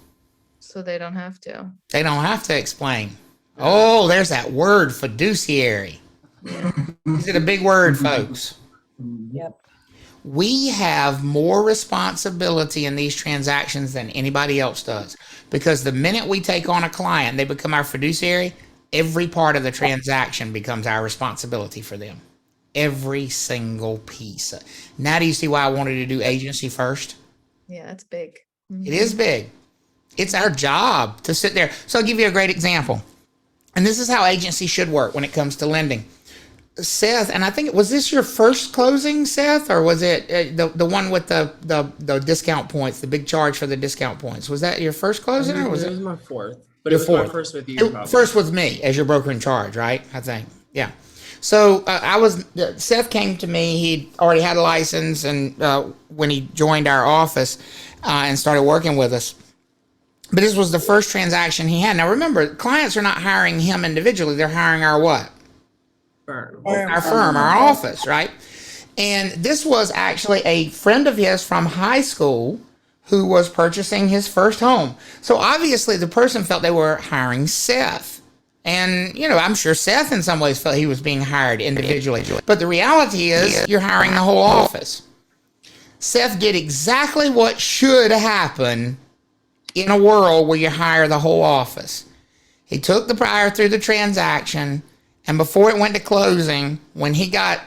So they don't have to. They don't have to explain. Oh, there's that word, fiduciary. Is it a big word, folks? Yep. We have more responsibility in these transactions than anybody else does, because the minute we take on a client, they become our fiduciary, every part of the transaction becomes our responsibility for them. Every single piece. Now do you see why I wanted to do agency first? Yeah, that's big. It is big. It's our job to sit there. So I'll give you a great example. And this is how agency should work when it comes to lending. Seth, and I think, was this your first closing, Seth, or was it the one with the discount points, the big charge for the discount points? Was that your first closing, or was It it? was my fourth. But Your it was my fourth. first with you. First with me as your broker in charge, right? I think, yeah. So Seth came to me. He'd already had a license, and when he joined our office and started working with us. But this was the first transaction he had. Now remember, clients are not hiring him individually; they're hiring our what? our firm, our office, right? And this was actually a friend of his from high school who was purchasing his first home. So obviously the person felt they were hiring Seth. And, you know, I'm sure Seth in some ways felt he was being hired individually. But the reality is you're hiring the whole office. Seth did exactly what should happen in a world where you hire the whole office. He took the buyer through the transaction, and before it went to closing, when he got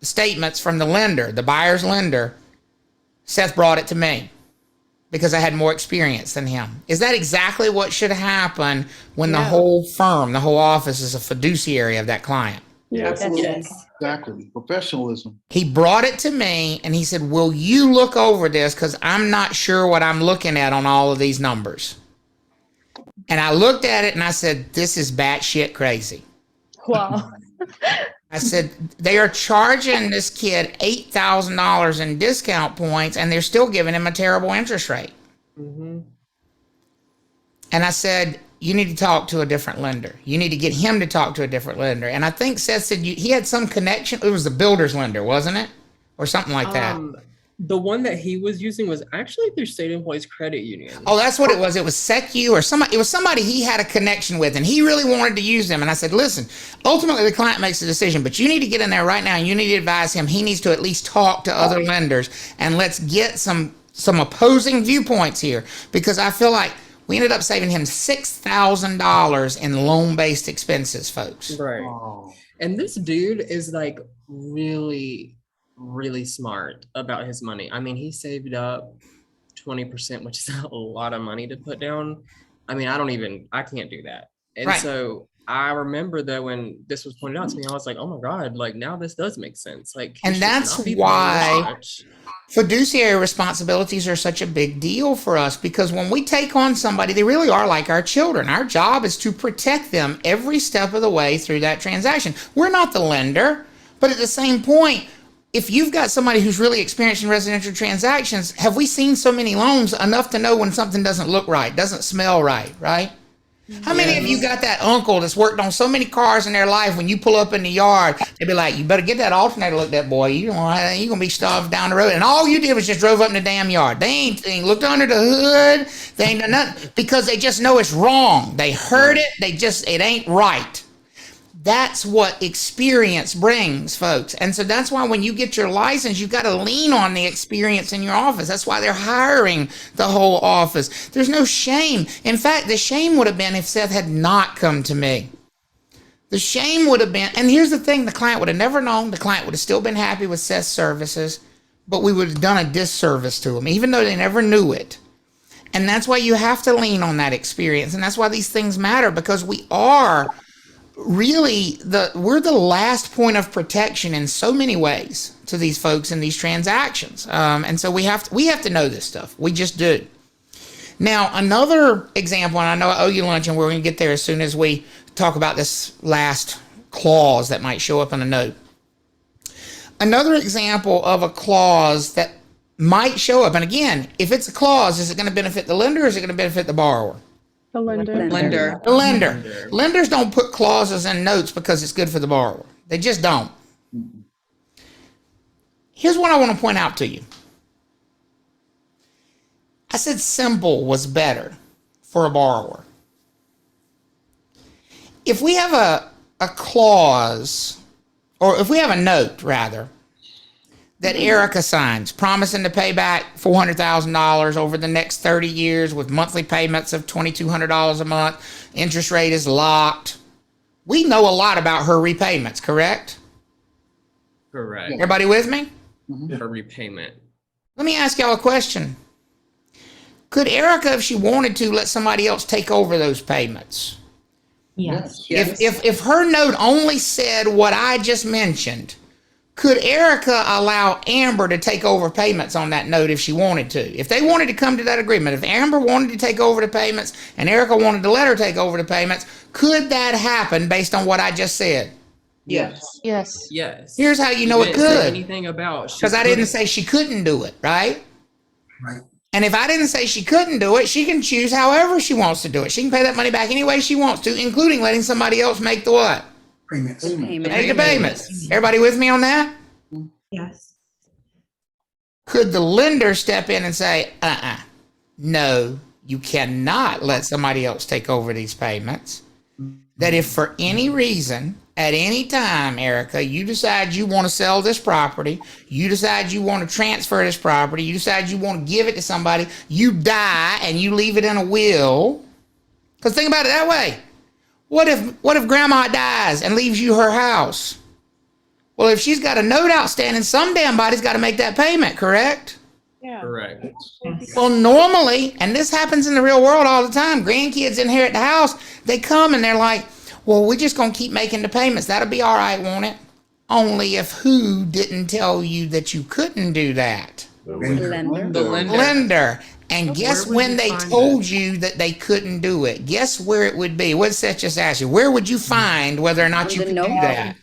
statements from the lender, the buyer's lender, Seth brought it to me because I had more experience than him. Is that exactly what should happen when the whole firm, the whole office is a fiduciary of that client? Absolutely. Exactly. Professionalism. He brought it to me and he said, will you look over this? Because I'm not sure what I'm looking at on all of these numbers. And I looked at it and I said, this is batshit crazy. Wow. I said, they are charging this kid $8,000 in discount points and they're still giving him a terrible interest rate. Mm-hmm. And I said, you need to talk to a different lender. You need to get him to talk to a different lender. And I think Seth said he had some connection. It was the builder's lender, wasn't it? Or something like that. The one that he was using was actually through State Employees Credit Union. Oh, that's what it was. It was SecU or somebody. It was somebody he had a connection with, and he really wanted to use them. And I said, listen, ultimately the client makes the decision, but you need to get in there right now and you need to advise him. He needs to at least talk to other lenders, and let's get some opposing viewpoints here, because I feel like we ended up saving him $6,000 in loan-based expenses, folks. Right. Oh. And this dude is like really smart about his money. I mean, he saved up 20%, which is a lot of money to put down. I mean, I can't do that. And so I remember that when this was pointed out to me, I was like, oh my God, like now this does make sense. Like, and that's why fiduciary responsibilities are such a big deal for us, because when we take on somebody, they really are like our children. Our job is to protect them every step of the way through that transaction. We're not the lender, but at the same point, if you've got somebody who's really experienced in residential transactions, have we seen so many loans enough to know when something doesn't look right, doesn't smell right, right? How many of you got that uncle that's worked on so many cars in their life, when you pull up in the yard, they'd be like, you better get that alternator looked at, boy. You're going to be starved down the road. And all you did was just drove up in the damn yard. They ain't looked under the hood. They ain't done nothing, because they just know it's wrong. They heard it. It ain't right. That's what experience brings, folks. And so that's why when you get your license, you've got to lean on the experience in your office. That's why they're hiring the whole office. There's no shame. In fact, the shame would have been if Seth had not come to me. The shame would have been, and here's the thing, the client would have never known. The client would have still been happy with Seth's services, but we would have done a disservice to them, even though they never knew it. And that's why you have to lean on that experience. And that's why these things matter, because we are really we're the last point of protection in so many ways to these folks in these transactions. And so we have to know this stuff. We just do. Now, another example, and I know I owe you lunch, and we're going to get there as soon as we talk about this last clause that might show up in a note. Another example of a clause that might show up, and again, if it's a clause, is it going to benefit the lender or is it going to benefit the borrower? The lender. The lender. Lenders don't put clauses in notes because it's good for the borrower. They just don't. Here's what I want to point out to you. I said simple was better for a borrower. If we have a clause, or if we have a note, rather, that Erica signs, promising to pay back $400,000 over the next 30 years with monthly payments of $2,200 a month. Interest rate is locked. We know a lot about her repayments, correct? Correct. Everybody with me? Her repayment. Let me ask y'all a question. Could Erica, if she wanted to, let somebody else take over those payments? Yes. If her note only said what I just mentioned, could Erica allow Amber to take over payments on that note if she wanted to? If they wanted to come to that agreement, if Amber wanted to take over the payments and Erica wanted to let her take over the payments, could that happen based on what I just said? Yes. Yes. Yes. Here's how you know it didn't say could. anything about, because I didn't say she couldn't do it, right? Right. And if I didn't say she couldn't do it, she can choose however she wants to do it. She can pay that money back any way she wants to, including letting somebody else make the what? Payments. Make the payments. Everybody with me on that? Yes. Could the lender step in and say, no, you cannot let somebody else take over these payments? That if for any reason, at any time, Erica, you decide you want to sell this property, you decide you want to transfer this property, you decide you want to give it to somebody, you die and you leave it in a will. Because think about it that way. What if grandma dies and leaves you her house? Well, if she's got a note outstanding, some damn body's got to make that payment, correct? Yeah. Correct. Well, normally, and this happens in the real world all the time, grandkids inherit the house, they come and they're like, well, we're just going to keep making the payments. That'll be all right, won't it? Only if who didn't tell you that you couldn't do that? The lender. Lender. And guess when they told you that they couldn't do it? Guess where it would be? What's that just asked you? Where would you find whether or not you could do that?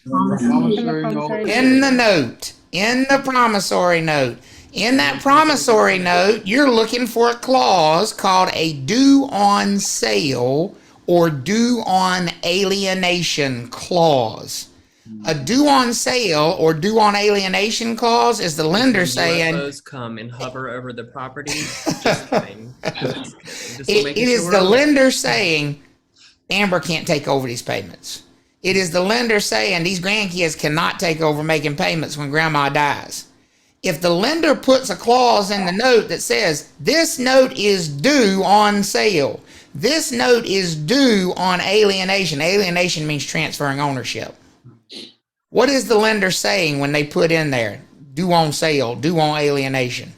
In the note. In the promissory note. In that promissory note, you're looking for a clause called a due on sale or due on alienation clause. A due on sale or due on alienation clause is the lender saying UFOs come and hover over the property. Just kidding. it is the lender saying Amber can't take over these payments. It is the lender saying these grandkids cannot take over making payments when grandma dies. If the lender puts a clause in the note that says this note is due on sale, this note is due on alienation. Alienation means transferring ownership. What is the lender saying when they put in there due on sale, due on alienation?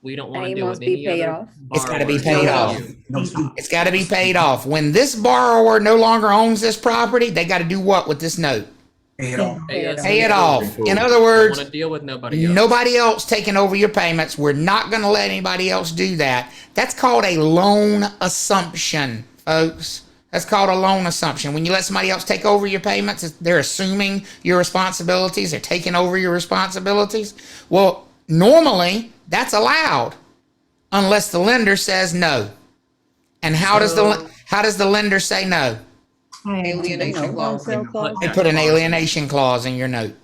We don't want to deal with any other. It's got to be paid off. It's got to be paid off. When this borrower no longer owns this property, they got to do what with this note? Pay it off. Pay it off. In other words, want to deal with nobody else. Nobody else taking over your payments. We're not going to let anybody else do that. That's called a loan assumption, folks. That's called a loan assumption. When you let somebody else take over your payments, they're assuming your responsibilities. They're taking over your responsibilities. Well, normally that's allowed unless the lender says no. And how does the lender say no? Alienation clause. They put an alienation clause in your note.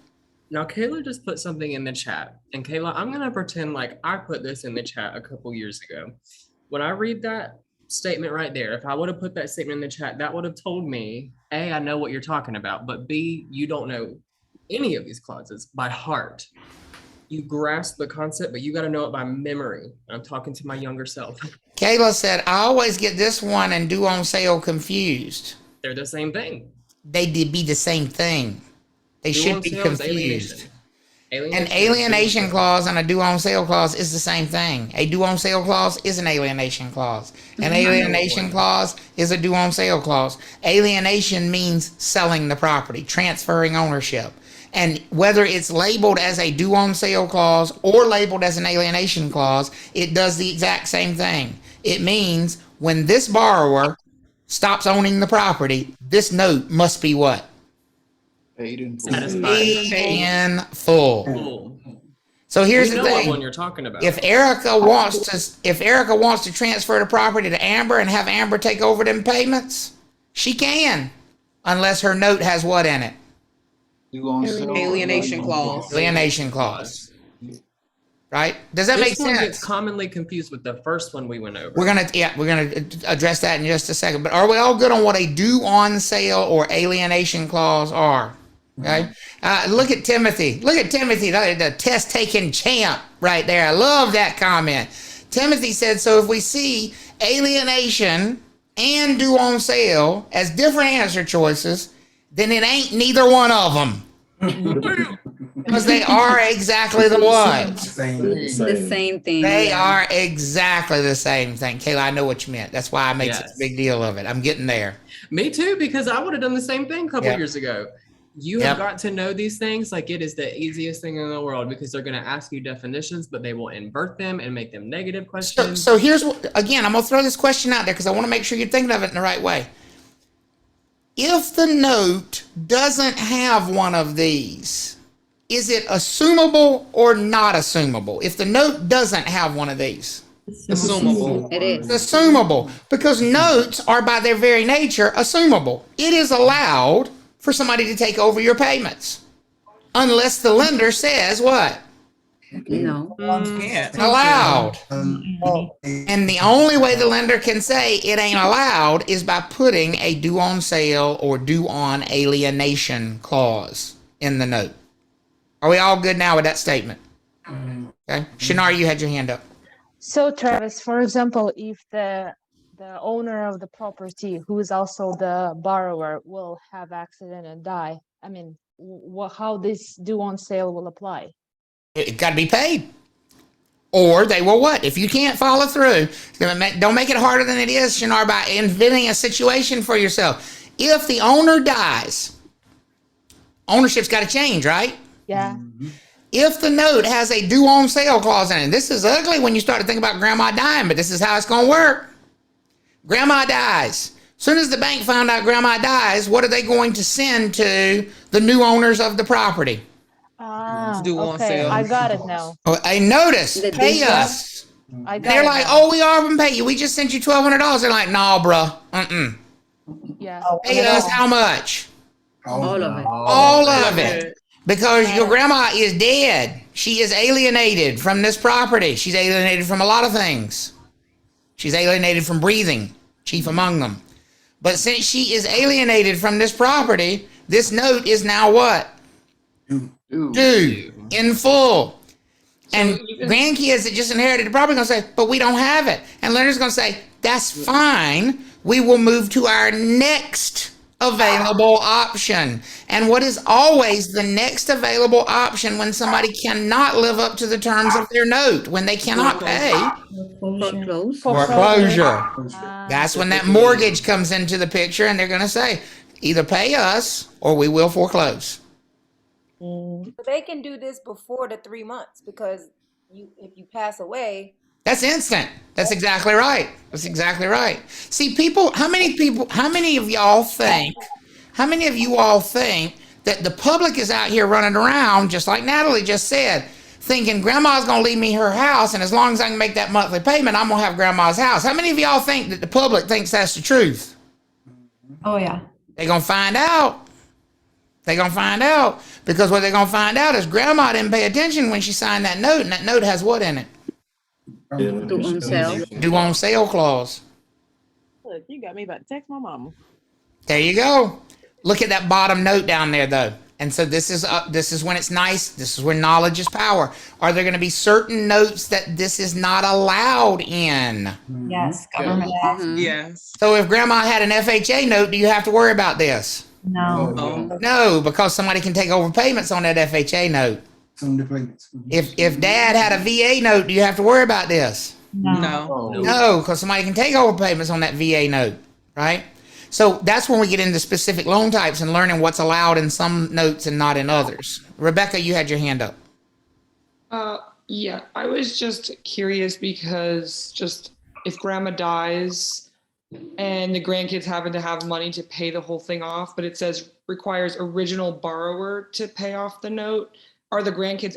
Now, Kayla just put something in the chat. And Kayla, I'm going to pretend like I put this in the chat a couple years ago. When I read that statement right there, if I would have put that statement in the chat, that would have told me, A, I know what you're talking about, but B, you don't know any of these clauses by heart. You grasp the concept, but you got to know it by memory. I'm talking to my younger self. Kayla said, I always get this one and due on sale confused. They're the same thing. They did be the same thing. They Due should on be sale is confused. alienation. An alienation clause and a due on sale clause is the same thing. A due on sale clause is an alienation clause. An alienation clause is a due on sale clause. Alienation means selling the property, transferring ownership. And whether it's labeled as a due on sale clause or labeled as an alienation clause, it does the exact same thing. It means when this borrower stops owning the property, this note must be what? Paid in full. Paid in full. So here's the thing. One you're talking about. If Erica wants to transfer the property to Amber and have Amber take over them payments, she can, unless her note has what in it? Alienation clause. Alienation clause. Right? Does that make This one sense? gets commonly confused with the first one we went over. We're gonna address that in just a second. But are we all good on what a due on sale or alienation clause are? Okay. Look at Timothy. Look at Timothy, the test taking champ right there. I love that comment. Timothy said, so if we see alienation and due on sale as different answer choices, then it ain't neither one of them. Because they are exactly the ones. The same thing. They are exactly the same thing. Kayla, I know what you meant. That's why I made such a big deal of it. I'm getting there. Me too, because I would have done the same thing a couple years ago. You have got to know these things like it is the easiest thing in the world because they're going to ask you definitions, but they will invert them and make them negative questions. So here's what, again, I'm going to throw this question out there because I want to make sure you're thinking of it in the right way. If the note doesn't have one of these, is it assumable or not assumable? If the note doesn't have one of these. Assumable. It is. Assumable. Because notes are by their very nature assumable. It is allowed for somebody to take over your payments. Unless the lender says what? No. Allowed. And the only way the lender can say it ain't allowed is by putting a due on sale or due on alienation clause in the note. Are we all good now with that statement? Okay. Shinar, you had your hand up. So Travis, for example, if the owner of the property, who is also the borrower, will have accident and die, I mean, how this due on sale will apply? It got to be paid. Or they will what? If you can't follow through, don't make it harder than it is, Shinar, by inventing a situation for yourself. If the owner dies, ownership's got to change, right? Yeah. If the note has a due on sale clause in it, this is ugly when you start to think about grandma dying, but this is how it's going to work. Grandma dies. Soon as the bank found out grandma dies, what are they going to send to the new owners of the property? Okay, I got it now. A notice, pay us. They're like, oh, we are going to pay you. We just sent you $1,200. They're like, no, bro. Yeah. Pay us how much? All of it. All of it. Because your grandma is dead. She is alienated from this property. She's alienated from a lot of things. She's alienated from breathing, chief among them. But since she is alienated from this property, this note is now what? Due in full. And grandkids that just inherited the property are going to say, but we don't have it. And lender's going to say, that's fine. We will move to our next available option. And what is always the next available option when somebody cannot live up to the terms of their note, when they cannot pay? Foreclosure. That's when that mortgage comes into the picture, and they're going to say, either pay us or we will foreclose. But they can do this before the 3 months, because if you pass away, that's instant. That's exactly right. That's exactly right. See, how many of you all think that the public is out here running around, just like Natalie just said, thinking grandma's going to leave me her house, and as long as I can make that monthly payment, I'm going to have grandma's house? How many of y'all think that the public thinks that's the truth? Oh, yeah. They're going to find out. They're going to find out, because what they're going to find out is grandma didn't pay attention when she signed that note, and that note has what in it? Due on sale. Due on sale clause. Look, you got me about to text my mama. There you go. Look at that bottom note down there, though. And so this is when it's nice. This is when knowledge is power. Are there going to be certain notes that this is not allowed in? Yes, government. Yes. So if grandma had an FHA note, do you have to worry about this? No. No, because somebody can take over payments on that FHA note. If dad had a VA note, do you have to worry about this? No, because somebody can take over payments on that VA note, right? So that's when we get into specific loan types and learning what's allowed in some notes and not in others. Rebecca, you had your hand up. Yeah, I was just curious because just if grandma dies and the grandkids happen to have money to pay the whole thing off, but it says requires original borrower to pay off the note, are the grandkids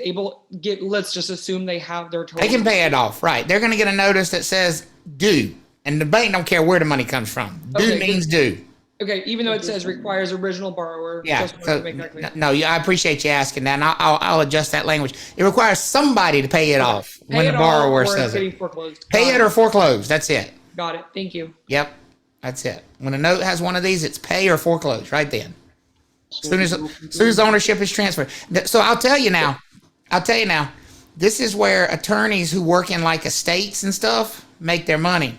let's just assume they have their total. They can pay it off, right? They're going to get a notice that says due, and the bank don't care where the money comes from. Due means due. Okay, even though it says requires original borrower. Yeah, just wanted to make that clear. no, I appreciate you asking that, and I'll adjust that language. It requires somebody to pay it off when the borrower says it. Pay it or foreclose. That's it. Got it. Thank you. Yep, that's it. When a note has one of these, it's pay or foreclose right then. As soon as ownership is transferred. So I'll tell you now, this is where attorneys who work in like estates and stuff make their money.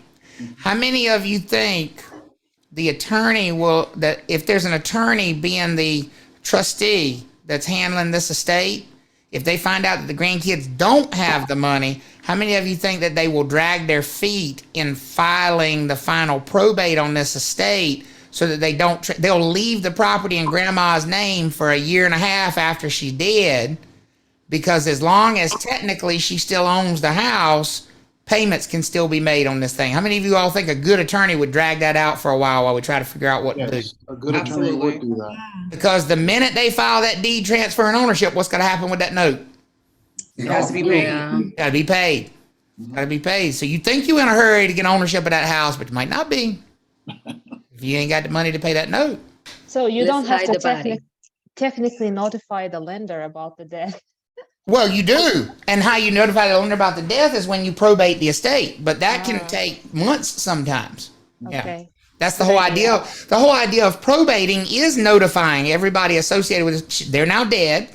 How many of you think the attorney that if there's an attorney being the trustee that's handling this estate, if they find out that the grandkids don't have the money, how many of you think that they will drag their feet in filing the final probate on this estate so that they'll leave the property in grandma's name for a year and a half after she's dead, because as long as technically she still owns the house, payments can still be made on this thing. How many of you all think a good attorney would drag that out for a while we try to figure out what to do? A good attorney would do that. Because the minute they file that deed transfer and ownership, what's going to happen with that note? It has to be paid. Got to be paid. Got to be paid. So you think you're in a hurry to get ownership of that house, but you might not be if you ain't got the money to pay that note. So you Let's don't have hide to the body. technically notify the lender about the death. Well, you do. And how you notify the owner about the death is when you probate the estate, but that can take months sometimes. Okay. Yeah. That's the whole idea. The whole idea of probating is notifying everybody associated with it. They're now dead.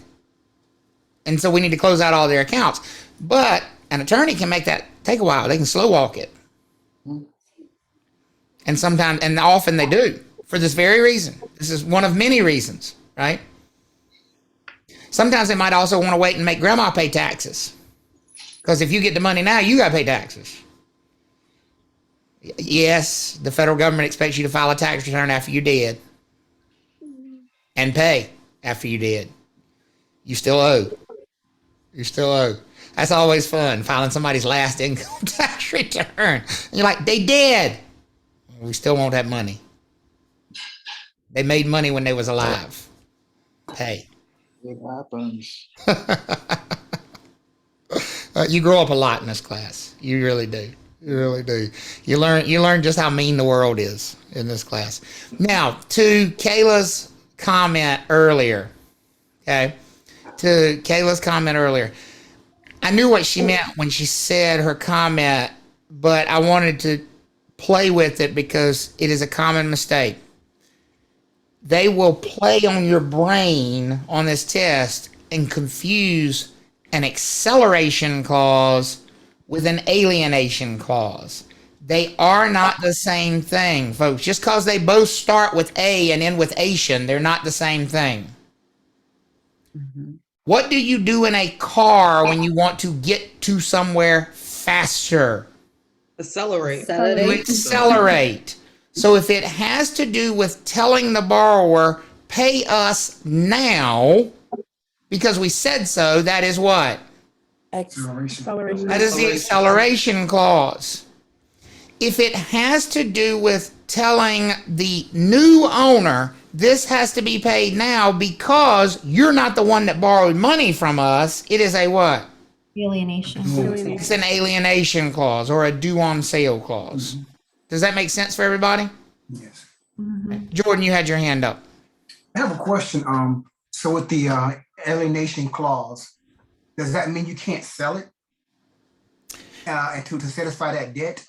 And so we need to close out all their accounts. But an attorney can make that take a while. They can slow walk it. And sometimes, and often they do, for this very reason. This is one of many reasons, right? Sometimes they might also want to wait and make grandma pay taxes. Because if you get the money now, you got to pay taxes. Yes, the federal government expects you to file a tax return after you're dead. And pay after you're dead. You still owe. You still owe. That's always fun, filing somebody's last income tax return. And you're like, they dead. We still want that money. They made money when they was alive. Pay. It happens. You grow up a lot in this class. You really do. You really do. You learn just how mean the world is in this class. Now, to Kayla's comment earlier. Okay. To Kayla's comment earlier. I knew what she meant when she said her comment, but I wanted to play with it because it is a common mistake. They will play on your brain on this test and confuse an acceleration clause with an alienation clause. They are not the same thing, folks. Just because they both start with A and end with ation, they're not the same thing. Mm-hmm. What do you do in a car when you want to get to somewhere faster? Accelerate. You accelerate. So if it has to do with telling the borrower, pay us now, because we said so, that is what? Acceleration. That is the acceleration clause. If it has to do with telling the new owner, this has to be paid now because you're not the one that borrowed money from us, it is a what? Alienation. It's an alienation clause or a due on sale clause. Mm-hmm. Does that make sense for everybody? Yes. Mm-hmm. Jordan, you had your hand up. I have a question. So with the alienation clause, does that mean you can't sell it? And to satisfy that debt?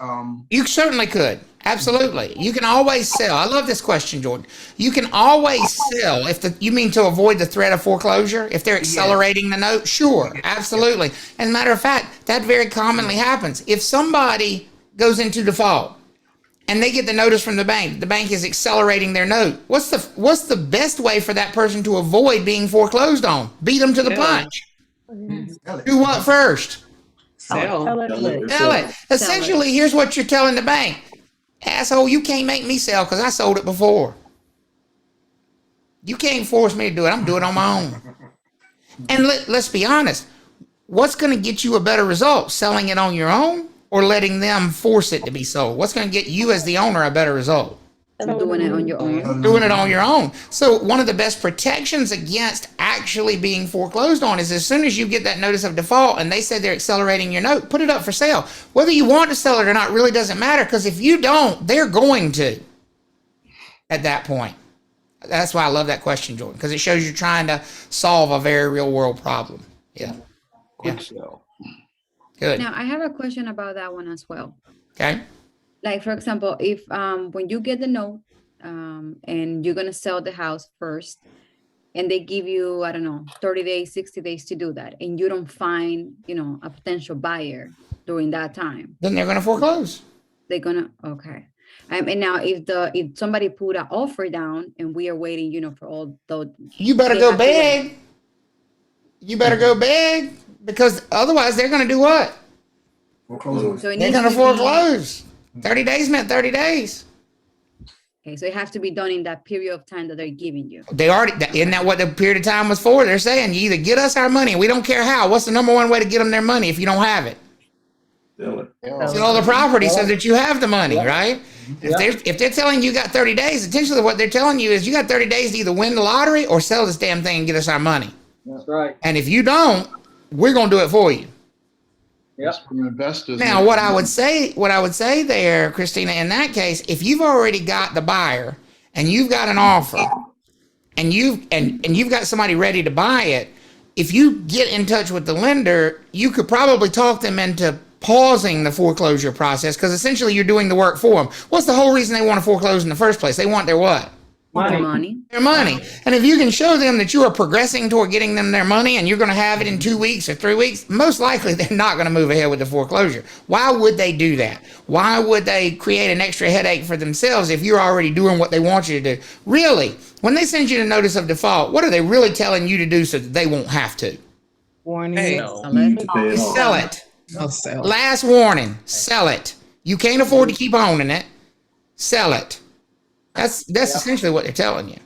You certainly could. Absolutely. You can always sell. I love this question, Jordan. You can always sell you mean to avoid the threat of foreclosure? If they're accelerating the note? Sure, absolutely. As a matter of fact, that very commonly happens. If somebody goes into default and they get the notice from the bank is accelerating their note, what's the best way for that person to avoid being foreclosed on? Beat them to the punch. Do what first? Sell it. Essentially, here's what you're telling the bank. Asshole, you can't make me sell because I sold it before. You can't force me to do it. I'm doing it on my own. And let's be honest. What's going to get you a better result? Selling it on your own or letting them force it to be sold? What's going to get you as the owner a better result? Doing it on your own. Doing it on your own. So one of the best protections against actually being foreclosed on is as soon as you get that notice of default and they say they're accelerating your note, put it up for sale. Whether you want to sell it or not really doesn't matter, because if you don't, they're going to at that point. That's why I love that question, Jordan, because it shows you're trying to solve a very real world problem. Yeah. Quick sell. Good. Now, I have a question about that one as well. Okay. Like, for example, if when you get the note and you're going to sell the house first and they give you, I don't know, 30 days, 60 days to do that, and you don't find, a potential buyer during that time. Then they're going to foreclose. They're going to, okay. And now if somebody put an offer down and we are waiting, for all those. You better go big. You better go big, because otherwise they're going to do what? Foreclose. So they're going to foreclose. 30 days meant 30 days. Okay, so it has to be done in that period of time that they're giving you. They already, isn't that what the period of time was for? They're saying you either get us our money, we don't care how. What's the number one way to get them their money if you don't have it? Sell it. Sell the property so that you have the money, right? If they're telling you got 30 days, essentially what they're telling you is you got 30 days to either win the lottery or sell this damn thing and get us our money. That's right. And if you don't, we're going to do it for you. Yep. Investors. Now, what I would say there, Christina, in that case, if you've already got the buyer and you've got an offer and you've got somebody ready to buy it, if you get in touch with the lender, you could probably talk them into pausing the foreclosure process, because essentially you're doing the work for them. What's the whole reason they want to foreclose in the first place? They want their what? Money. Their money. And if you can show them that you are progressing toward getting them their money and you're going to have it in 2 weeks or 3 weeks, most likely they're not going to move ahead with the foreclosure. Why would they do that? Why would they create an extra headache for themselves if you're already doing what they want you to do? Really, when they send you the notice of default, what are they really telling you to do so that they won't have to? Warning. Sell it. Last warning, sell it. You can't afford to keep owning it. Sell it. That's essentially what they're telling you.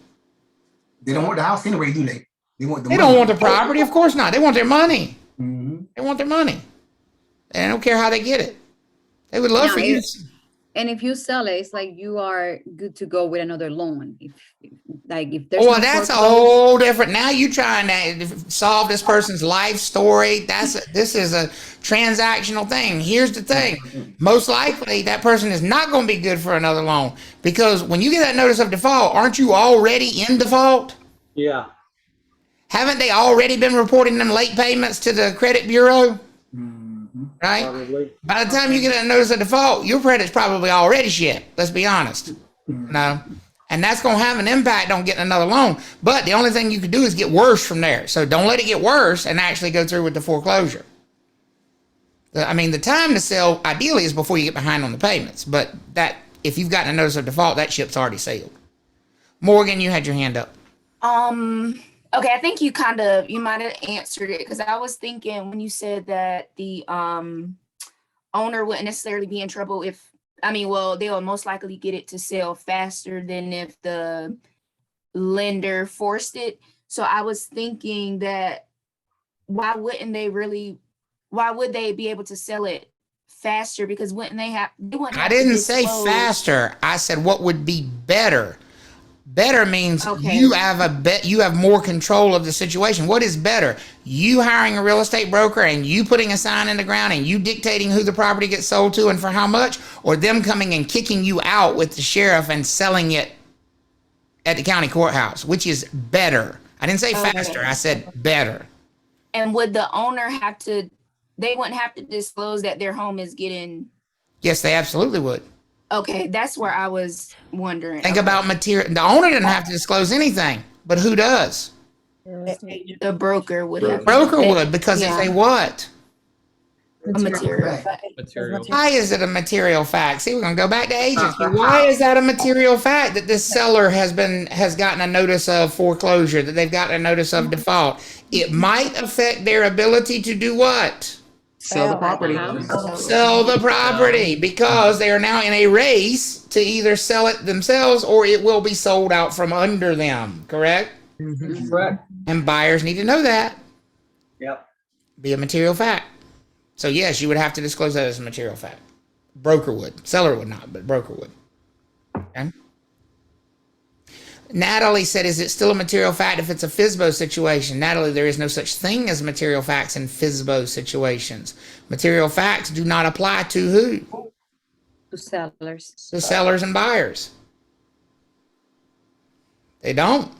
They don't want the house anyway, do they? They want the They money. don't want the property, of course not. They want their money. Mhm. They want their money. And I don't care how they get it. They would love for you to. And if you sell it, it's like you are good to go with another loan. If there's Well, no that's a foreclosure- whole different. Now you're trying to solve this person's life story. This is a transactional thing. Here's the thing. Most likely that person is not going to be good for another loan, because when you get that notice of default, aren't you already in default? Yeah. Haven't they already been reporting them late payments to the credit bureau? Right? Probably. By the time you get a notice of default, your credit's probably already shit. Let's be honest. No. And that's going to have an impact on getting another loan. But the only thing you can do is get worse from there. So don't let it get worse and actually go through with the foreclosure. I mean, the time to sell ideally is before you get behind on the payments. But that, if you've gotten a notice of default, that ship's already sailed. Morgan, you had your hand up. Okay, I think you might have answered it, because I was thinking when you said that the owner wouldn't necessarily be in trouble they will most likely get it to sell faster than if the lender forced it. So I was thinking that why would they be able to sell it faster? Because wouldn't they have I didn't say faster. I said what would be better. Better means you have more control of the situation. What is better? You hiring a real estate broker and you putting a sign in the ground and you dictating who the property gets sold to and for how much, or them coming and kicking you out with the sheriff and selling it at the county courthouse? Which is better? I didn't say faster. I said better. And would the owner they wouldn't have to disclose that their home is getting... Yes, they absolutely would. Okay, that's where I was wondering. Think about material. The owner doesn't have to disclose anything, but who does? The broker would have. Broker would, because it's a what? A material fact. Why is it a material fact? See, we're gonna go back to agency. Why is that a material fact that this seller has gotten a notice of foreclosure, that they've gotten a notice of default? It might affect their ability to do what? Sell the property. Sell the property, because they are now in a race to either sell it themselves or it will be sold out from under them. Correct? Correct. And buyers need to know that. Yep. Be a material fact. So yes, you would have to disclose that as a material fact. Broker would. Seller would not, but broker would. Okay. Natalie said, is it still a material fact if it's a FSBO situation? Natalie, there is no such thing as material facts in FSBO situations. Material facts do not apply to who? To sellers. To sellers and buyers. They don't.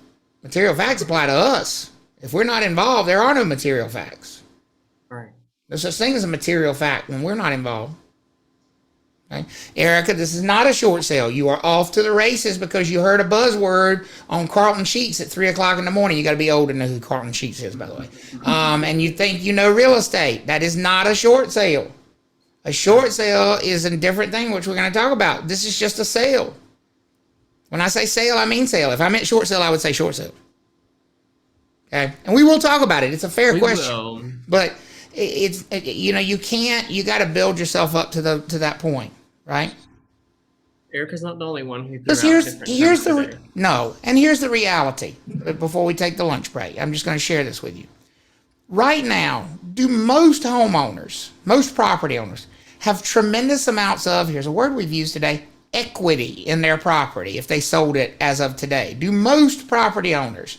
Material facts apply to us. If we're not involved, there are no material facts. Right. There's such thing as a material fact when we're not involved. Okay. Erica, this is not a short sale. You are off to the races because you heard a buzzword on Carlton Sheets at 3 o'clock in the morning. You got to be old to know who Carlton Sheets is, by the way. And you think you know real estate. That is not a short sale. A short sale is a different thing, which we're going to talk about. This is just a sale. When I say sale, I mean sale. If I meant short sale, I would say short sale. Okay. And we will talk about it. It's a fair question. But it's, you got to build yourself up to that point. Right? Erica's not the only one who. Because here's the reality. Before we take the lunch break, I'm just going to share this with you. Right now, do most homeowners, most property owners, have tremendous amounts of, here's a word we've used today, equity in their property if they sold it as of today? Do most property owners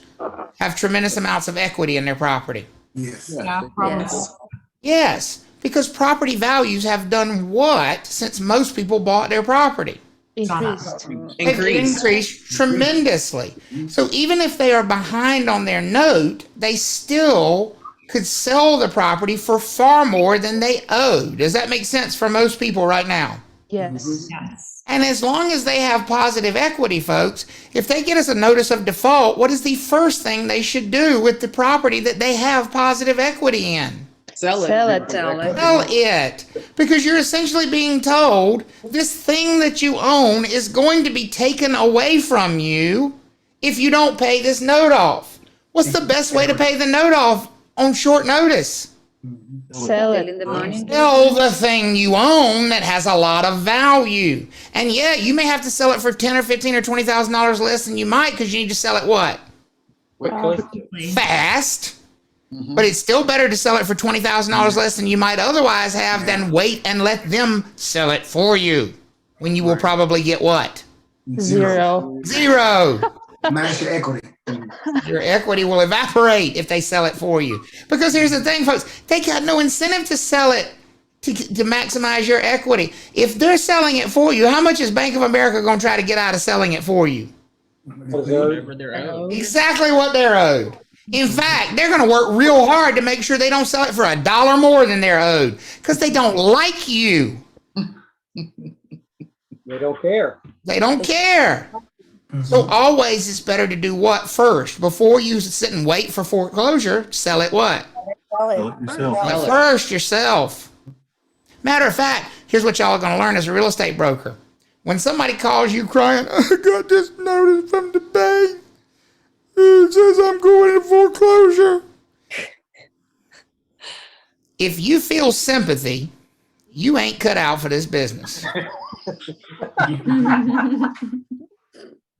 have tremendous amounts of equity in their property? Yes. Yeah, promise. Yes. Because property values have done what since most people bought their property? Increased. They've increased tremendously. So even if they are behind on their note, they still could sell the property for far more than they owe. Does that make sense for most people right now? Yes. And as long as they have positive equity, folks, if they get us a notice of default, what is the first thing they should do with the property that they have positive equity in? Sell it. Sell it. Because you're essentially being told this thing that you own is going to be taken away from you if you don't pay this note off. What's the best way to pay the note off on short notice? Sell it. Sell the thing you own that has a lot of value. And yeah, you may have to sell it for $10 or $15 or $20,000 less than you might because you need to sell it what? Fast. But it's still better to sell it for $20,000 less than you might otherwise have than wait and let them sell it for you when you will probably get what? Zero. Manage your equity. Your equity will evaporate if they sell it for you. Because here's the thing, folks, they got no incentive to sell it to maximize your equity. If they're selling it for you, how much is Bank of America going to try to get out of selling it for you? Whatever they're owed. Exactly what they're owed. In fact, they're going to work real hard to make sure they don't sell it for $1 more than they're owed because they don't like you. They don't care. They don't care. So always it's better to do what first? Before you sit and wait for foreclosure, sell it what? Sell it First yourself. Matter of fact, here's what y'all are going to learn as a real estate broker. When somebody calls you crying, I got this notice from the bank. It says I'm going into foreclosure. If you feel sympathy, you ain't cut out for this business.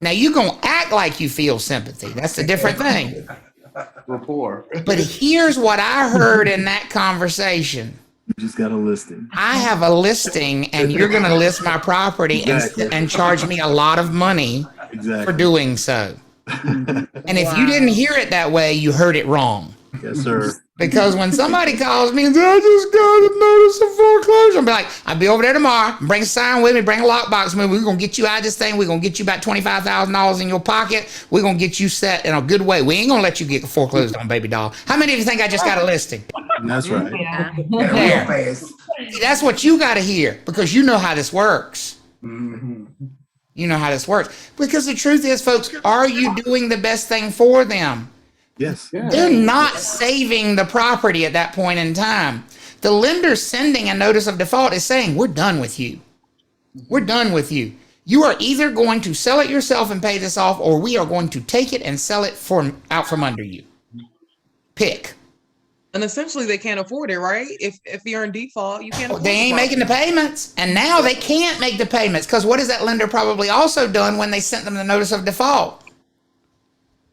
Now you're going to act like you feel sympathy. That's a different thing. Rapport. But here's what I heard in that conversation. You just got a listing. I have a listing and you're going to list my property and charge me a lot of money for doing so. And if you didn't hear it that way, you heard it wrong. Yes, sir. Because when somebody calls me and says, I just got a notice of foreclosure, I'll be like, I'll be over there tomorrow. Bring a sign with me. Bring a lockbox with me. We're going to get you out of this thing. We're going to get you about $25,000 in your pocket. We're going to get you set in a good way. We ain't going to let you get foreclosed on, baby doll. How many of you think I just got a listing? That's right. Yeah. See, that's what you got to hear because you know how this works. You know how this works. Because the truth is, folks, are you doing the best thing for them? Yes. They're not saving the property at that point in time. The lender sending a notice of default is saying, we're done with you. We're done with you. You are either going to sell it yourself and pay this off, or we are going to take it and sell it out from under you. Pick. And essentially they can't afford it, right? If you're in default, you can't afford They ain't making the payments. And now they can't make the payments because what has that lender probably also done when they sent them the notice of default?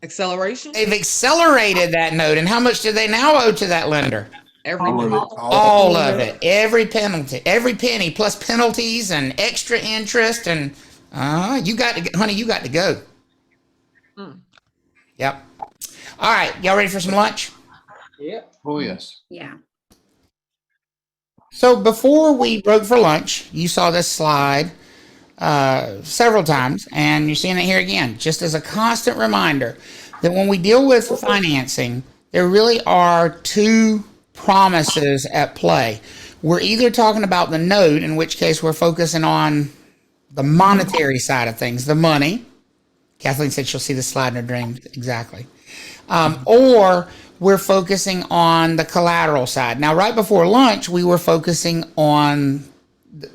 Acceleration? They've accelerated that note. And how much do they now owe to that lender? Everything. All of it. Every penalty, every penny plus penalties and extra interest. And you got to, honey, you got to go. Yep. All right. Y'all ready for some lunch? Yeah. Oh, yes. Yeah. So before we broke for lunch, you saw this slide several times, and you're seeing it here again, just as a constant reminder that when we deal with financing, there really are two promises at play. We're either talking about the note, in which case we're focusing on the monetary side of things, the money. Kathleen said she'll see the slide in her dreams. Exactly. Or we're focusing on the collateral side. Now, right before lunch, we were focusing on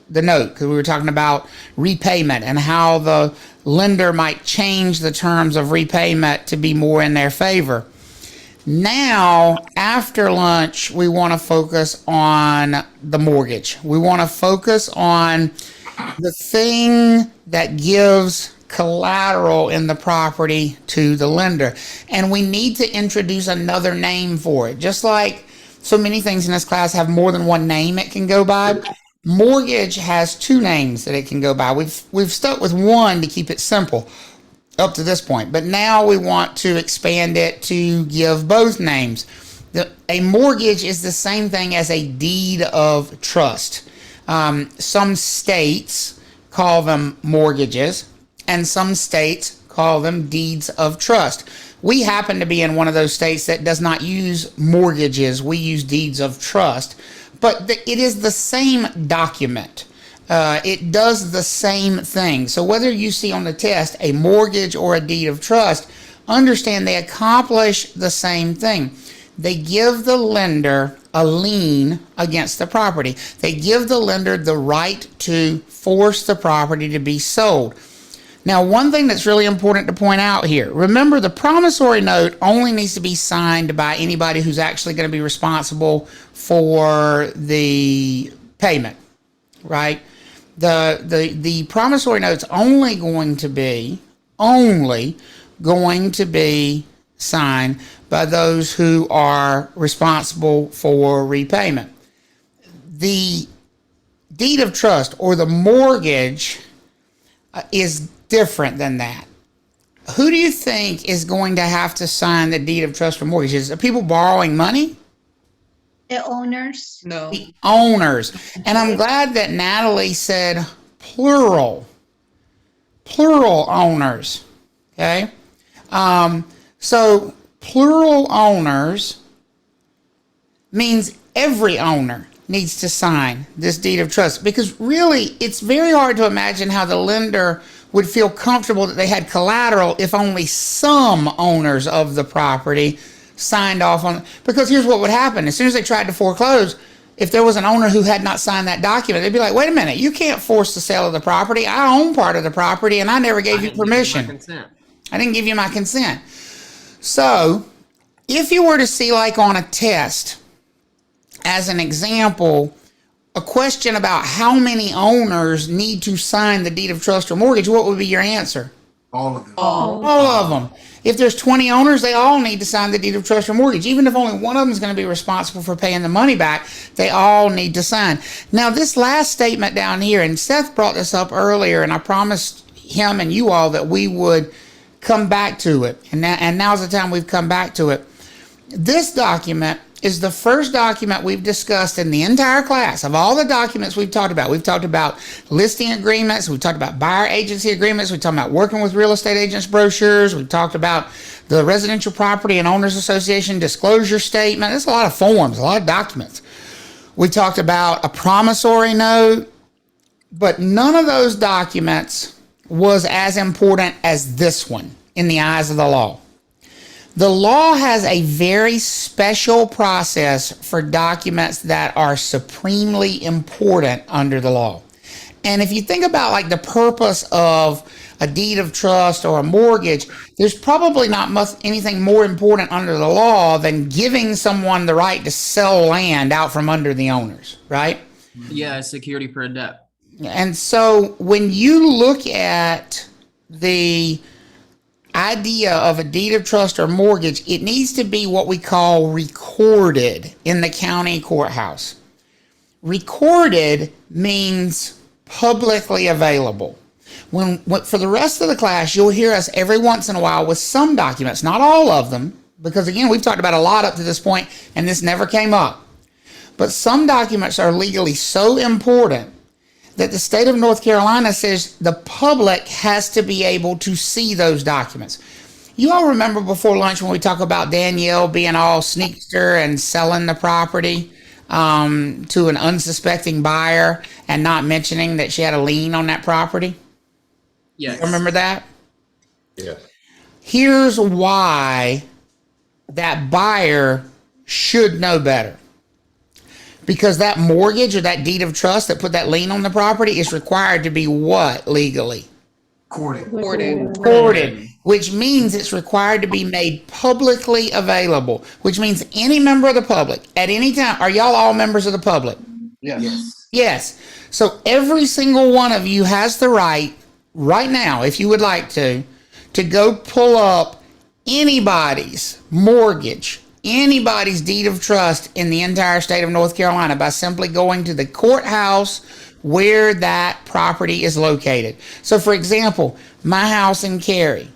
the note because we were talking about repayment and how the lender might change the terms of repayment to be more in their favor. Now, after lunch, we want to focus on the mortgage. We want to focus on the thing that gives collateral in the property to the lender. And we need to introduce another name for it. Just like so many things in this class have more than one name it can go by, mortgage has two names that it can go by. We've stuck with one to keep it simple up to this point, but now we want to expand it to give both names. A mortgage is the same thing as a deed of trust. Some states call them mortgages, and some states call them deeds of trust. We happen to be in one of those states that does not use mortgages. We use deeds of trust, but it is the same document. It does the same thing. So whether you see on the test a mortgage or a deed of trust, understand they accomplish the same thing. They give the lender a lien against the property. They give the lender the right to force the property to be sold. Now, one thing that's really important to point out here, remember the promissory note only needs to be signed by anybody who's actually going to be responsible for the payment, right? The promissory note's only going to be signed by those who are responsible for repayment. The deed of trust or the mortgage is different than that. Who do you think is going to have to sign the deed of trust or mortgages? Are people borrowing money? The owners. No. The owners. And I'm glad that Natalie said plural owners. Okay. So plural owners means every owner needs to sign this deed of trust, because really it's very hard to imagine how the lender would feel comfortable that they had collateral if only some owners of the property signed off on, because here's what would happen. As soon as they tried to foreclose, if there was an owner who had not signed that document, they'd be like, wait a minute, you can't force the sale of the property. I own part of the property and I never gave you permission. I didn't give you my consent. So if you were to see, like on a test, as an example, a question about how many owners need to sign the deed of trust or mortgage, what would be your answer? All of them. All of them. If there's 20 owners, they all need to sign the deed of trust or mortgage. Even if only one of them is going to be responsible for paying the money back, they all need to sign. Now, this last statement down here, and Seth brought this up earlier, and I promised him and you all that we would come back to it. And now's the time we've come back to it. This document is the first document we've discussed in the entire class of all the documents we've talked about. We've talked about listing agreements. We've talked about buyer agency agreements. We've talked about working with real estate agents brochures. We've talked about the Residential Property and Owners Association disclosure statement. There's a lot of forms, a lot of documents. We talked about a promissory note, but none of those documents was as important as this one in the eyes of the law. The law has a very special process for documents that are supremely important under the law. And if you think about like the purpose of a deed of trust or a mortgage, there's probably not anything more important under the law than giving someone the right to sell land out from under the owners, right? Yeah, security for a debt. And so when you look at the idea of a deed of trust or mortgage, it needs to be what we call recorded in the county courthouse. Recorded means publicly available. For the rest of the class, you'll hear us every once in a while with some documents, not all of them, because again, we've talked about a lot up to this point and this never came up. But some documents are legally so important that the state of North Carolina says the public has to be able to see those documents. You all remember before lunch when we talk about Danielle being all sneakster and selling the property to an unsuspecting buyer and not mentioning that she had a lien on that property? Yes. Remember that? Yes. Here's why that buyer should know better. Because that mortgage or that deed of trust that put that lien on the property is required to be what legally? Recorded. Which means it's required to be made publicly available, which means any member of the public at any time. Are y'all all members of the public? Yes. Yes. So every single one of you has the right now, if you would like to go pull up anybody's mortgage, anybody's deed of trust in the entire state of North Carolina by simply going to the courthouse where that property is located. So for example, my house in Cary,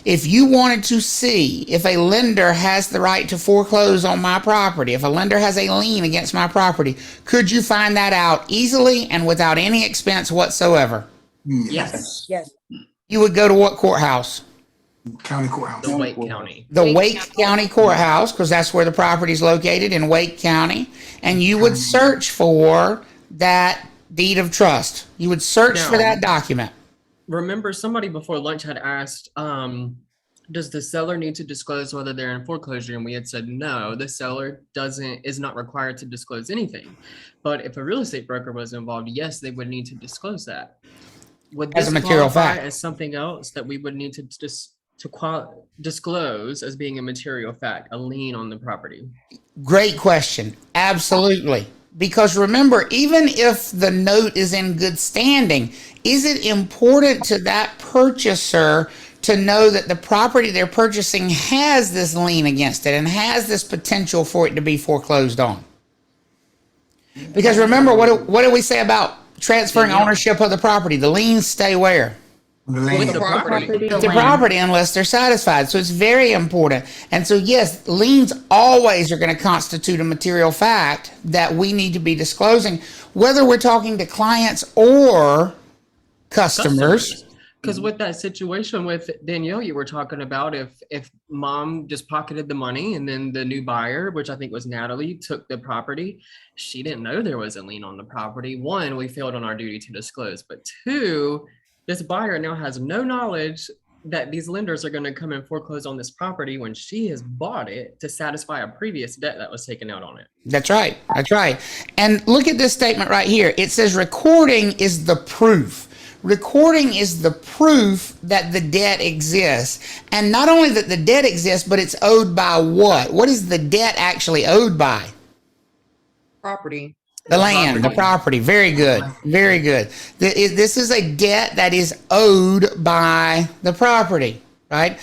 if you wanted to see if a lender has the right to foreclose on my property, if a lender has a lien against my property, could you find that out easily and without any expense whatsoever? Yes. Yes. You would go to what courthouse? County courthouse. The Wake County. The Wake County Courthouse, because that's where the property is located in Wake County. And you would search for that deed of trust. You would search for that document. Remember, somebody before lunch had asked, does the seller need to disclose whether they're in foreclosure? And we had said, no, the seller is not required to disclose anything. But if a real estate broker was involved, yes, they would need to disclose that. Would As this a material qualify fact. as something else that we would need to disclose as being a material fact, a lien on the property? Great question. Absolutely. Because remember, even if the note is in good standing, is it important to that purchaser to know that the property they're purchasing has this lien against it and has this potential for it to be foreclosed on? Because remember, what did we say about transferring ownership of the property? The liens stay where? With the property. The property, unless they're satisfied. So it's very important. And so, yes, liens always are going to constitute a material fact that we need to be disclosing, whether we're talking to clients or customers. Because with that situation with Danielle, you were talking about if mom just pocketed the money and then the new buyer, which I think was Natalie, took the property, she didn't know there was a lien on the property. One, we failed on our duty to disclose, but two, this buyer now has no knowledge that these lenders are going to come and foreclose on this property when she has bought it to satisfy a previous debt that was taken out on it. That's right. That's right. And look at this statement right here. It says recording is the proof. Recording is the proof that the debt exists. And not only that the debt exists, but it's owed by what? What is the debt actually owed by? Property. The land, the property. Very good. Very good. This is a debt that is owed by the property, right?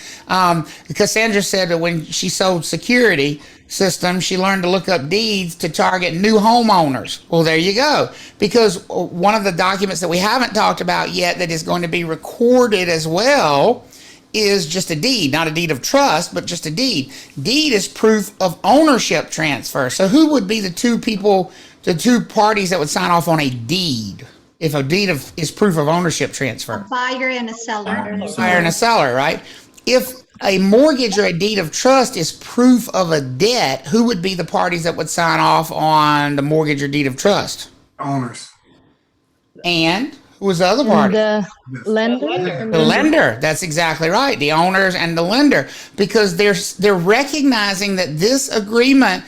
Cassandra said that when she sold security systems, she learned to look up deeds to target new homeowners. Well, there you go. Because one of the documents that we haven't talked about yet that is going to be recorded as well is just a deed, not a deed of trust, but just a deed. Deed is proof of ownership transfer. So who would be the two parties that would sign off on a deed if a deed is proof of ownership transfer? A buyer and a seller. Buyer and a seller, right? If a mortgage or a deed of trust is proof of a debt, who would be the parties that would sign off on the mortgage or deed of trust? Owners. And who was the other party? The lender. The lender. That's exactly right. The owners and the lender, because they're recognizing that this agreement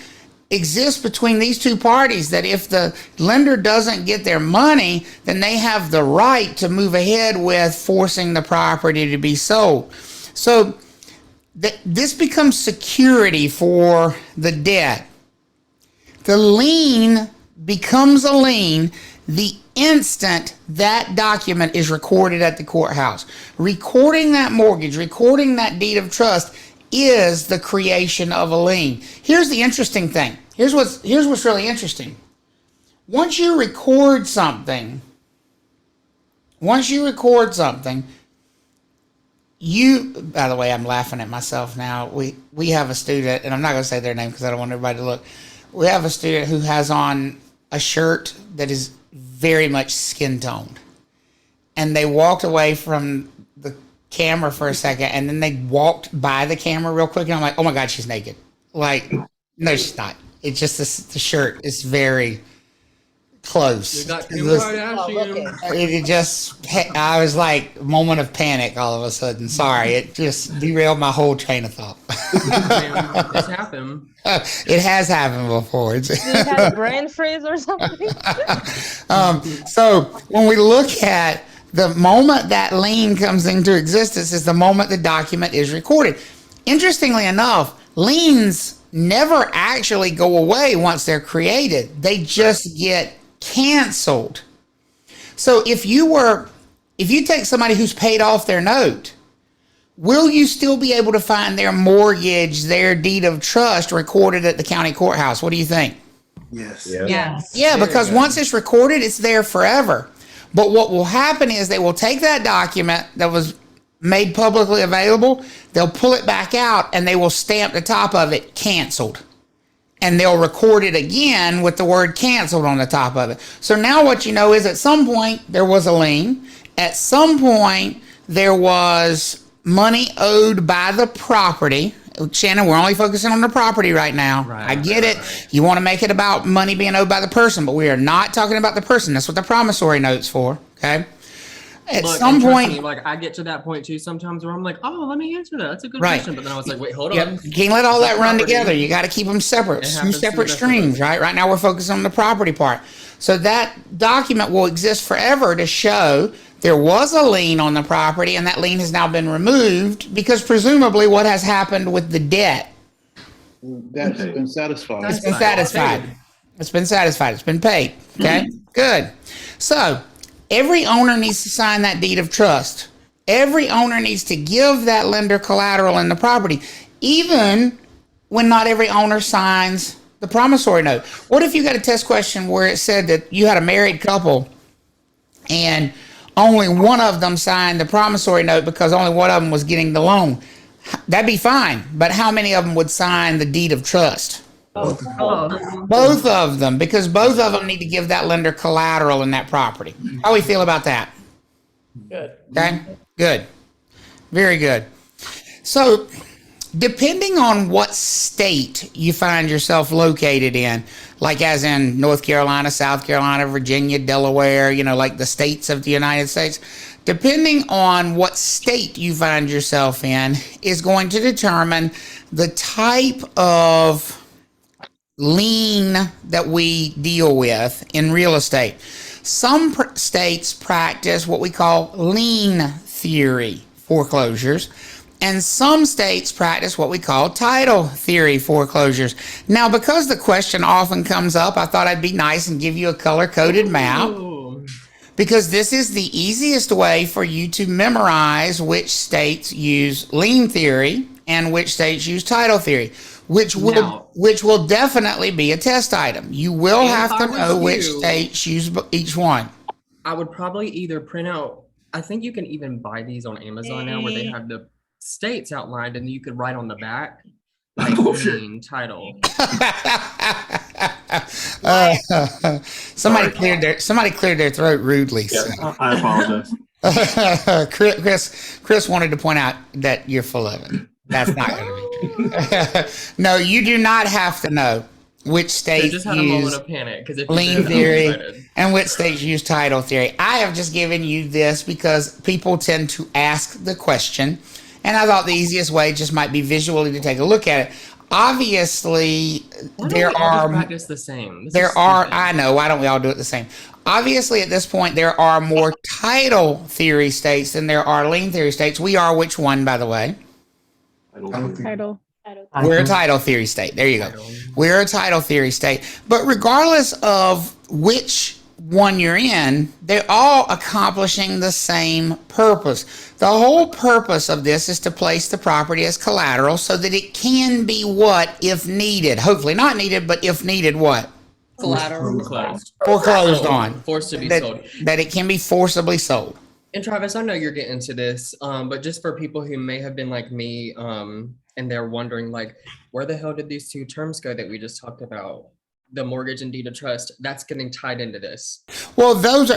exists between these two parties, that if the lender doesn't get their money, then they have the right to move ahead with forcing the property to be sold. So this becomes security for the debt. The lien becomes a lien the instant that document is recorded at the courthouse. Recording that mortgage, recording that deed of trust is the creation of a lien. Here's the interesting thing. Here's what's really interesting. Once you record something, by the way, I'm laughing at myself now. We have a student, and I'm not going to say their name because I don't want everybody to look. We have a student who has on a shirt that is very much skin toned. And they walked away from the camera for a second, and then they walked by the camera real quick, and I'm like, oh my God, she's naked. Like, no, she's not. It's just the shirt is very close. I was like, moment of panic all of a sudden. Sorry, it just derailed my whole train of thought. It's happened. It has happened before. Do you have a brain freeze or something? So when we look at the moment that lien comes into existence is the moment the document is recorded. Interestingly enough, liens never actually go away once they're created. They just get canceled. So if you take somebody who's paid off their note, will you still be able to find their mortgage, their deed of trust recorded at the county courthouse? What do you think? Yes. Yes. Yeah, because once it's recorded, it's there forever. But what will happen is they will take that document that was made publicly available, they'll pull it back out, and they will stamp the top of it canceled. And they'll record it again with the word canceled on the top of it. So now what you know is at some point there was a lien, At some point, there was money owed by the property. Shannon, we're only focusing on the property right now. Right, I get it. You want to make it about money being owed by the person, but we are not talking about the person. That's what the promissory note's for, okay? At Look, some and trust point, me, like I get to that point too sometimes where I'm like, oh, let me answer that. That's a good Right. question. But then I was like, wait, hold yep, on. you can't let all It's that a run property. together. You got to keep them separate. It Two happens to the separate best of streams, us. right? Right now we're focused on the property part. So that document will exist forever to show there was a lien on the property and that lien has now been removed because presumably what has happened with the debt. That's been satisfied. It's been satisfied. It's been satisfied. It's been paid. Okay, good. So every owner needs to sign that deed of trust. Every owner needs to give that lender collateral in the property, even when not every owner signs the promissory note. What if you got a test question where it said that you had a married couple and only one of them signed the promissory note because only one of them was getting the loan? That'd be fine. But how many of them would sign the deed of trust? Both of them, because both of them need to give that lender collateral in that property. How we feel about that? Good. Okay, good. Very good. So, depending on what state you find yourself located in, like as in North Carolina, South Carolina, Virginia, Delaware, you know, like the states of the United States, depending on what state you find yourself in is going to determine the type of lien that we deal with in real estate. Some states practice what we call lien theory foreclosures, and some states practice what we call title theory foreclosures. Now, because the question often comes up, I thought I'd be nice and give you a color-coded map, because this is the easiest way for you to memorize which states use lien theory and which states use title theory, which will definitely be a test item. You will have to know which states use each one. I would probably either print out, I think you can even buy these on Amazon now where they have the states outlined and you could write on the back, like lien, title. Somebody cleared their throat rudely. Yeah, I apologize. Chris wanted to point out that you're full of it. That's not going to be. No, you do not have to know which states just had a moment use of panic because if you lien did, I'm theory excited. and which states use title theory. I have just given you this because people tend to ask the question, and I thought the easiest way just might be visually to take a look at it. Obviously, Why don't there we all are just practice the same. This there is are stupid. I know, why don't we all do it the same? Obviously, at this point, there are more title theory states than there are lien theory states. We are which one, by the way? Title. We're a title theory state. There you go. We're a title theory state. But regardless of which one you're in, they're all accomplishing the same purpose. The whole purpose of this is to place the property as collateral so that it can be what, if needed, hopefully not needed, but if needed, what? Collateral. Foreclosed. Foreclosed on. Forced to be That- sold. That it can be forcibly sold. And Travis, I know you're getting to this, but just for people who may have been like me, and they're wondering like, where the hell did these two terms go that we just talked about? The mortgage and deed of trust, that's getting tied into this. Well, those are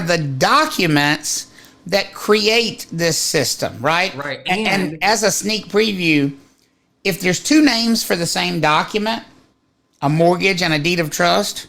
the documents that create this system, right? Right. And as a sneak preview, if there's two names for the same document, a mortgage and a deed of trust,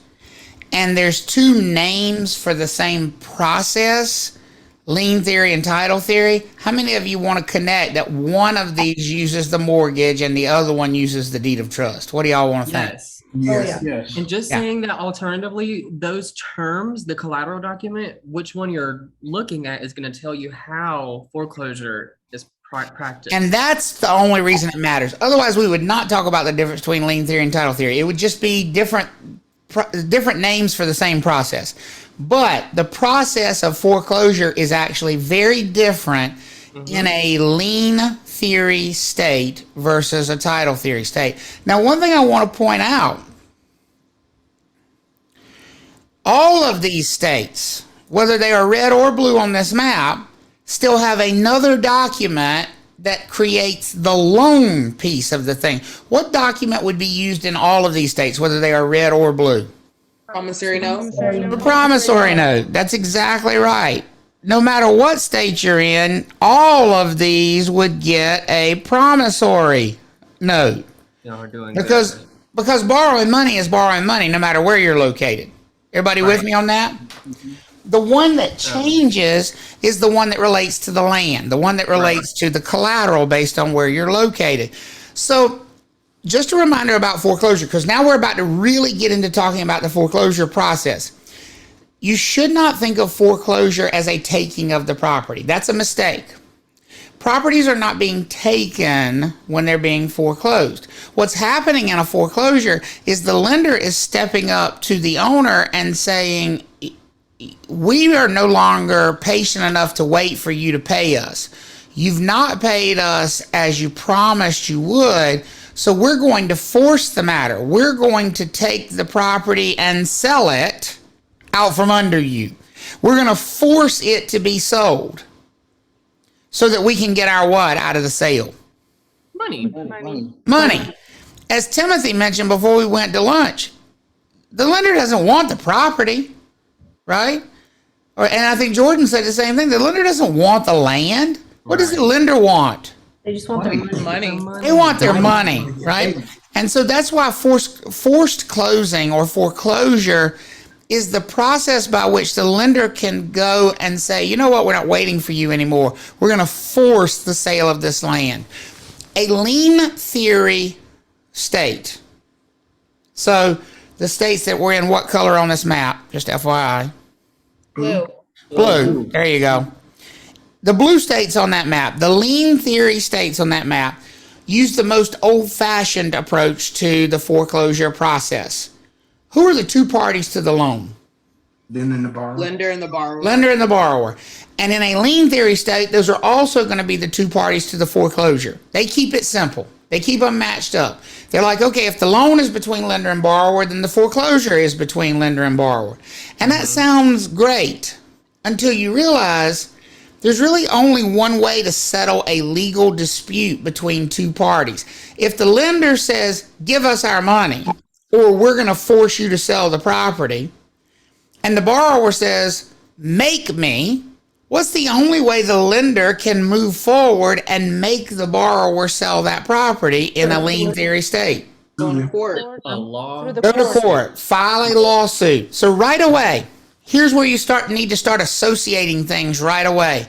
and there's two names for the same process, lien theory and title theory, how many of you want to connect that one of these uses the mortgage and the other one uses the deed of trust? What do y'all want to think? Yes. And just saying that alternatively, those terms, the collateral document, which one you're looking at is going to tell you how foreclosure is practiced. And that's the only reason it matters. Otherwise, we would not talk about the difference between lien theory and title theory. It would just be different names for the same process. But the process of foreclosure is actually very different in a lien theory state versus a title theory state. Now, one thing I want to point out, all of these states, whether they are red or blue on this map, still have another document that creates the loan piece of the thing. What document would be used in all of these states, whether they are red or blue? Promissory note. The promissory note. That's exactly right. no matter what state you're in, all of these would get a promissory note. Y'all are doing Because good. because borrowing money is borrowing money no matter where you're located. Everybody with me on that? The one that changes is the one that relates to the land, the one that relates to the collateral based on where you're located. So just a reminder about foreclosure, because now we're about to really get into talking about the foreclosure process. You should not think of foreclosure as a taking of the property. That's a mistake. Properties are not being taken when they're being foreclosed. What's happening in a foreclosure is the lender is stepping up to the owner and saying, we are no longer patient enough to wait for you to pay us. You've not paid us as you promised you would, so we're going to force the matter. We're going to take the property and sell it out from under you. We're going to force it to be sold so that we can get our what out of the sale? Money. As Timothy mentioned before we went to lunch, the lender doesn't want the property, right? And I think Jordan said the same thing. The lender doesn't want the land. What does the lender want? They just want their money. They want their money, right? And so that's why forced closing or foreclosure is the process by which the lender can go and say, you know what, we're not waiting for you anymore. We're going to force the sale of this land. A lien theory state. So the states that we're in, what color on this map? Just FYI. Blue. There you go. The blue states on that map, the lien theory states on that map, use the most old-fashioned approach to the foreclosure process. Who are the two parties to the loan? Lender and the borrower. Lender and the borrower. Lender and the borrower. And in a lien theory state, those are also going to be the two parties to the foreclosure. They keep it simple. They keep them matched up. They're like, okay, if the loan is between lender and borrower, then the foreclosure is between lender and borrower. And that sounds great until you realize there's really only one way to settle a legal dispute between two parties. If the lender says, give us our money, or we're going to force you to sell the property, and the borrower says, make me, what's the only way the lender can move forward and make the borrower sell that property in a lien theory state? Go to court. Go to court. File a lawsuit. So right away, here's where you need to start associating things right away.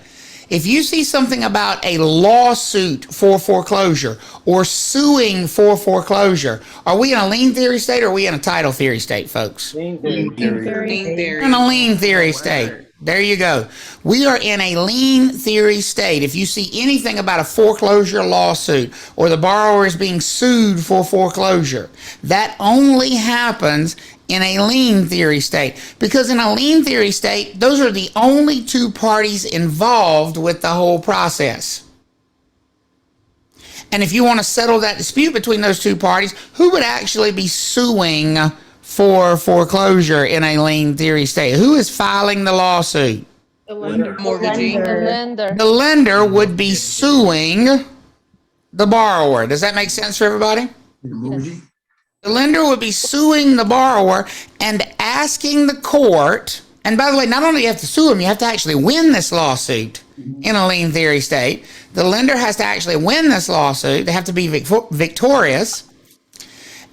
If you see something about a lawsuit for foreclosure or suing for foreclosure, are we in a lien theory state or are we in a title theory state, folks? Lien theory. We're in a lien theory state. There you go. We are in a lien theory state. If you see anything about a foreclosure lawsuit or the borrower is being sued for foreclosure, that only happens in a lien theory state. Because in a lien theory state, those are the only two parties involved with the whole process. And if you want to settle that dispute between those two parties, who would actually be suing for foreclosure in a lien theory state? Who is filing the lawsuit? The lender. Mortgagee. The lender would be suing the borrower. Does that make sense for everybody? The lender would be suing the borrower and asking the court, and by the way, not only do you have to sue them, you have to actually win this lawsuit in a lien theory state. The lender has to actually win this lawsuit. They have to be victorious.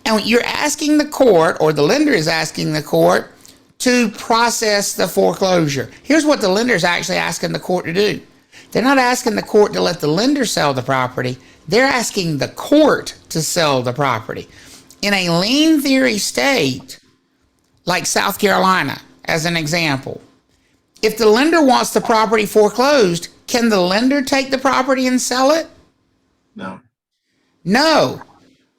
And you're asking the court, or the lender is asking the court, to process the foreclosure. Here's what the lender is actually asking the court to do. They're not asking the court to let the lender sell the property. They're asking the court to sell the property. In a lien theory state, like South Carolina, as an example, if the lender wants the property foreclosed, can the lender take the property and sell it? No. No.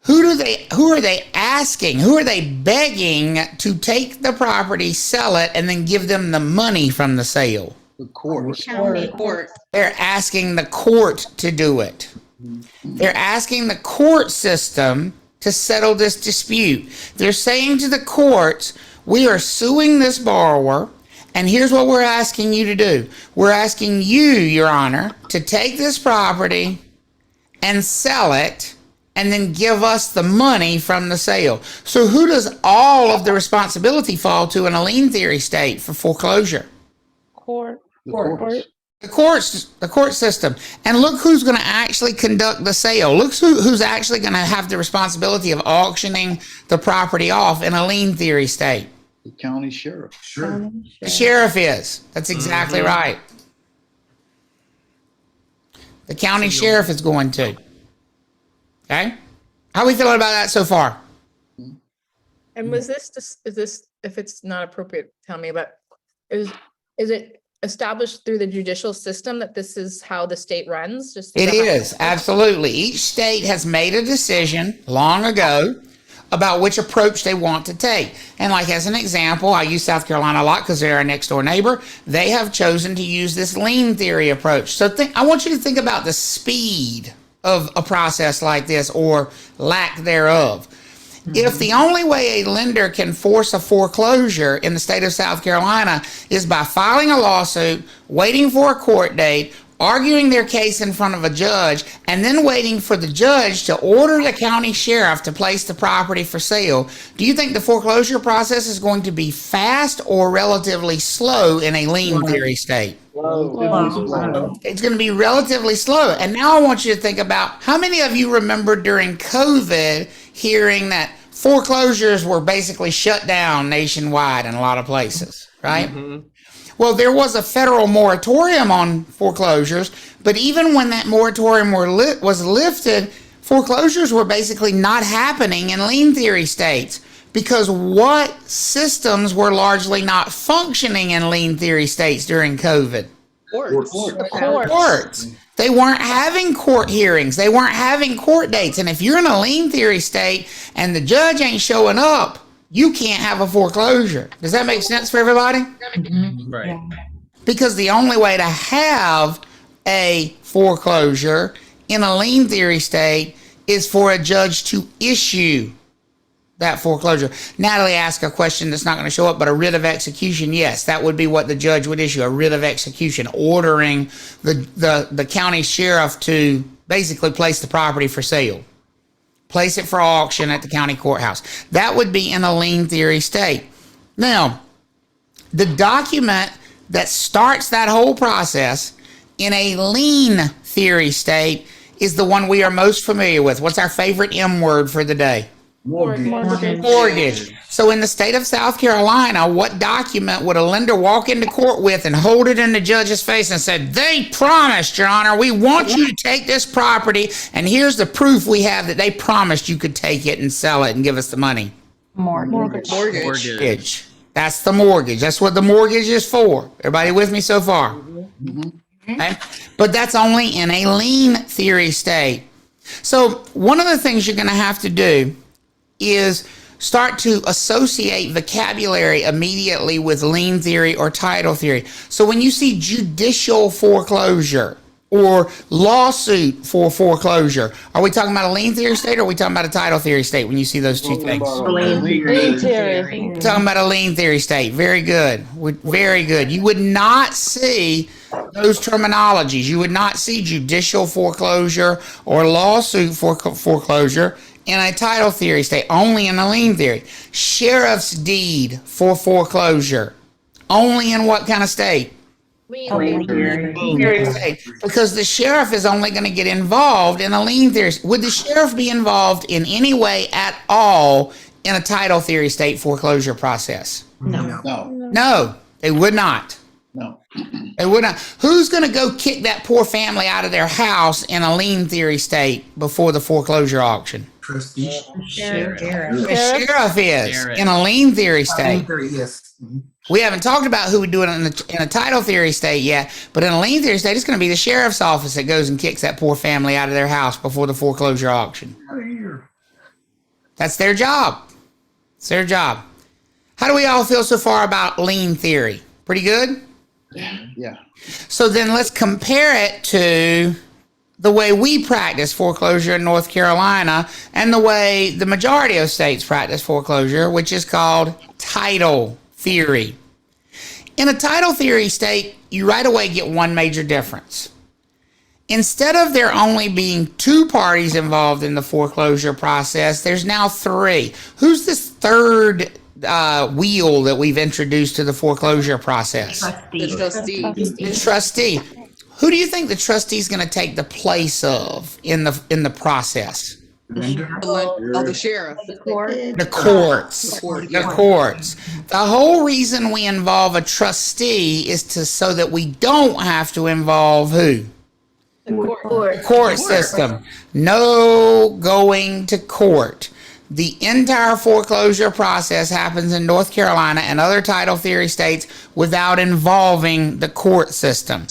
Who are they asking? Who are they begging to take the property, sell it, and then give them the money from the sale? The court. They're asking the court to do it. They're asking the court system to settle this dispute. They're saying to the courts, we are suing this borrower, and here's what we're asking you to do. We're asking you, Your Honor, to take this property and sell it, and then give us the money from the sale. So who does all of the responsibility fall to in a lien theory state for foreclosure? Court. The courts. The court system. And look who's going to actually conduct the sale. Look who's actually going to have the responsibility of auctioning the property off in a lien theory state. The county sheriff. Sure. The sheriff is. That's exactly right. The county sheriff is going to. Okay? How are we feeling about that so far? And was this just, is this, if it's not appropriate, tell me, but is it established through the judicial system that this is how the state runs? It is, absolutely. Each state has made a decision long ago about which approach they want to take. And like as an example, I use South Carolina a lot because they're our next door neighbor. They have chosen to use this lien theory approach. So I want you to think about the speed of a process like this or lack thereof. If the only way a lender can force a foreclosure in the state of South Carolina is by filing a lawsuit, waiting for a court date, arguing their case in front of a judge, and then waiting for the judge to order the county sheriff to place the property for sale, do you think the foreclosure process is going to be fast or relatively slow in a lien theory state? It's going to be relatively slow. And now I want you to think about how many of you remember during COVID hearing that foreclosures were basically shut down nationwide in a lot of places, right? Mm-hmm. Well, there was a federal moratorium on foreclosures, but even when that moratorium was lifted, foreclosures were basically not happening in lien theory states because what systems were largely not functioning in lien theory states during COVID? Courts. They weren't having court hearings. They weren't having court dates. And if you're in a lien theory state and the judge ain't showing up, you can't have a foreclosure. Does that make sense for everybody? Mm-hmm. Right. Because the only way to have a foreclosure in a lien theory state is for a judge to issue that foreclosure. Natalie asked a question that's not going to show up, but a writ of execution, yes, that would be what the judge would issue, a writ of execution, ordering the county sheriff to basically place the property for sale. Place it for auction at the county courthouse. That would be in a lien theory state. Now, the document that starts that whole process in a lien theory state is the one we are most familiar with. What's our favorite M word for the day? Mortgage. So in the state of South Carolina, what document would a lender walk into court with and hold it in the judge's face and said, they promised, Your Honor, we want you to take this property, and here's the proof we have that they promised you could take it and sell it and give us the money? Mortgage. That's the mortgage. That's what the mortgage is for. Everybody with me so far? Mm-hmm. Okay? But that's only in a lien theory state. So one of the things you're going to have to do is start to associate vocabulary immediately with lien theory or title theory. So when you see judicial foreclosure or lawsuit for foreclosure, are we talking about a lien theory state or are we talking about a title theory state when you see those two things? Lien theory. Talking about a lien theory state. Very good. Very good. You would not see those terminologies. You would not see judicial foreclosure or lawsuit for foreclosure in a title theory state, only in a lien theory. Sheriff's deed for foreclosure, only in what kind of state? Lien theory state. Because the sheriff is only going to get involved in a lien theory. Would the sheriff be involved in any way at all in a title theory state foreclosure process? No, they would not. No. They would not. Who's going to go kick that poor family out of their house in a lien theory state before the foreclosure auction? Trustee. The sheriff is in a lien theory state. Yes. We haven't talked about who would do it in a title theory state yet, but in a lien theory state, it's going to be the sheriff's office that goes and kicks that poor family out of their house before the foreclosure auction. That's their job. It's their job. How do we all feel so far about lien theory? Pretty good? Yeah. So then let's compare it to the way we practice foreclosure in North Carolina and the way the majority of states practice foreclosure, which is called title theory. In a title theory state, you right away get one major difference. Instead of there only being two parties involved in the foreclosure process, there's now three. Who's this third wheel that we've introduced to the foreclosure process? The trustee. The trustee. Who do you think the trustee is going to take the place of in the process? The sheriff. The courts. The courts. The whole reason we involve a trustee is so that we don't have to involve who? The court system. No going to court. The entire foreclosure process happens in North Carolina and other title theory states without involving the court system.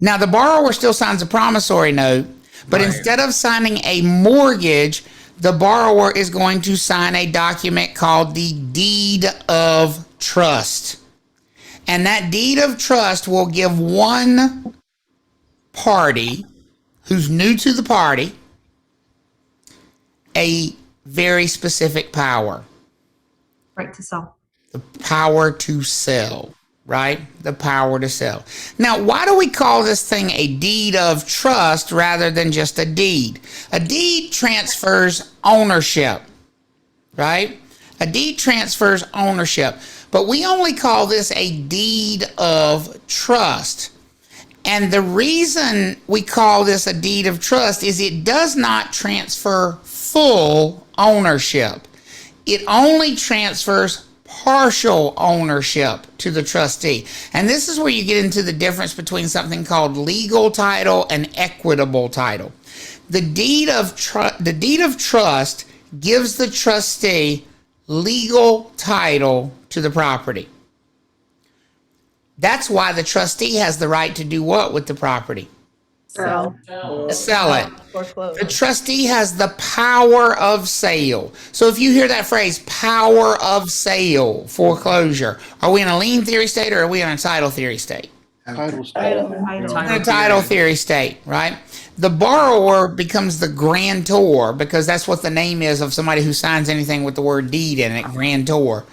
Now, the borrower still signs a promissory note, but instead of signing a mortgage, the borrower is going to sign a document called the deed of trust. And that deed of trust will give one party who's new to the party a very specific power. Right to sell. The power to sell, right? The power to sell. Now, why do we call this thing a deed of trust rather than just a deed? A deed transfers ownership, right? A deed transfers ownership, but we only call this a deed of trust. And the reason we call this a deed of trust is it does not transfer full ownership. It only transfers partial ownership to the trustee. And this is where you get into the difference between something called legal title and equitable title. The deed of trust gives the trustee legal title to the property. That's why the trustee has the right to do what with the property? Sell it. The trustee has the power of sale. So if you hear that phrase, power of sale, foreclosure, are we in a lien theory state or are we in a title theory state? Title In a title theory state, right? The borrower becomes the grantor because that's what the name is of somebody who signs anything with the word deed in it, grantor,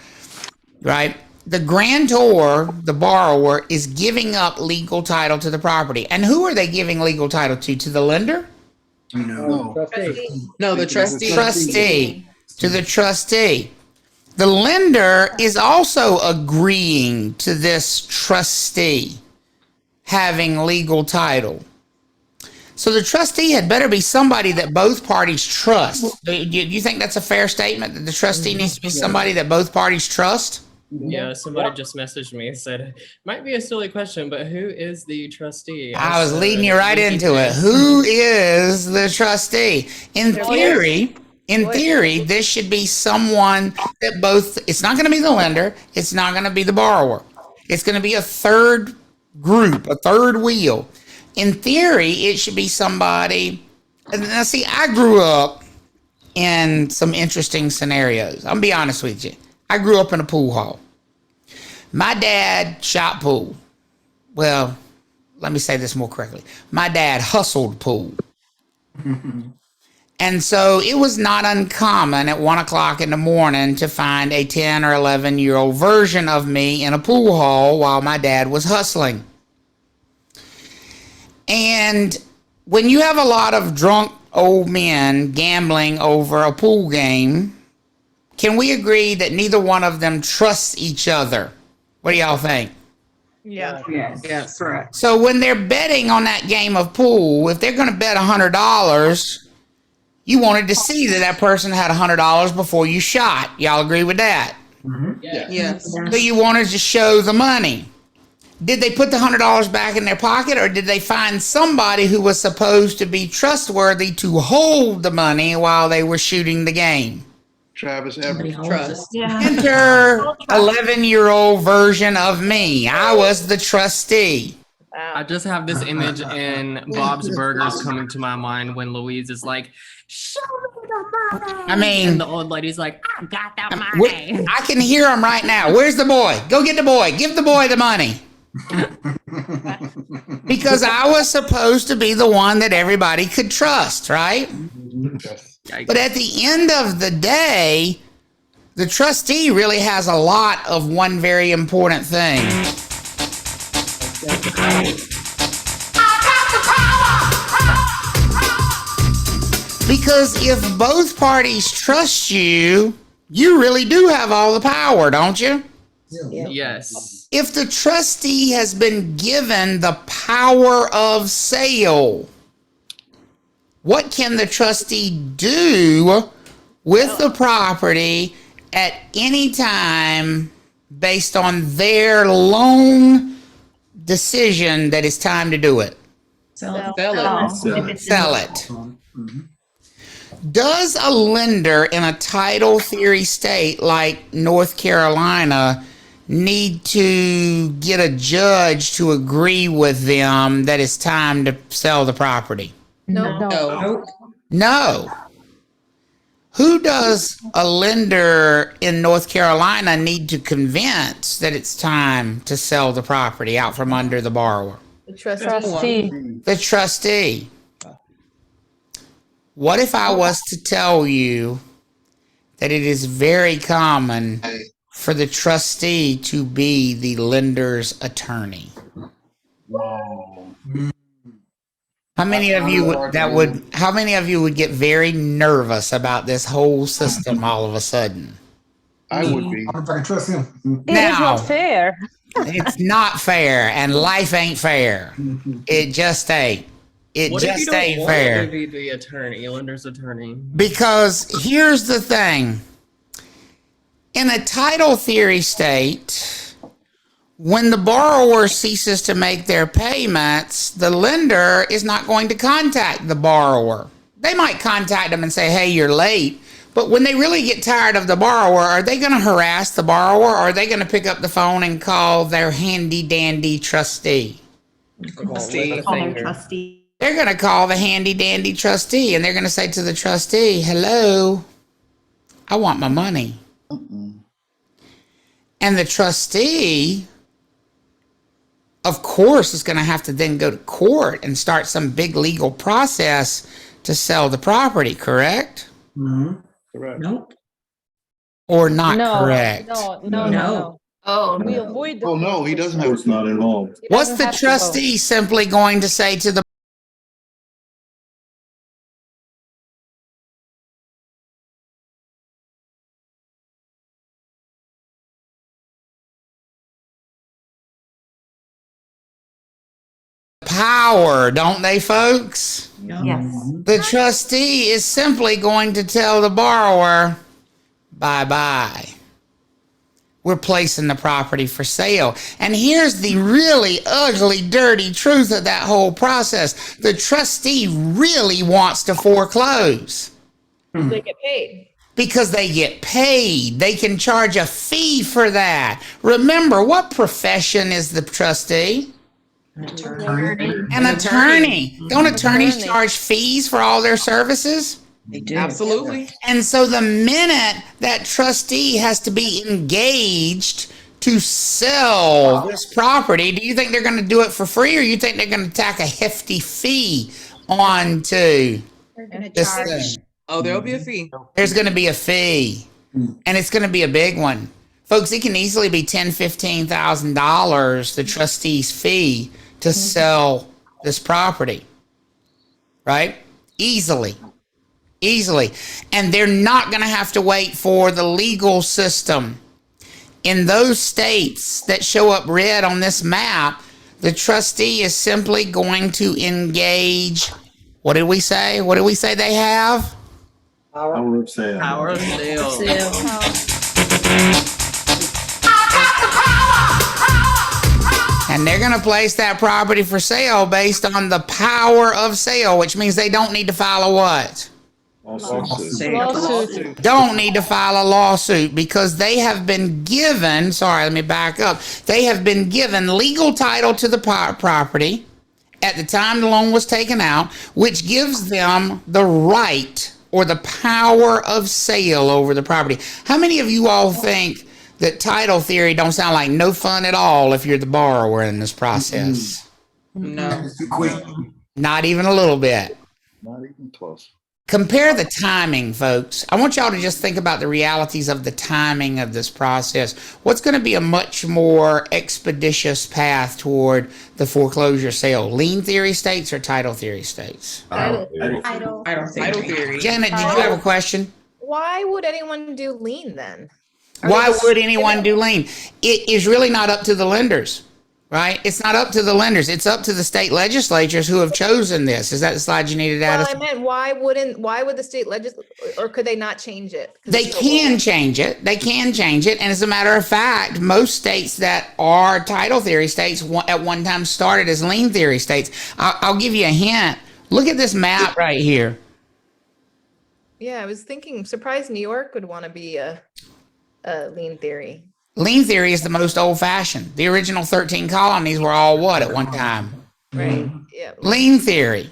right? The grantor, the borrower, is giving up legal title to the property. And who are they giving legal title to? To the lender? No, the trustee. Trustee. To the trustee. The lender is also agreeing to this trustee having legal title. So the trustee had better be somebody that both parties trust. Do you think that's a fair statement, that the trustee needs to be somebody that both parties trust? Yeah, somebody just messaged me and said, might be a silly question, but who is the trustee? I was leading you right into it. Who is the trustee? In theory, this should be someone that both, it's not going to be the lender, it's not going to be the borrower. It's going to be a third group, a third wheel. In theory, it should be somebody, and now see, I grew up in some interesting scenarios. I'll be honest with you. I grew up in a pool hall. My dad shot pool. Well, let me say this more correctly. My dad hustled pool. And so it was not uncommon at 1 o'clock in the morning to find a 10 or 11-year-old version of me in a pool hall while my dad was hustling. And when you have a lot of drunk old men gambling over a pool game, can we agree that neither one of them trusts each other? What do y'all think? Yeah. Yes, correct. So when they're betting on that game of pool, if they're going to bet $100, you wanted to see that person had $100 before you shot. Y'all agree with that? Mm-hmm. Yes. So you wanted to show the money. Did they put the $100 back in their pocket, or did they find somebody who was supposed to be trustworthy to hold the money while they were shooting the game? Travis Everett. Trust. Enter 11-year-old version of me. I was the trustee. I just have this image in Bob's Burgers coming to my mind when Louise is like, show me the money. I mean, and the old lady's like, I got that money. I can hear him right now. Where's the boy? Go get the boy. Give the boy the money. Because I was supposed to be the one that everybody could trust, right? But at the end of the day, the trustee really has a lot of one very important thing. Because if both parties trust you, You really do have all the power, don't you? Yes. If the trustee has been given the power of sale, what can the trustee do with the property at any time based on their loan decision that it's time to do it? Sell it. Sell it. Does a lender in a title theory state like North Carolina need to get a judge to agree with them that it's time to sell the property? No. No. Who does a lender in North Carolina need to convince that it's time to sell the property out from under the borrower? The trustee. The trustee. What if I was to tell you that it is very common for the trustee to be the lender's attorney? How many of you would get very nervous about this whole system all of a sudden? I would be. I can trust him. It is not fair. It's not fair, and life ain't fair. It just ain't. It What if you just don't ain't want fair. to be the attorney, lender's attorney? Because here's the thing. In a title theory state, when the borrower ceases to make their payments, the lender is not going to contact the borrower. They might contact them and say, hey, you're late. But when they really get tired of the borrower, are they going to harass the borrower, or are they going to pick up the phone and call their handy dandy trustee? They're going to call the handy dandy trustee, and they're going to say to the trustee, hello, I want my money. And the trustee, of course, is going to have to then go to court and start some big legal process to sell the property, correct? Correct. Nope. Or not correct? No. Oh, We avoid the. Oh, no, he doesn't have. It's not involved. What's the trustee simply going to say to the power, don't they, folks? Yes. The trustee is simply going to tell the borrower, bye-bye. We're placing the property for sale. And here's the really ugly, dirty truth of that whole process. The trustee really wants to foreclose. They get paid. Because they get paid. They can charge a fee for that. Remember, what profession is the trustee? An attorney. Don't attorneys charge fees for all their services? They do. Absolutely. And so the minute that trustee has to be engaged to sell this property, do you think they're going to do it for free, or you think they're going to tack a hefty fee onto this thing? Oh, there'll be a fee. There's going to be a fee, and it's going to be a big one. Folks, it can easily be $10,000, $15,000, the trustee's fee to sell this property, right? Easily. And they're not going to have to wait for the legal system. In those states that show up red on this map, the trustee is simply going to engage. What did we say? What did we say they have? Power of sale. Power of sale. And they're going to place that property for sale based on the power of sale, which means they don't need to file a what? Lawsuit. Don't need to file a lawsuit because they have been given, let me back up. They have been given legal title to the property at the time the loan was taken out, which gives them the right or the power of sale over the property. How many of you all think that title theory don't sound like no fun at all if you're the borrower in this process? No. Not even a little bit. Not even close. Compare the timing, folks. I want y'all to just think about the realities of the timing of this process. What's going to be a much more expeditious path toward the foreclosure sale? Lien theory states or title theory states? Title Title theory. Janet, did you have a question? why would anyone do lien then? Are they Why just- would anyone do lien? It is really not up to the lenders, right? It's not up to the lenders. It's up to the state legislatures who have chosen this. Is that the slide you needed out Well, of? I meant why would the state or could they not change it? 'Cause They it's still can wrong. change it. They can change it. And as a matter of fact, most states that are title theory states at one time started as lien theory states. I'll give you a hint. Look at this map right here. Yeah, I was thinking, I'm surprised New York would want to be a lien theory. Lien theory is the most old fashioned. The original 13 colonies were all what at one time? Right. Yeah. Lien theory.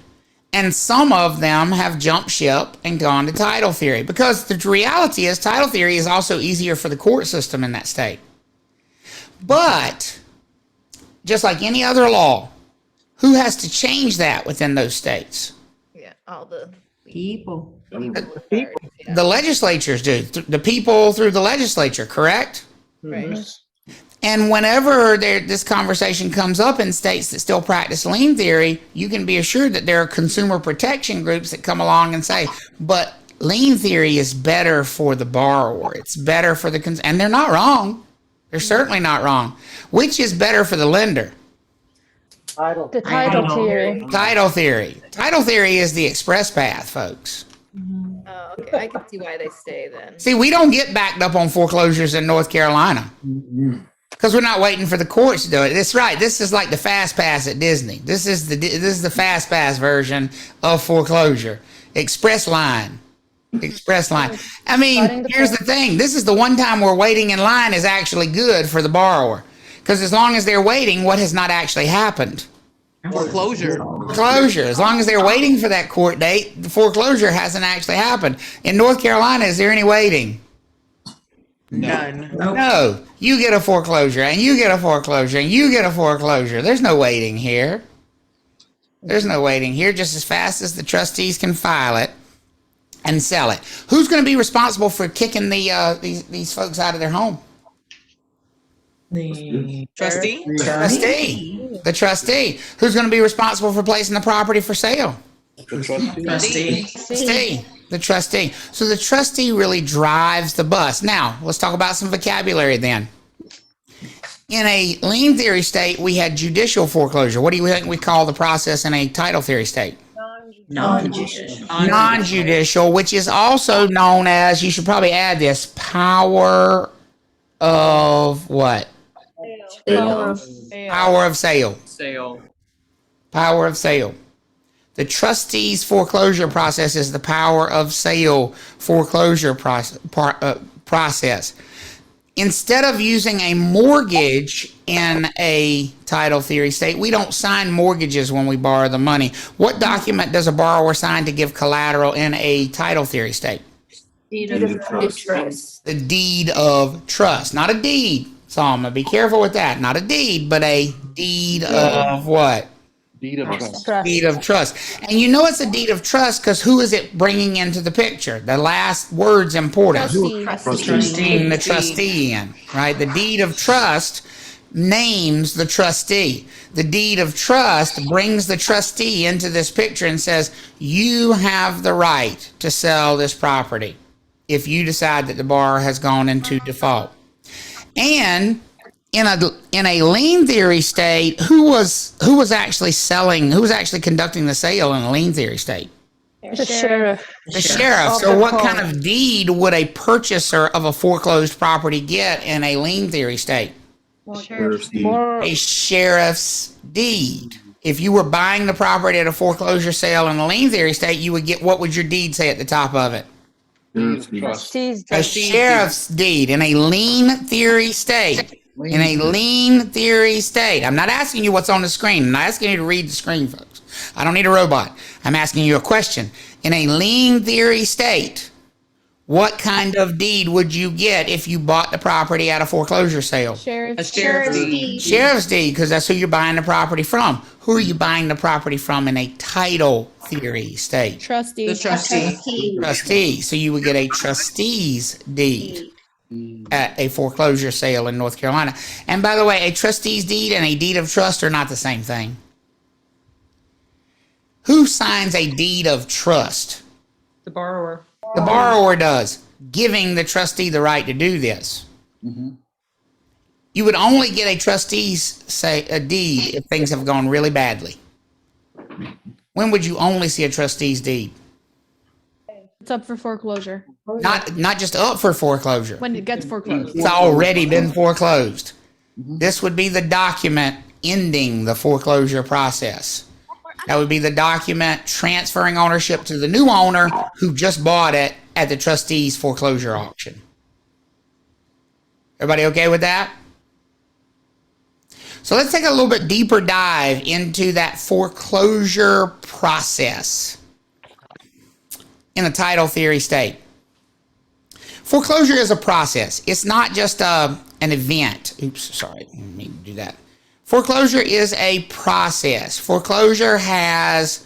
And some of them have jumped ship and gone to title theory because the reality is title theory is also easier for the court system in that state. But just like any other law, who has to change that within those states? Yeah, all the people. The legislatures do. The people through the legislature, correct? Right. And whenever this conversation comes up in states that still practice lien theory, you can be assured that there are consumer protection groups that come along and say, but lien theory is better for the borrower. It's better for the and they're not wrong. They're certainly not wrong. Which is better for the lender? The title theory. Title theory. Title theory is the express path, folks. Oh, okay. I can see why they stay then. See, we don't get backed up on foreclosures in North Carolina because we're not waiting for the courts to do it. That's right. This is like the fast pass at Disney. This is the fast pass version of foreclosure. Express line. Express line. I mean, here's the thing. This is the one time where waiting in line is actually good for the borrower because as long as they're waiting, what has not actually happened? Foreclosure. Foreclosure. As long as they're waiting for that court date, the foreclosure hasn't actually happened. In North Carolina, is there any waiting? None. No. You get a foreclosure, and you get a foreclosure, and you get a foreclosure. There's no waiting here. There's no waiting here. Just as fast as the trustees can file it and sell it. Who's going to be responsible for kicking these folks out of their home? The trustee. The trustee. Who's going to be responsible for placing the property for sale? The trustee. Trustee. The trustee. So the trustee really drives the bus. Now, let's talk about some vocabulary then. In a lien theory state, we had judicial foreclosure. What do you think we call the process in a title theory state? Non-judicial. Non-judicial, which is also known as, you should probably add this, power of what? Power of sale. Sale. Power of sale. The trustee's foreclosure process is the power of sale foreclosure process. Instead of using a mortgage in a title theory state, we don't sign mortgages when we borrow the money. What document does a borrower sign to give collateral in a title theory state? Deed of trust. The deed of trust. Not a deed, Salma. Be careful with that. Not a deed, but a deed of what? Deed of trust. Deed of trust. And you know it's a deed of trust because who is it bringing into the picture? The last word's important. Bringing the trustee in, right? The deed of trust names the trustee. The deed of trust brings the trustee into this picture and says, you have the right to sell this property if you decide that the borrower has gone into default. And in a lien theory state, who was actually conducting the sale in a lien theory state? The sheriff. The sheriff. So what kind of deed would a purchaser of a foreclosed property get in a lien theory state? A sheriff's deed. If you were buying the property at a foreclosure sale in a lien theory state, you would get, what would your deed say at the top of it? A sheriff's deed in a lien theory state. In a lien theory state. I'm not asking you what's on the screen. I'm not asking you to read the screen, folks. I don't need a robot. I'm asking you a question. In a lien theory state, what kind of deed would you get if you bought the property at a foreclosure sale? Sheriff's deed. Sheriff's deed, because that's who you're buying the property from. Who are you buying the property from in a title theory state? Trustee. The trustee. Trustee. So you would get a trustee's deed at a foreclosure sale in North Carolina. And by the way, a trustee's deed and a deed of trust are not the same thing. Who signs a deed of trust? The borrower. The borrower does. giving the trustee the right to do this. You would only get a trustee's deed if things have gone really badly. When would you only see a trustee's deed? It's up for foreclosure. Not just up for foreclosure. When it gets foreclosed. It's already been foreclosed. This would be the document ending the foreclosure process. That would be the document transferring ownership to the new owner who just bought it at the trustee's foreclosure auction. Everybody okay with that? So let's take a little bit deeper dive into that foreclosure process in a title theory state. Foreclosure is a process. It's not just an event. Oops, sorry, I didn't mean to do that. Foreclosure is a process. Foreclosure has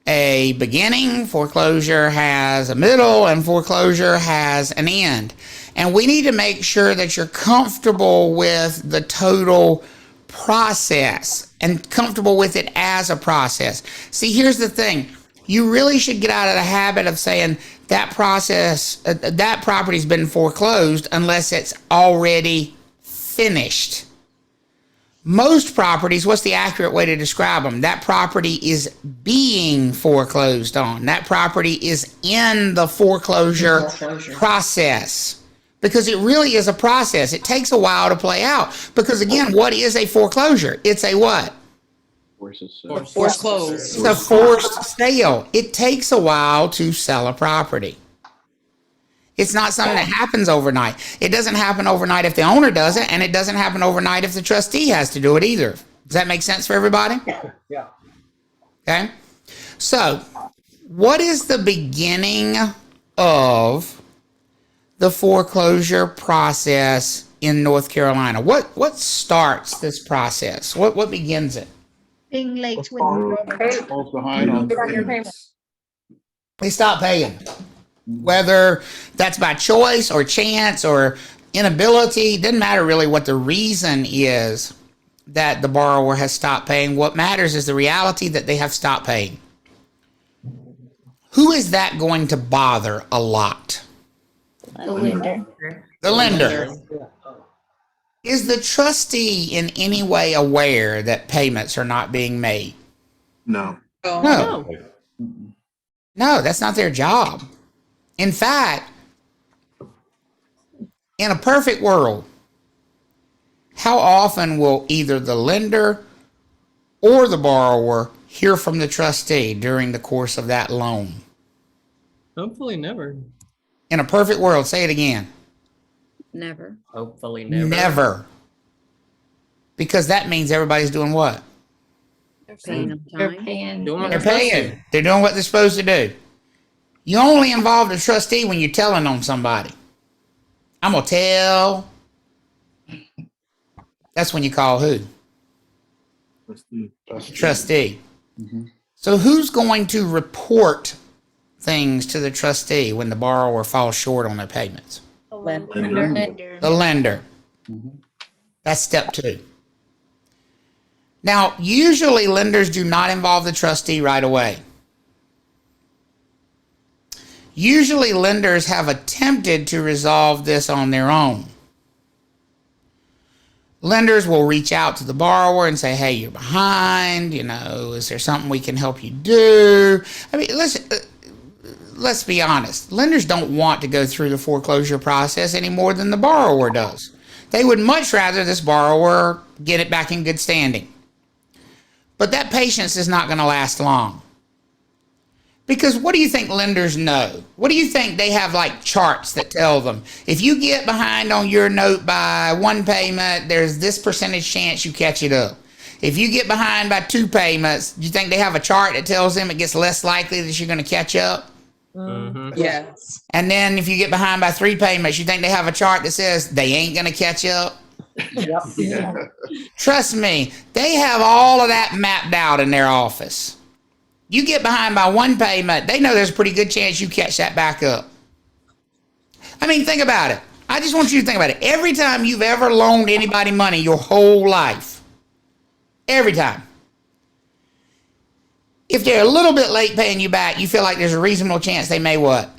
a beginning, foreclosure has a middle, and foreclosure has an end. And we need to make sure that you're comfortable with the total process and comfortable with it as a process. See, here's the thing. You really should get out of the habit of saying that process, that property's been foreclosed unless it's already finished. Most properties, what's the accurate way to describe them? That property is being foreclosed on. That property is in the foreclosure process. Because it really is a process. It takes a while to play out. Because again, what is a foreclosure? It's a what? Forced close. It's a forced sale. It takes a while to sell a property. It's not something that happens overnight. It doesn't happen overnight if the owner does it, and it doesn't happen overnight if the trustee has to do it either. Does that make sense for everybody? Yeah. Okay. So, what is the beginning of the foreclosure process in North Carolina? What starts this process? What begins it? Being late with They stop paying. Whether that's by choice or chance or inability, doesn't matter really what the reason is that the borrower has stopped paying. What matters is the reality that they have stopped paying. Who is that going to bother a lot? The lender. The lender. Is the trustee in any way aware that payments are not being made? No. No. No, that's not their job. In fact, in a perfect world, how often will either the lender or the borrower hear from the trustee during the course of that loan? Hopefully never. In a perfect world, say it again. Never. Hopefully never. Never. Because that means everybody's doing what? They're paying on time. They're paying. They're doing what they're supposed to do. You only involve the trustee when you're telling on somebody. I'm going to tell. That's when you call who? Trustee. So who's going to report things to the trustee when the borrower falls short on their payments? The lender. The lender. That's step 2. Now, usually lenders do not involve the trustee right away. Usually lenders have attempted to resolve this on their own. Lenders will reach out to the borrower and say, hey, you're behind, is there something we can help you do? I mean, let's be honest. Lenders don't want to go through the foreclosure process any more than the borrower does. They would much rather this borrower get it back in good standing. But that patience is not going to last long. Because what do you think lenders know? What do you think they have like charts that tell them? If you get behind on your note by 1 payment, there's this percentage chance you catch it up. If you get behind by 2 payments, do you think they have a chart that tells them it gets less likely that you're going to catch up? Yes. And then if you get behind by 3 payments, you think they have a chart that says they ain't going to catch up? Yep. Trust me, they have all of that mapped out in their office. You get behind by 1 payment, they know there's a pretty good chance you catch that back up. I mean, think about it. I just want you to think about it. Every time you've ever loaned anybody money your whole life, every time, if they're a little bit late paying you back, you feel like there's a reasonable chance they may what?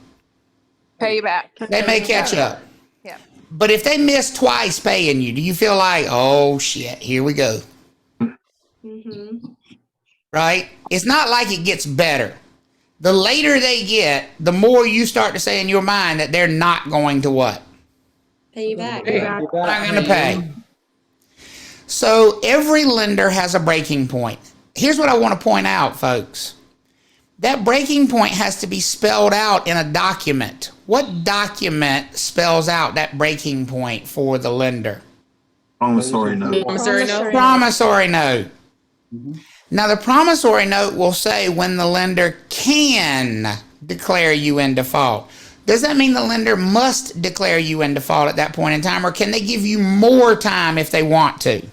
Pay you back. They may catch up. Yeah. But if they miss twice paying you, do you feel like, oh shit, here we go? Right? It's not like it gets better. The later they get, the more you start to say in your mind that they're not going to what? Pay you back. They're not going to pay. So every lender has a breaking point. Here's what I want to point out, folks. That breaking point has to be spelled out in a document. What document spells out that breaking point for the lender? Promissory note. Promissory note. Promissory note. Now, the promissory note will say when the lender can declare you in default. Does that mean the lender must declare you in default at that point in time, or can they give you more time if they want to?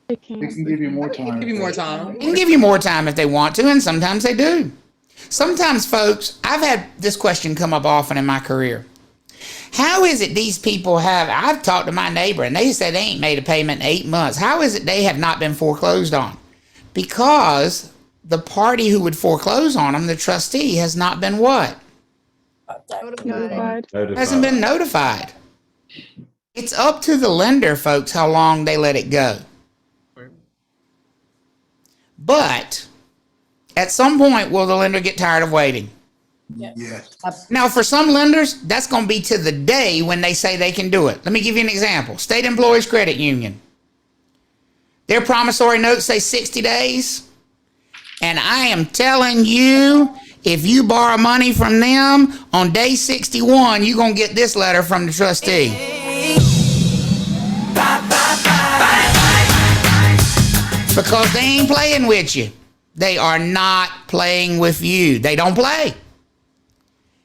They can give you more time. Give you more time. They can give you more time if they want to, and sometimes they do. Sometimes, folks, I've had this question come up often in my career. How is it these people I've talked to my neighbor, and they said they ain't made a payment in 8 months. How is it they have not been foreclosed on? Because the party who would foreclose on them, the trustee, has not been what? Notified. Hasn't been notified. It's up to the lender, folks, how long they let it go. But at some point, will the lender get tired of waiting? Yes. Now, for some lenders, that's going to be to the day when they say they can do it. Let me give you an example. State Employees Credit Union. Their promissory notes say 60 days. And I am telling you, if you borrow money from them, on day 61, you're going to get this letter from the trustee. Because they ain't playing with you. They are not playing with you. They don't play.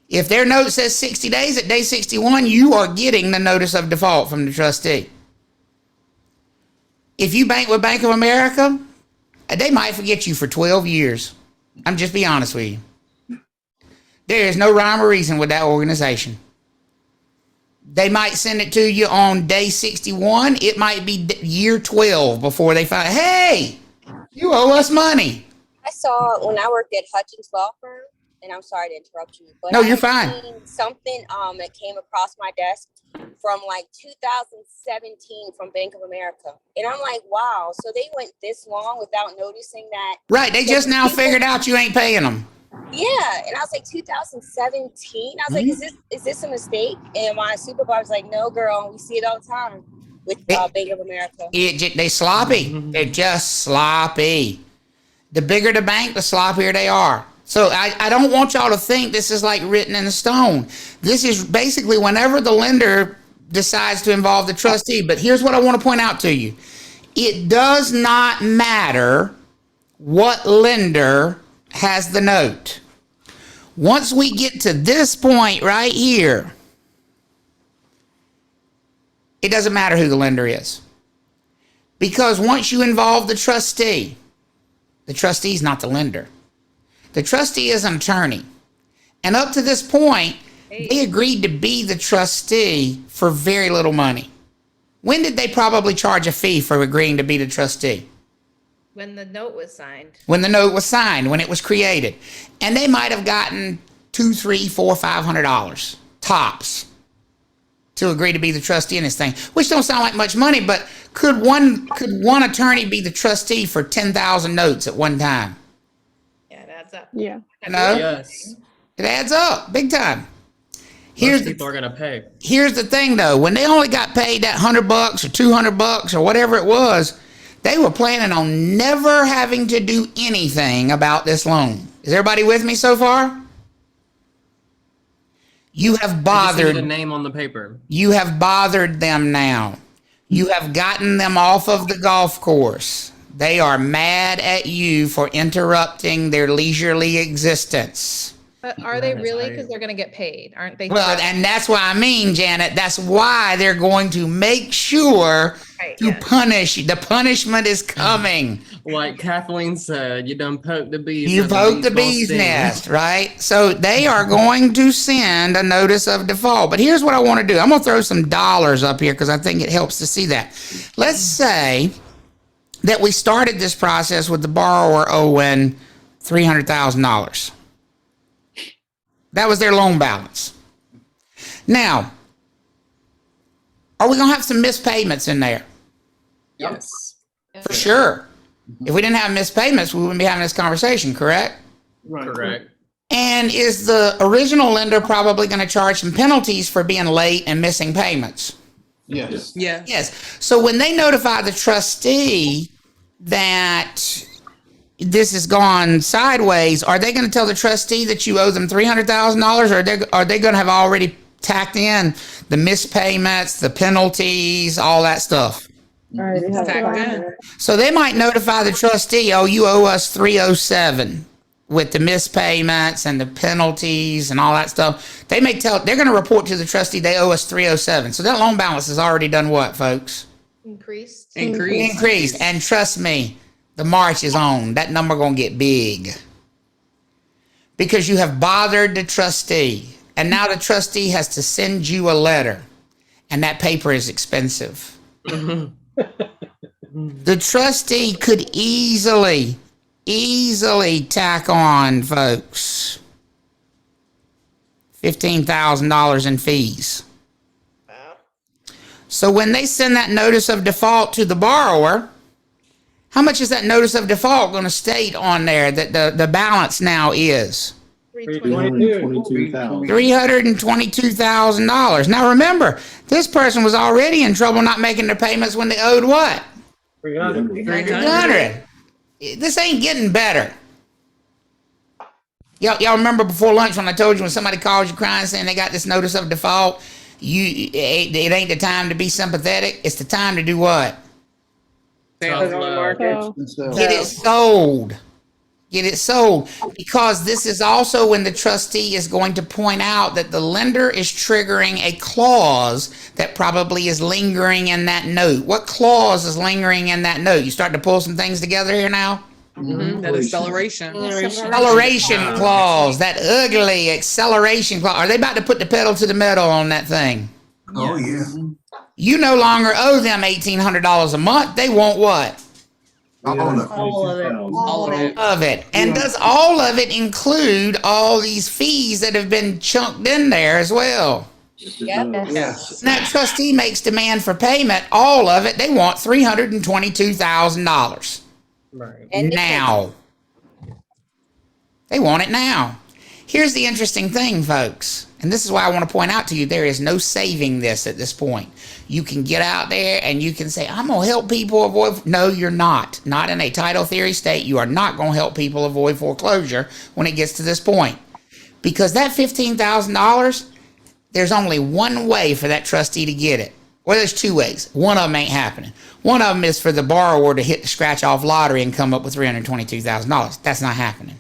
If their note says 60 days, at day 61, you are getting the notice of default from the trustee. If you bank with Bank of America, they might forget you for 12 years. I'm just being honest with you. There is no rhyme or reason with that organization. They might send it to you on day 61. It might be year 12 before they find, hey, you owe us money. I saw when I worked at Hutchins Law Firm, and I'm sorry to interrupt you, but no, you're I fine. seen something that came across my desk from like 2017 from Bank of America. And I'm like, wow, so they went this long without noticing that. Right, they just now figured out you ain't paying them. Yeah, and I was like, 2017? I was like, is this a mistake? And my supervisor's like, no, girl, we see it all the time with Bank of America. They sloppy. They're just sloppy. The bigger the bank, the sloppier they are. So I don't want y'all to think this is like written in stone. This is basically whenever the lender decides to involve the trustee. But here's what I want to point out to you. It does not matter what lender has the note. Once we get to this point right here, it doesn't matter who the lender is. Because once you involve the trustee is not the lender. The trustee is an attorney. And up to this point, they agreed to be the trustee for very little money. When did they probably charge a fee for agreeing to be the trustee? When the note was signed. When the note was signed, when it was created. And they might have gotten $200, $300, $400, $500 tops to agree to be the trustee in this thing, which don't sound like much money, but could one attorney be the trustee for 10,000 notes at one time? Yeah, it adds up. Yeah. You know? Yes. It adds up big time. Most people are gonna pay. Here's the thing though, when they only got paid that $100 or $200 or whatever it was, they were planning on never having to do anything about this loan. Is everybody with me so far? You have bothered the name on the paper. You have bothered them now. You have gotten them off of the golf course. They are mad at you for interrupting their leisurely existence. But are they really? Because they're going to get paid, aren't they? Well, and that's why I mean, Janet, that's why they're going to make sure to punish you. The punishment is coming. Like Kathleen said, you done poked the bees. You poked the bee's nest, right? So they are going to send a notice of default. But here's what I want to do. I'm going to throw some dollars up here because I think it helps to see that. Let's say that we started this process with the borrower owing $300,000. That was their loan balance. Now, are we gonna have some missed payments in there? Yes. For sure. If we didn't have missed payments, we wouldn't be having this conversation, correct? Right. Correct. And is the original lender probably going to charge some penalties for being late and missing payments? Yes. Yeah. Yes. So when they notify the trustee that this has gone sideways, are they going to tell the trustee that you owe them $300,000, or are they going to have already tacked in the missed payments, the penalties, all that stuff? So they might notify the trustee, oh, you owe us 307 with the missed payments and the penalties and all that stuff. They may tell, they're going to report to the trustee they owe us 307. So that loan balance has already done what, folks? Increased. Increased. And trust me, the march is on. That number going to get big. Because you have bothered the trustee. And now the trustee has to send you a letter. And that paper is expensive. The trustee could easily tack on, folks, $15,000 in fees. So when they send that notice of default to the borrower, how much is that notice of default going to state on there that the balance now is? $322,000. Now remember, this person was already in trouble not making their payments when they owed what? 300. This ain't getting better. Y'all remember before lunch when I told you when somebody calls you crying saying they got this notice of default, it ain't the time to be sympathetic. It's the time to do what? Get it sold. Get it sold. Because this is also when the trustee is going to point out that the lender is triggering a clause that probably is lingering in that note. What clause is lingering in that note? You starting to pull some things together here now? That acceleration. Acceleration clause, that ugly acceleration clause. Are they about to put the pedal to the metal on that thing? Oh, yeah. You no longer owe them $1,800 a month. They want what? All of it. All of it. And does all of it include all these fees that have been chunked in there as well? Yep. Yes. And that trustee makes demand for payment, all of it, they want $322,000. Right. Now. They want it now. Here's the interesting thing, folks. And this is why I want to point out to you, there is no saving this at this point. You can get out there and you can say, I'm going to help people avoid. No, you're not. Not in a title theory state. You are not going to help people avoid foreclosure when it gets to this point. Because that $15,000, there's only one way for that trustee to get it. Well, there's two ways. One of them ain't happening. One of them is for the borrower to hit the scratch off lottery and come up with $322,000. That's not happening.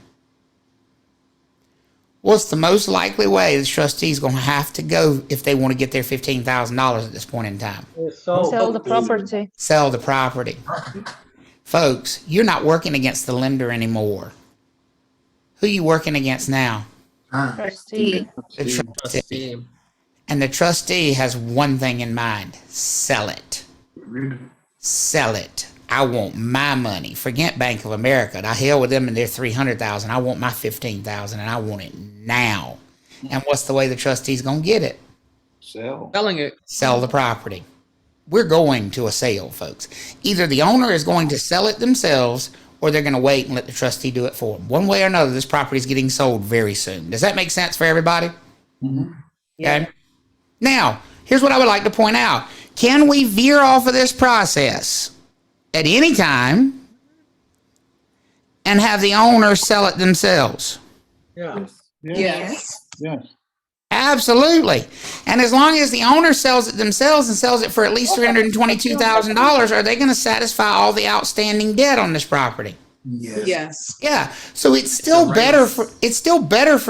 What's the most likely way the trustee is going to have to go if they want to get their $15,000 at this point in time? Sell the property. Sell the property. Folks, you're not working against the lender anymore. Who are you working against now? Trustee. The trustee. And the trustee has one thing in mind. Sell it. Sell it. I want my money. Forget Bank of America. The hell with them and their $300,000. I want my $15,000 and I want it now. And what's the way the trustee's gonna get it? Selling it. Sell the property. We're going to a sale, folks. Either the owner is going to sell it themselves or they're gonna wait and let the trustee do it for them. One way or another, this property is getting sold very soon. Does that make sense for everybody? Okay. Now, here's what I would like to point out. Can we veer off of this process at any time and have the owner sell it themselves? Yes. Absolutely. And as long as the owner sells it themselves and sells it for at least $322,000, are they going to satisfy all the outstanding debt on this property? Yes. Yeah. So it's still better for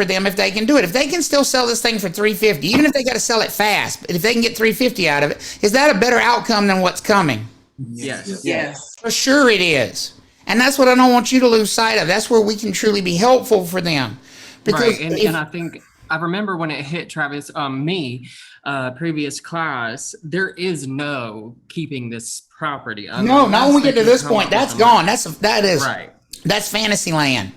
them if they can do it. If they can still sell this thing for $350, even if they got to sell it fast, but if they can get $350 out of it, is that a better outcome than what's coming? Yes. For sure it is. And that's what I don't want you to lose sight of. That's where we can truly be helpful for them. Because and I think I remember when it hit Travis, previous class, there is no keeping this property. No, not when we get to this point. That's gone. That's fantasy land.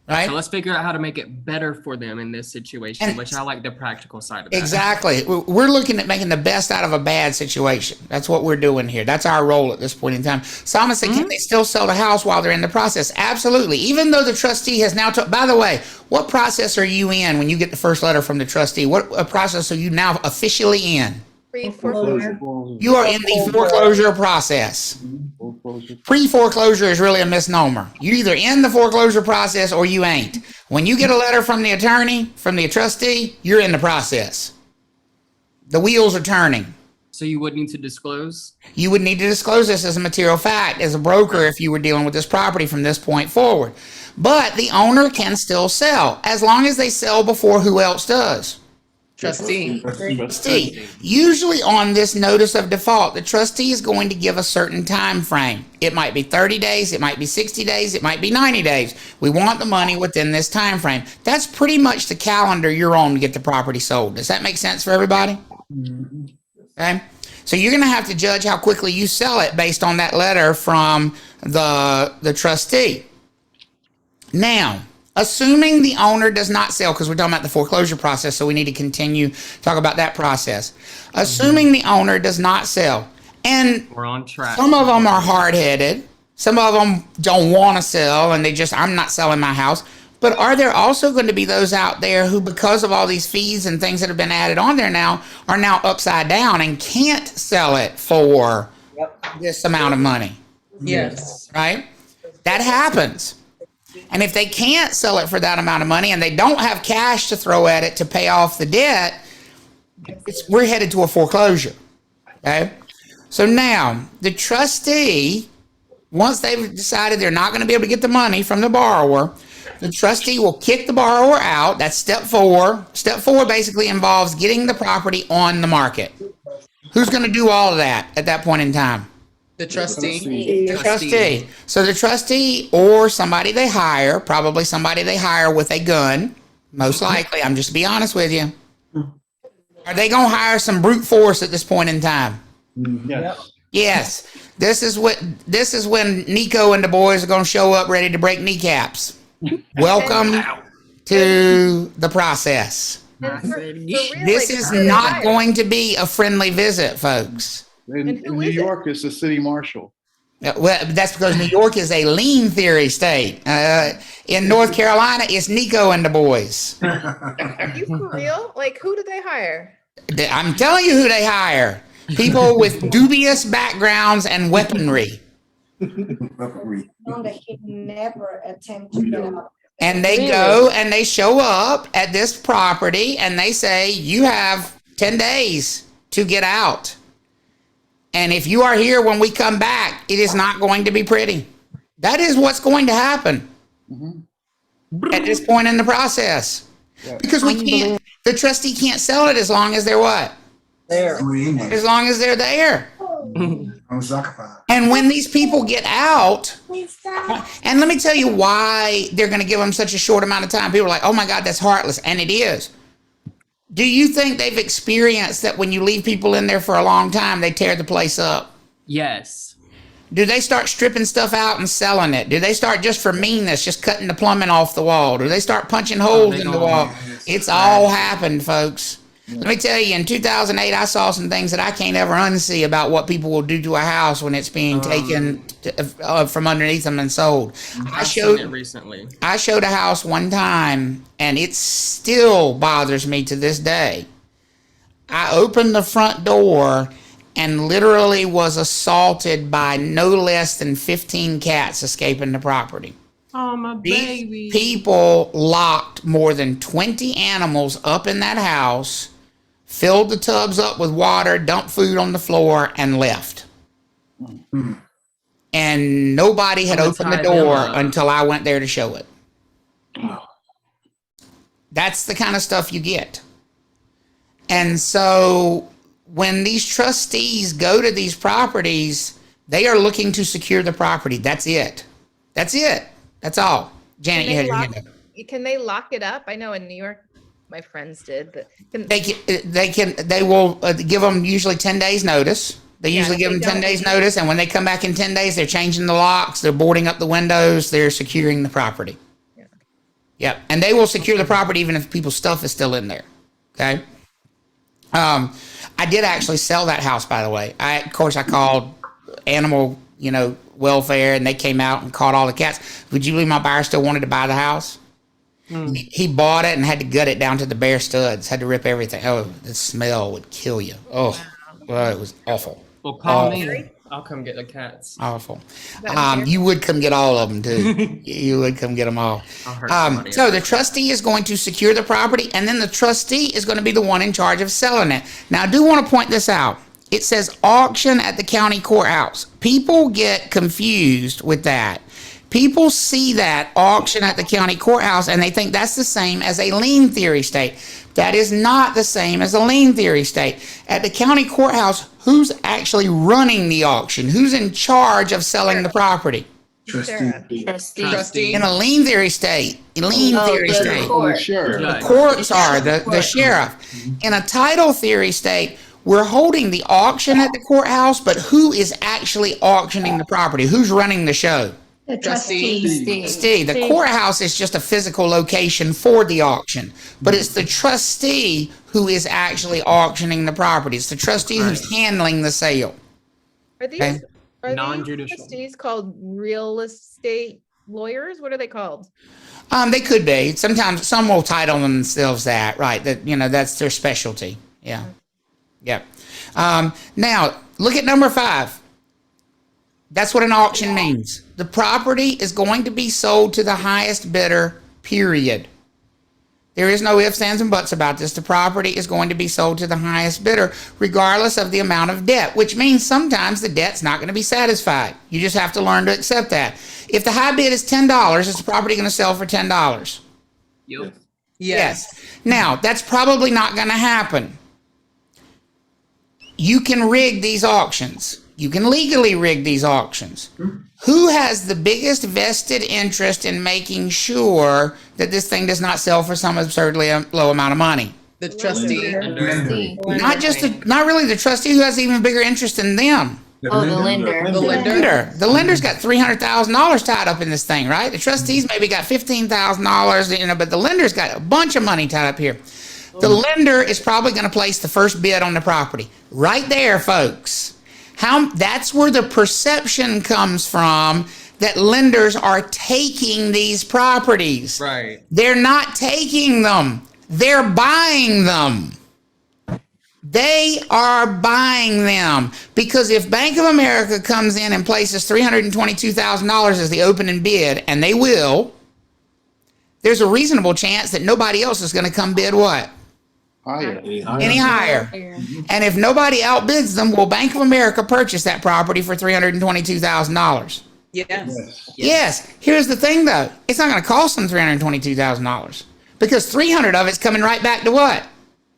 right? So let's figure out how to make it better for them in this situation, And- which I like the practical side of that. Exactly. We're looking at making the best out of a bad situation. That's what we're doing here. That's our role at this point in time. Simon said, can they still sell the house while they're in the process? Absolutely. Even though the trustee has now, by the way, what process are you in when you get the first letter from the trustee? What process are you now officially in? Pre-foreclosure. You are in the foreclosure process. Pre-foreclosure is really a misnomer. You're either in the foreclosure process or you ain't. When you get a letter from the attorney, from the trustee, you're in the process. The wheels are turning. So you would need to disclose? You would need to disclose this as a material fact as a broker if you were dealing with this property from this point forward. But the owner can still sell as long as they sell before who else does. Trustee. Trustee. Usually on this notice of default, the trustee is going to give a certain time frame. It might be 30 days, it might be 60 days, it might be 90 days. We want the money within this time frame. That's pretty much the calendar you're on to get the property sold. Does that make sense for everybody? Okay. So you're going to have to judge how quickly you sell it based on that letter from the trustee. Now, assuming the owner does not sell, because we're talking about the foreclosure process, so we need to continue talk about that process. Assuming the owner does not sell, and we're on track. Some of them are hard-headed, some of them don't want to sell, and I'm not selling my house. But are there also going to be those out there who, because of all these fees and things that have been added on there now, are now upside down and can't sell it for this amount of money? Yes. Right? That happens. And if they can't sell it for that amount of money and they don't have cash to throw at it to pay off the debt, we're headed to a foreclosure. Okay? So now, the trustee, once they've decided they're not going to be able to get the money from the borrower, the trustee will kick the borrower out. That's step 4. Step 4 basically involves getting the property on the market. Who's going to do all of that at that point in time? The trustee. The trustee. So the trustee or somebody they hire, probably somebody they hire with a gun, most likely, I'm just to be honest with you. Are they going to hire some brute force at this point in time? Yes. Yes. This is when Nico and the boys are going to show up ready to break kneecaps. Welcome to the process. This is not going to be a friendly visit, folks. In New York, it's the city marshal. Well, that's because New York is a lien theory state. In North Carolina, it's Nico and the boys. Are you for real? Like, who do they hire? I'm telling you who they hire. People with dubious backgrounds and weaponry. That he never attempt to get out. And they go and they show up at this property and they say, you have 10 days to get out. And if you are here when we come back, it is not going to be pretty. That is what's going to happen at this point in the process. Because the trustee can't sell it as long as they're what? There. As long as they're there. And when these people get out, and let me tell you why they're going to give them such a short amount of time. People are like, oh my God, that's heartless. And it is. Do you think they've experienced that when you leave people in there for a long time, they tear the place up? Yes. Do they start stripping stuff out and selling it? Do they start just for meanness, just cutting the plumbing off the wall? Do they start punching holes in the wall? It's all happened, folks. Let me tell you, in 2008, I saw some things that I can't ever unsee about what people will do to a house when it's being taken from underneath them and sold. I've seen it recently. I showed a house one time, and it still bothers me to this day. I opened the front door and literally was assaulted by no less than 15 cats escaping the property. Oh, my baby. People locked more than 20 animals up in that house, filled the tubs up with water, dumped food on the floor, and left. And nobody had opened the door until I went there to show it. That's the kind of stuff you get. And so when these trustees go to these properties, they are looking to secure the property. That's it. That's it. That's all. Janet, you had your hand up. Can they lock it up? I know in New York, my friends did. But they will give them usually 10 days notice. They usually give them 10 days notice. And when they come back in 10 days, they're changing the locks. They're boarding up the windows. They're securing the property. Yep. And they will secure the property even if people's stuff is still in there. Okay. I did actually sell that house, by the way. Of course, I called animal, welfare, and they came out and caught all the cats. Would you believe my buyer still wanted to buy the house? He bought it and had to gut it down to the bare studs, had to rip everything. Oh, the smell would kill you. Oh, well, it was awful. Well, call me. I'll come get the cats. Awful. You would come get all of them too. You would come get them all. So the trustee is going to secure the property, and then the trustee is going to be the one in charge of selling it. Now, I do want to point this out. It says auction at the county courthouse. People get confused with that. People see that auction at the county courthouse and they think that's the same as a lien theory state. That is not the same as a lien theory state. At the county courthouse, who's actually running the auction? Who's in charge of selling the property? Trustee. In a lien theory state, the Sure. courts are the sheriff. In a title theory state, we're holding the auction at the courthouse, but who is actually auctioning the property? Who's running the show? The trustee. The courthouse is just a physical location for the auction, but it's the trustee who is actually auctioning the property. It's the trustee who's handling the sale. Are these non-judicial trustees called real estate lawyers? What are they called? They could be. Sometimes some will title themselves that, right? That's their specialty. Yeah. Yep. Now look at number 5. That's what an auction means. The property is going to be sold to the highest bidder, period. There is no ifs, ands, and buts about this. The property is going to be sold to the highest bidder, regardless of the amount of debt, which means sometimes the debt's not going to be satisfied. You just have to learn to accept that. If the high bid is $10, is the property going to sell for $10? Yep. Yes. Now, that's probably not going to happen. You can rig these auctions. You can legally rig these auctions. Who has the biggest vested interest in making sure that this thing does not sell for some absurdly low amount of money? The trustee. Not really the trustee. Who has even bigger interest in them? The lender. The lender. The lender's got $300,000 tied up in this thing, right? The trustees maybe got $15,000, but the lender's got a bunch of money tied up here. The lender is probably going to place the first bid on the property. Right there, folks. That's where the perception comes from that lenders are taking these properties. Right. They're not taking them. They're buying them. They are buying them. Because if Bank of America comes in and places $322,000 as the opening bid, and they will, there's a reasonable chance that nobody else is going to come bid what? Any higher. And if nobody outbids them, will Bank of America purchase that property for $322,000? Yes. Here's the thing, though. It's not going to cost them $322,000 because $300 of it's coming right back to what?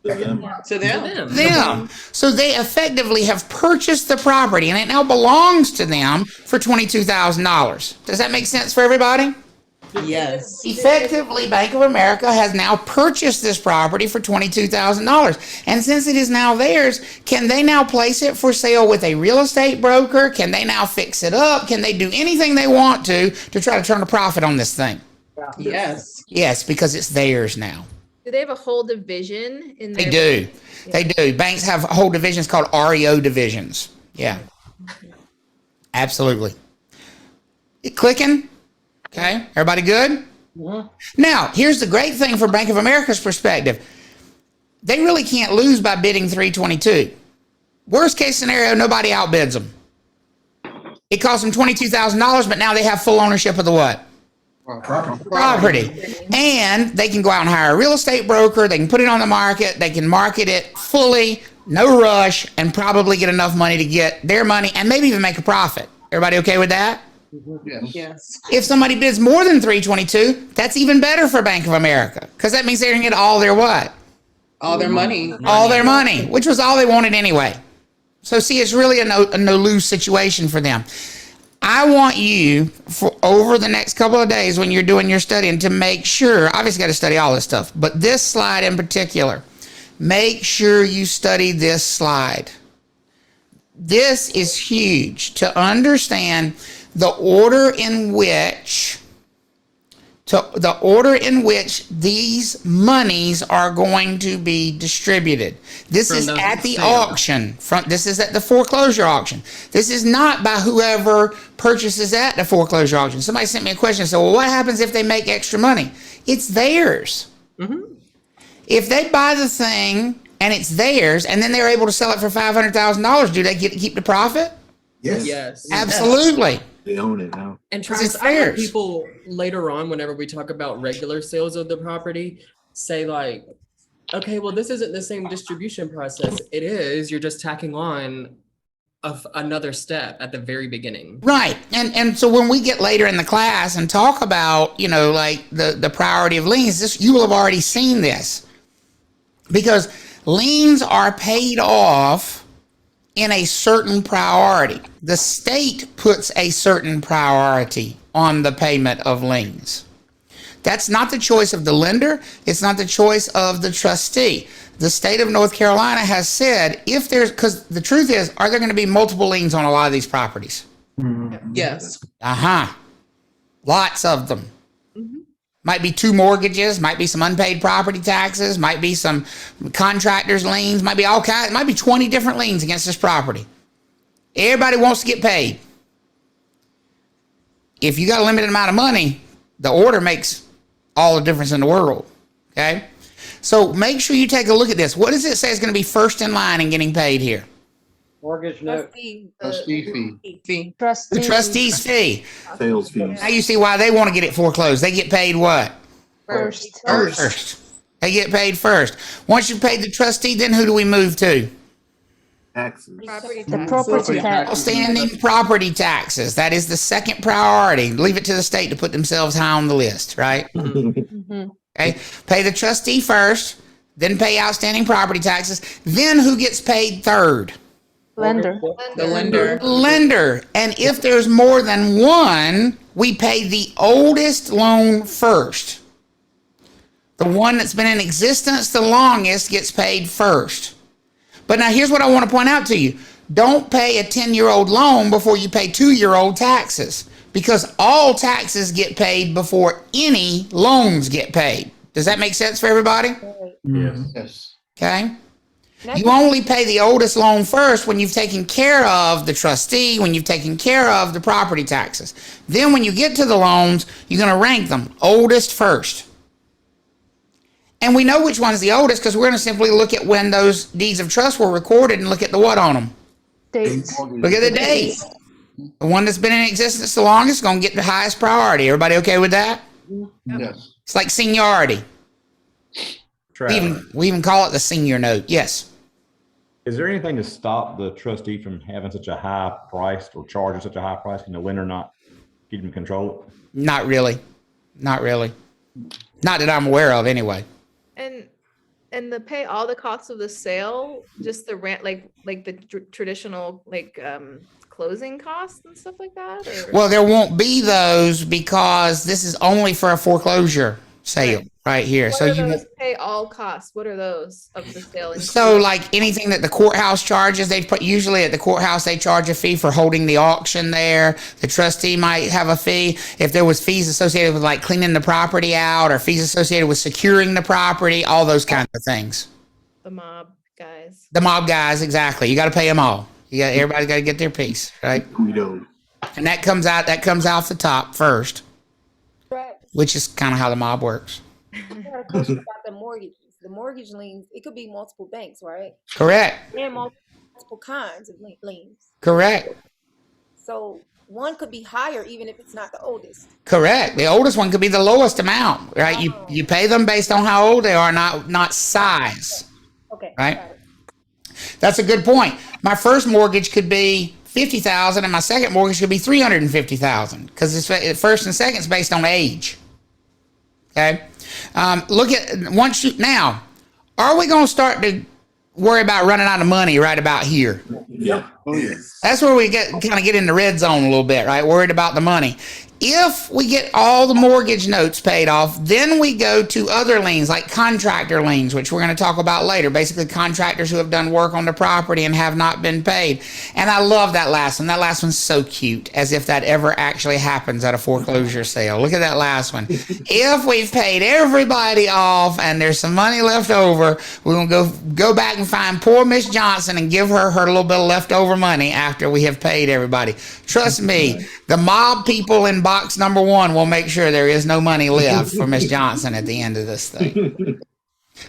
To them. Them. So they effectively have purchased the property, and it now belongs to them for $22,000. Does that make sense for everybody? Yes. Effectively, Bank of America has now purchased this property for $22,000. And since it is now theirs, can they now place it for sale with a real estate broker? Can they now fix it up? Can they do anything they want to try to turn a profit on this thing? Yes. Yes, because it's theirs now. Do they have a whole division in They their? do. Yeah. They do. Banks have whole divisions called REO divisions. Yeah. Absolutely. It clicking? Okay, everybody good? Now, here's the great thing from Bank of America's perspective. They really can't lose by bidding 322. Worst case scenario, nobody outbids them. It cost them $22,000, but now they have full ownership of the what? Property. And they can go out and hire a real estate broker. They can put it on the market. They can market it fully, no rush, and probably get enough money to get their money and maybe even make a profit. Everybody okay with that? Yes. If somebody bids more than 322, that's even better for Bank of America because that means they're going to get all their what? All their money. All their money, which was all they wanted anyway. So see, it's really a no-lose situation for them. I want you, for over the next couple of days when you're doing your studying, to make sure, obviously got to study all this stuff, but this slide in particular, make sure you study this slide. This is huge to understand the order in which to the order in which these monies are going to be distributed. This is at the auction. This is at the foreclosure auction. This is not by whoever purchases at the foreclosure auction. Somebody sent me a question and said, well, what happens if they make extra money? It's theirs. If they buy the thing and it's theirs and then they're able to sell it for $500,000, do they get to keep the profit? Yes. Absolutely. They own it now. And Travis, I heard people later on, whenever we talk about regular sales of the property, say like, okay, well, this isn't the same distribution process. It is. You're just tacking on another step at the very beginning. Right. And so when we get later in the class and talk about, you know, like the priority of liens, you will have already seen this. Because liens are paid off in a certain priority. The state puts a certain priority on the payment of liens. That's not the choice of the lender. It's not the choice of the trustee. The state of North Carolina has said, if there's, because the truth is, are there going to be multiple liens on a lot of these properties? Yes. Lots of them. Might be 2 mortgages, might be some unpaid property taxes, might be some contractors' liens, might be all kinds, might be 20 different liens against this property. Everybody wants to get paid. If you got a limited amount of money, the order makes all the difference in the world. Okay? So make sure you take a look at this. What does it say is going to be first in line in getting paid here? Mortgage note. Trustee fee. The trustee's fee. Sales fees. Now you see why they want to get it foreclosed. They get paid what? First. They get paid first. Once you paid the trustee, then who do we move to? Taxes. The property tax. Outstanding property taxes. That is the second priority. Leave it to the state to put themselves high on the list, right? Okay. Pay the trustee first, then pay outstanding property taxes. Then who gets paid third? Lender. The lender. Lender. And if there's more than one, we pay the oldest loan first. The one that's been in existence the longest gets paid first. But now here's what I want to point out to you. Don't pay a 10-year-old loan before you pay 2-year-old taxes, because all taxes get paid before any loans get paid. Does that make sense for everybody? Yes. Okay. You only pay the oldest loan first when you've taken care of the trustee, when you've taken care of the property taxes. Then when you get to the loans, you're going to rank them oldest first. And we know which one's the oldest because we're going to simply look at when those deeds of trust were recorded and look at the what on them? Dates. Look at the date. The one that's been in existence the longest is going to get the highest priority. Everybody okay with that? Yes. It's like seniority. We even call it the senior note. Yes. Is there anything to stop the trustee from having such a high price or charging such a high price and the lender not getting control? Not really. Not really. Not that I'm aware of anyway. And the pay all the costs of the sale, just the rent, like the traditional closing costs and stuff like that? Or? Well, there won't be those because this is only for a foreclosure sale right here. What So are you those pay all costs? What are those of the sale? So like anything that the courthouse charges, they put usually at the courthouse they charge a fee for holding the auction there. The trustee might have a fee. If there was fees associated with like cleaning the property out or fees associated with securing the property, all those kinds of things. The mob guys. The mob guys, exactly. You got to pay them all. Everybody's got to get their piece, right? And that comes off the top first, which is kind of how the mob works. I got a question about the mortgages. The mortgage liens, it could be multiple banks, right? Correct. And multiple kinds of liens. Correct. So one could be higher even if it's not the oldest. Correct. The oldest one could be the lowest amount, right? You pay them based on how old they are, not size. Okay. Right. That's a good point. My first mortgage could be $50,000, and my second mortgage could be $350,000 because it's first and second is based on age. Okay. Look at now. Are we going to start to worry about running out of money right about here? Yeah. Oh yeah. That's where we kind of get in the red zone a little bit, right? Worried about the money. If we get all the mortgage notes paid off, then we go to other liens like contractor liens, which we're going to talk about later. Basically, contractors who have done work on the property and have not been paid. And I love that last one. That last one's so cute, as if that ever actually happens at a foreclosure sale. Look at that last one. If we've paid everybody off and there's some money left over, we're going to go back and find poor Miss Johnson and give her little bit of leftover money after we have paid everybody. Trust me, the mob people in box number 1 will make sure there is no money left for Miss Johnson at the end of this thing.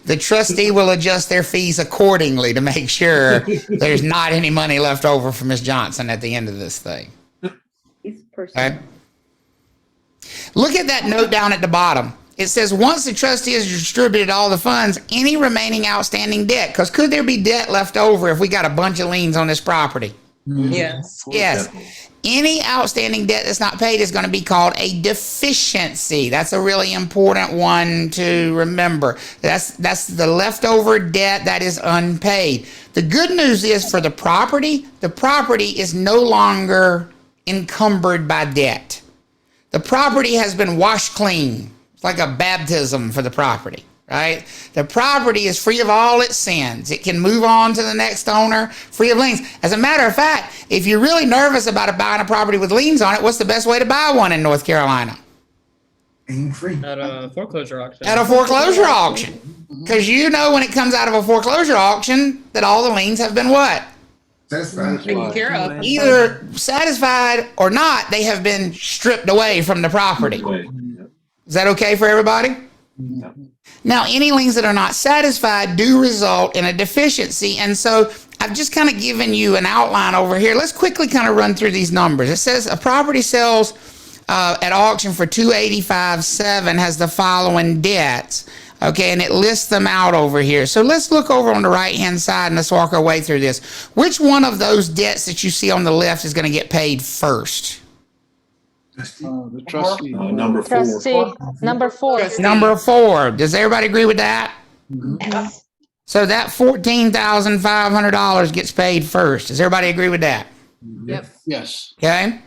The trustee will adjust their fees accordingly to make sure there's not any money left over for Miss Johnson at the end of this thing. Okay? Look at that note down at the bottom. It says, once the trustee has distributed all the funds, any remaining outstanding debt, because could there be debt left over if we got a bunch of liens on this property? Yes. Yes. Any outstanding debt that's not paid is going to be called a deficiency. That's a really important one to remember. That's the leftover debt that is unpaid. The good news is for the property is no longer encumbered by debt. The property has been washed clean. It's like a baptism for the property, right? The property is free of all its sins. It can move on to the next owner free of liens. As a matter of fact, if you're really nervous about buying a property with liens on it, what's the best way to buy one in North Carolina? Free. At a foreclosure auction. At a foreclosure auction. Because you know when it comes out of a foreclosure auction that all the liens have been what? Taken care of. Either satisfied or not, they have been stripped away from the property. Is that okay for everybody? No. Now, any liens that are not satisfied do result in a deficiency. And so I've just kind of given you an outline over here. Let's quickly kind of run through these numbers. It says a property sells at auction for $285,700 has the following debts. Okay, and it lists them out over here. So let's look over on the right-hand side and let's walk our way through this. Which one of those debts that you see on the left is going to get paid first? The trustee. Number 4. Trustee, number 4. Number 4. Does everybody agree with that? Yes. So that $14,500 gets paid first. Does everybody agree with that? Yep. Yes. Okay.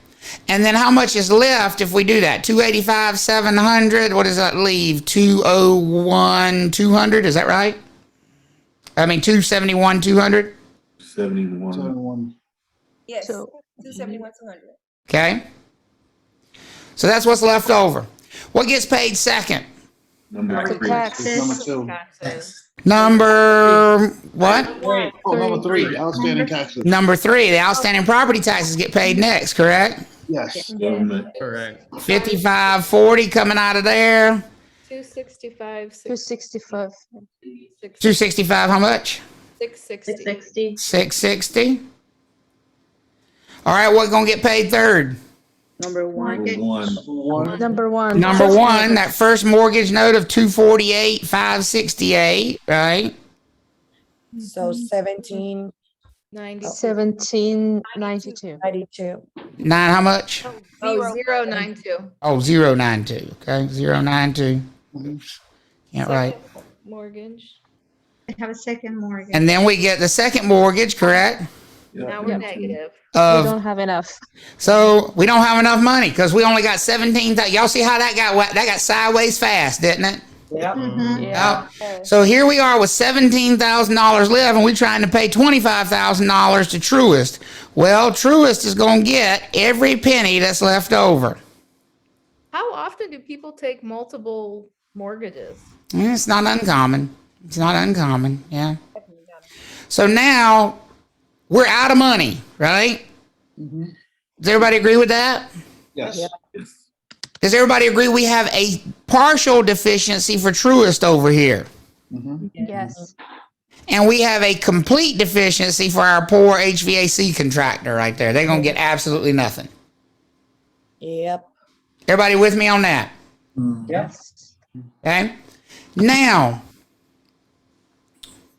And then how much is left if we do that? $285,700. What does that leave? $201,200. Is that right? I mean, $271,200. 71. Yes, 271,200. Okay. So that's what's left over. What gets paid second? Number 3. Number 2. Number what? Number 3. Outstanding taxes. Number 3. The outstanding property taxes get paid next, correct? Yes. Government. Correct. $55.40 coming out of there. 265. 265. 265. How much? 660. 660. All right. What's gonna get paid third? Number 1. Number 1. Number 1. That first mortgage note of $248,568. Right. So 1792. 9. How much? 092. Oh, 092. Okay. 092. Oops. Can't write. Mortgage. I have a second mortgage. And then we get the second mortgage, correct? Now we're negative. We don't have enough. So we don't have enough money because we only got 17,000. Y'all see how that got sideways fast, didn't it? Yep. Yeah. So here we are with $17,000 left, and we're trying to pay $25,000 to Truist. Well, Truist is going to get every penny that's left over. How often do people take multiple mortgages? It's not uncommon. It's not uncommon. Yeah. So now we're out of money, right? Does everybody agree with that? Yes. Does everybody agree we have a partial deficiency for Truist over here? Yes. And we have a complete deficiency for our poor HVAC contractor right there. They're going to get absolutely nothing. Yep. Everybody with me on that? Yes. Okay. Now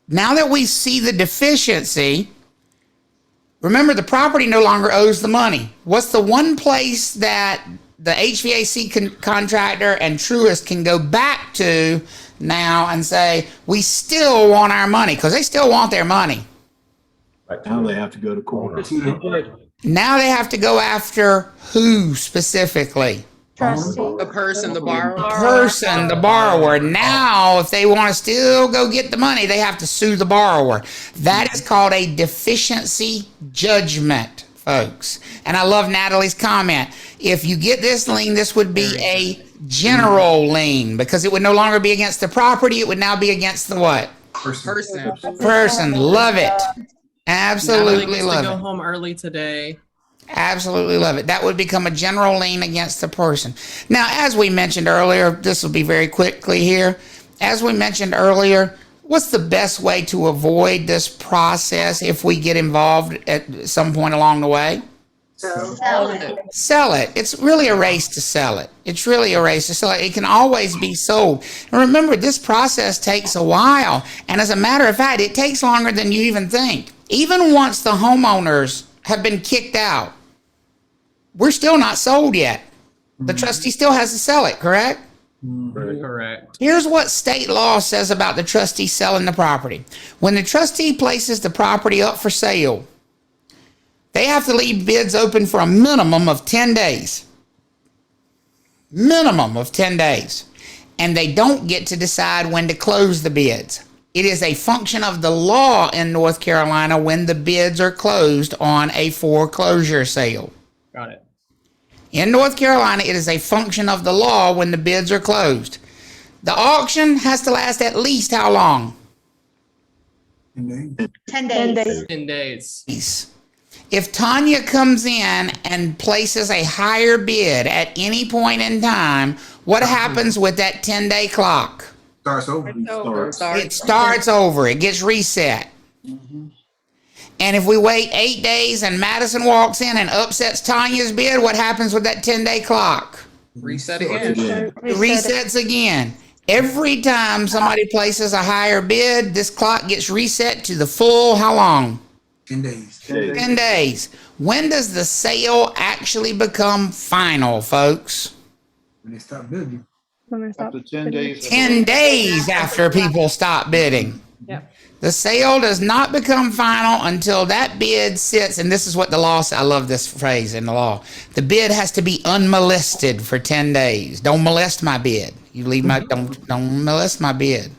that we see the deficiency, remember the property no longer owes the money. What's the one place that the HVAC contractor and Truist can go back to now and say, we still want our money? Because they still want their money. Right now they have to go to court. Now they have to go after who specifically? Trustee. The person, the borrower. Person, the borrower. Now, if they want to still go get the money, they have to sue the borrower. That is called a deficiency judgment, folks. And I love Natalie's comment. If you get this lien, this would be a general lien because it would no longer be against the property. It would now be against the what? Person. Person. Love it. Absolutely love to go it. home early today. Absolutely love it. That would become a general lien against the person. Now, as we mentioned earlier, this will be very quickly here. As we mentioned earlier, what's the best way to avoid this process if we get involved at some point along the way? Sell it. Sell it. It's really a race to sell it. It's really a race to sell it. It can always be sold. And remember, this process takes a while. And as a matter of fact, it takes longer than you even think. Even once the homeowners have been kicked out, we're still not sold yet. The trustee still has to sell it, correct? Correct. Here's what state law says about the trustee selling the property. When the trustee places the property up for sale, they have to leave bids open for a minimum of 10 days. Minimum of 10 days. And they don't get to decide when to close the bids. It is a function of the law in North Carolina when the bids are closed on a foreclosure sale. Got it. In North Carolina, it is a function of the law when the bids are closed. The auction has to last at least how long? 10 10 days. days. 10 days. If Tanya comes in and places a higher bid at any point in time, what happens with that 10-day clock? Starts over. It starts over. It gets reset. And if we wait 8 days and Madison walks in and upsets Tanya's bid, what happens with that 10-day clock? Reset again. It resets again. Every time somebody places a higher bid, this clock gets reset to the full, how long? 10 days. 10 days. When does the sale actually become final, folks? When they stop bidding. After 10 days. 10 days after people stop bidding. The sale does not become final until that bid sits, and this is what the law says. I love this phrase in the law. The bid has to be unmolested for 10 days. Don't molest my bid. You leave my, don't molest my bid.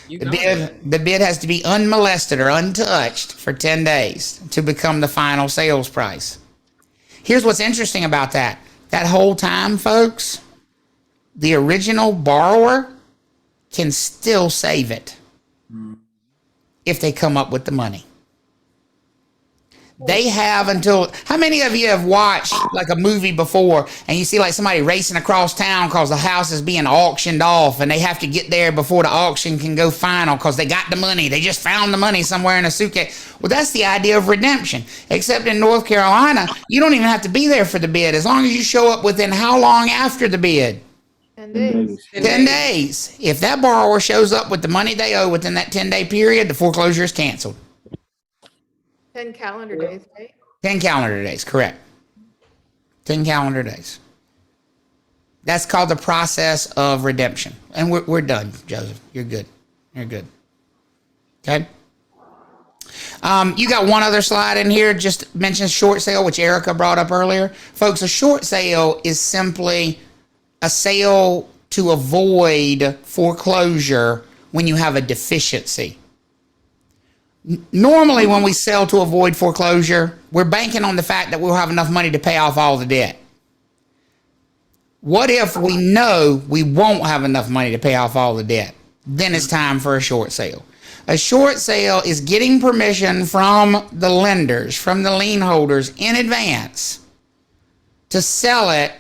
The bid has to be unmolested or untouched for 10 days to become the final sales price. Here's what's interesting about that. That whole time, folks, the original borrower can still save it if they come up with the money. They have until, how many of you have watched like a movie before and you see like somebody racing across town because the house is being auctioned off and they have to get there before the auction can go final because they got the money. They just found the money somewhere in a suitcase. Well, that's the idea of redemption. Except in North Carolina, you don't even have to be there for the bid as long as you show up within how long after the bid? 10 days. 10 days. If that borrower shows up with the money they owe within that 10-day period, the foreclosure is canceled. 10 calendar days, right? 10 calendar days, correct. 10 calendar days. That's called the process of redemption. And we're done, Joseph. You're good. You're good. Okay? You got one other slide in here, just mentions short sale, which Erica brought up earlier. Folks, a short sale is simply a sale to avoid foreclosure when you have a deficiency. Normally, when we sell to avoid foreclosure, we're banking on the fact that we'll have enough money to pay off all the debt. What if we know we won't have enough money to pay off all the debt? Then it's time for a short sale. A short sale is getting permission from the lenders, from the lien holders in advance to sell it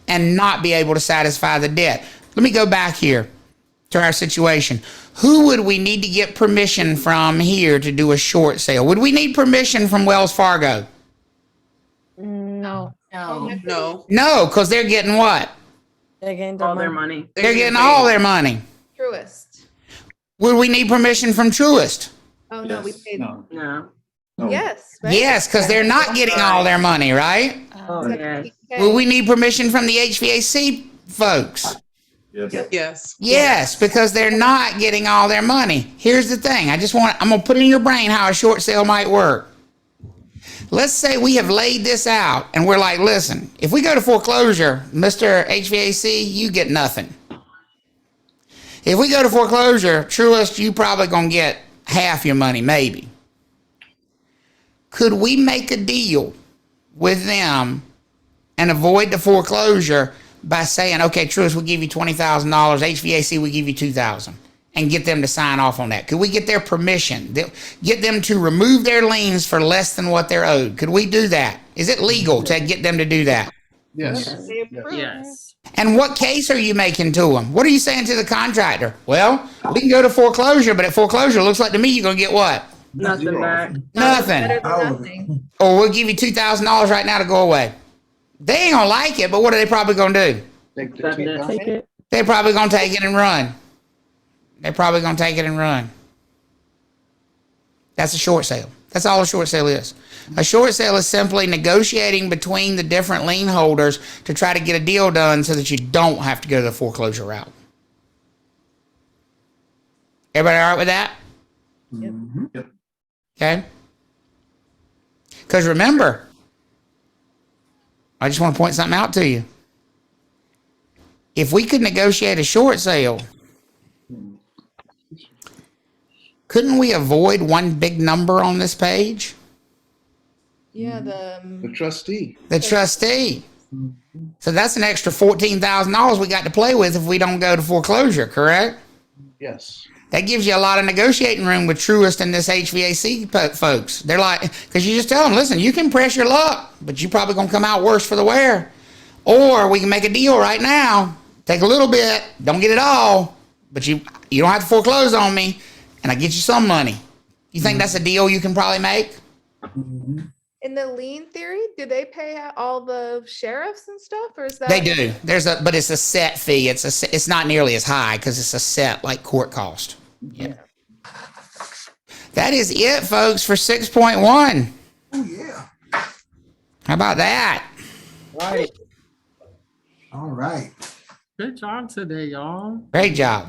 and not be able to satisfy the debt. Let me go back here to our situation. Who would we need to get permission from here to do a short sale? Would we need permission from Wells Fargo? No. No. No, because they're getting what? They're getting all their money. They're getting all their money. Truist. Would we need permission from Truist? Oh, no, we paid. No. Yes. Right? Yes, because they're not getting all their money, right? Oh, yes. Will we need permission from the HVAC folks? Yes. Yes, because they're not getting all their money. Here's the thing. I'm going to put in your brain how a short sale might work. Let's say we have laid this out and we're like, listen, if we go to foreclosure, Mr. HVAC, you get nothing. If we go to foreclosure, Truist, you probably gonna get half your money, maybe. Could we make a deal with them and avoid the foreclosure by saying, okay, Truist, we'll give you $20,000, HVAC, we give you $2,000, and get them to sign off on that? Could we get their permission? Get them to remove their liens for less than what they're owed? Could we do that? Is it legal to get them to do that? Yes. Yes. And what case are you making to them? What are you saying to the contractor? Well, we can go to foreclosure, but at foreclosure, it looks like to me you're going to get what? Nothing back. Nothing. Or we'll give you $2,000 right now to go away. They ain't going to like it, but what are they probably going to do? Take it. They're probably going to take it and run. They're probably going to take it and run. That's a short sale. That's all a short sale is. A short sale is simply negotiating between the different lien holders to try to get a deal done so that you don't have to go the foreclosure route. Everybody all right with that? Yep. Okay? Because remember, I just want to point something out to you. If we could negotiate a short sale, couldn't we avoid one big number on this page? Yeah, The trustee. The trustee. So that's an extra $14,000 we got to play with if we don't go to foreclosure, correct? Yes. That gives you a lot of negotiating room with Truist and this HVAC folks. They're like, because you just tell them, listen, you can press your luck, but you probably going to come out worse for the wear. Or we can make a deal right now. Take a little bit, don't get it all, but you don't have to foreclose on me, and I get you some money. You think that's a deal you can probably make? In the lien theory, do they pay out all the sheriffs and stuff, or is that? They do. But it's a set fee. It's not nearly as high because it's a set like court cost. Yeah. That is it, folks, for 6.1. Oh yeah. How about that? Right. All right. Good job today, y'all. Great job.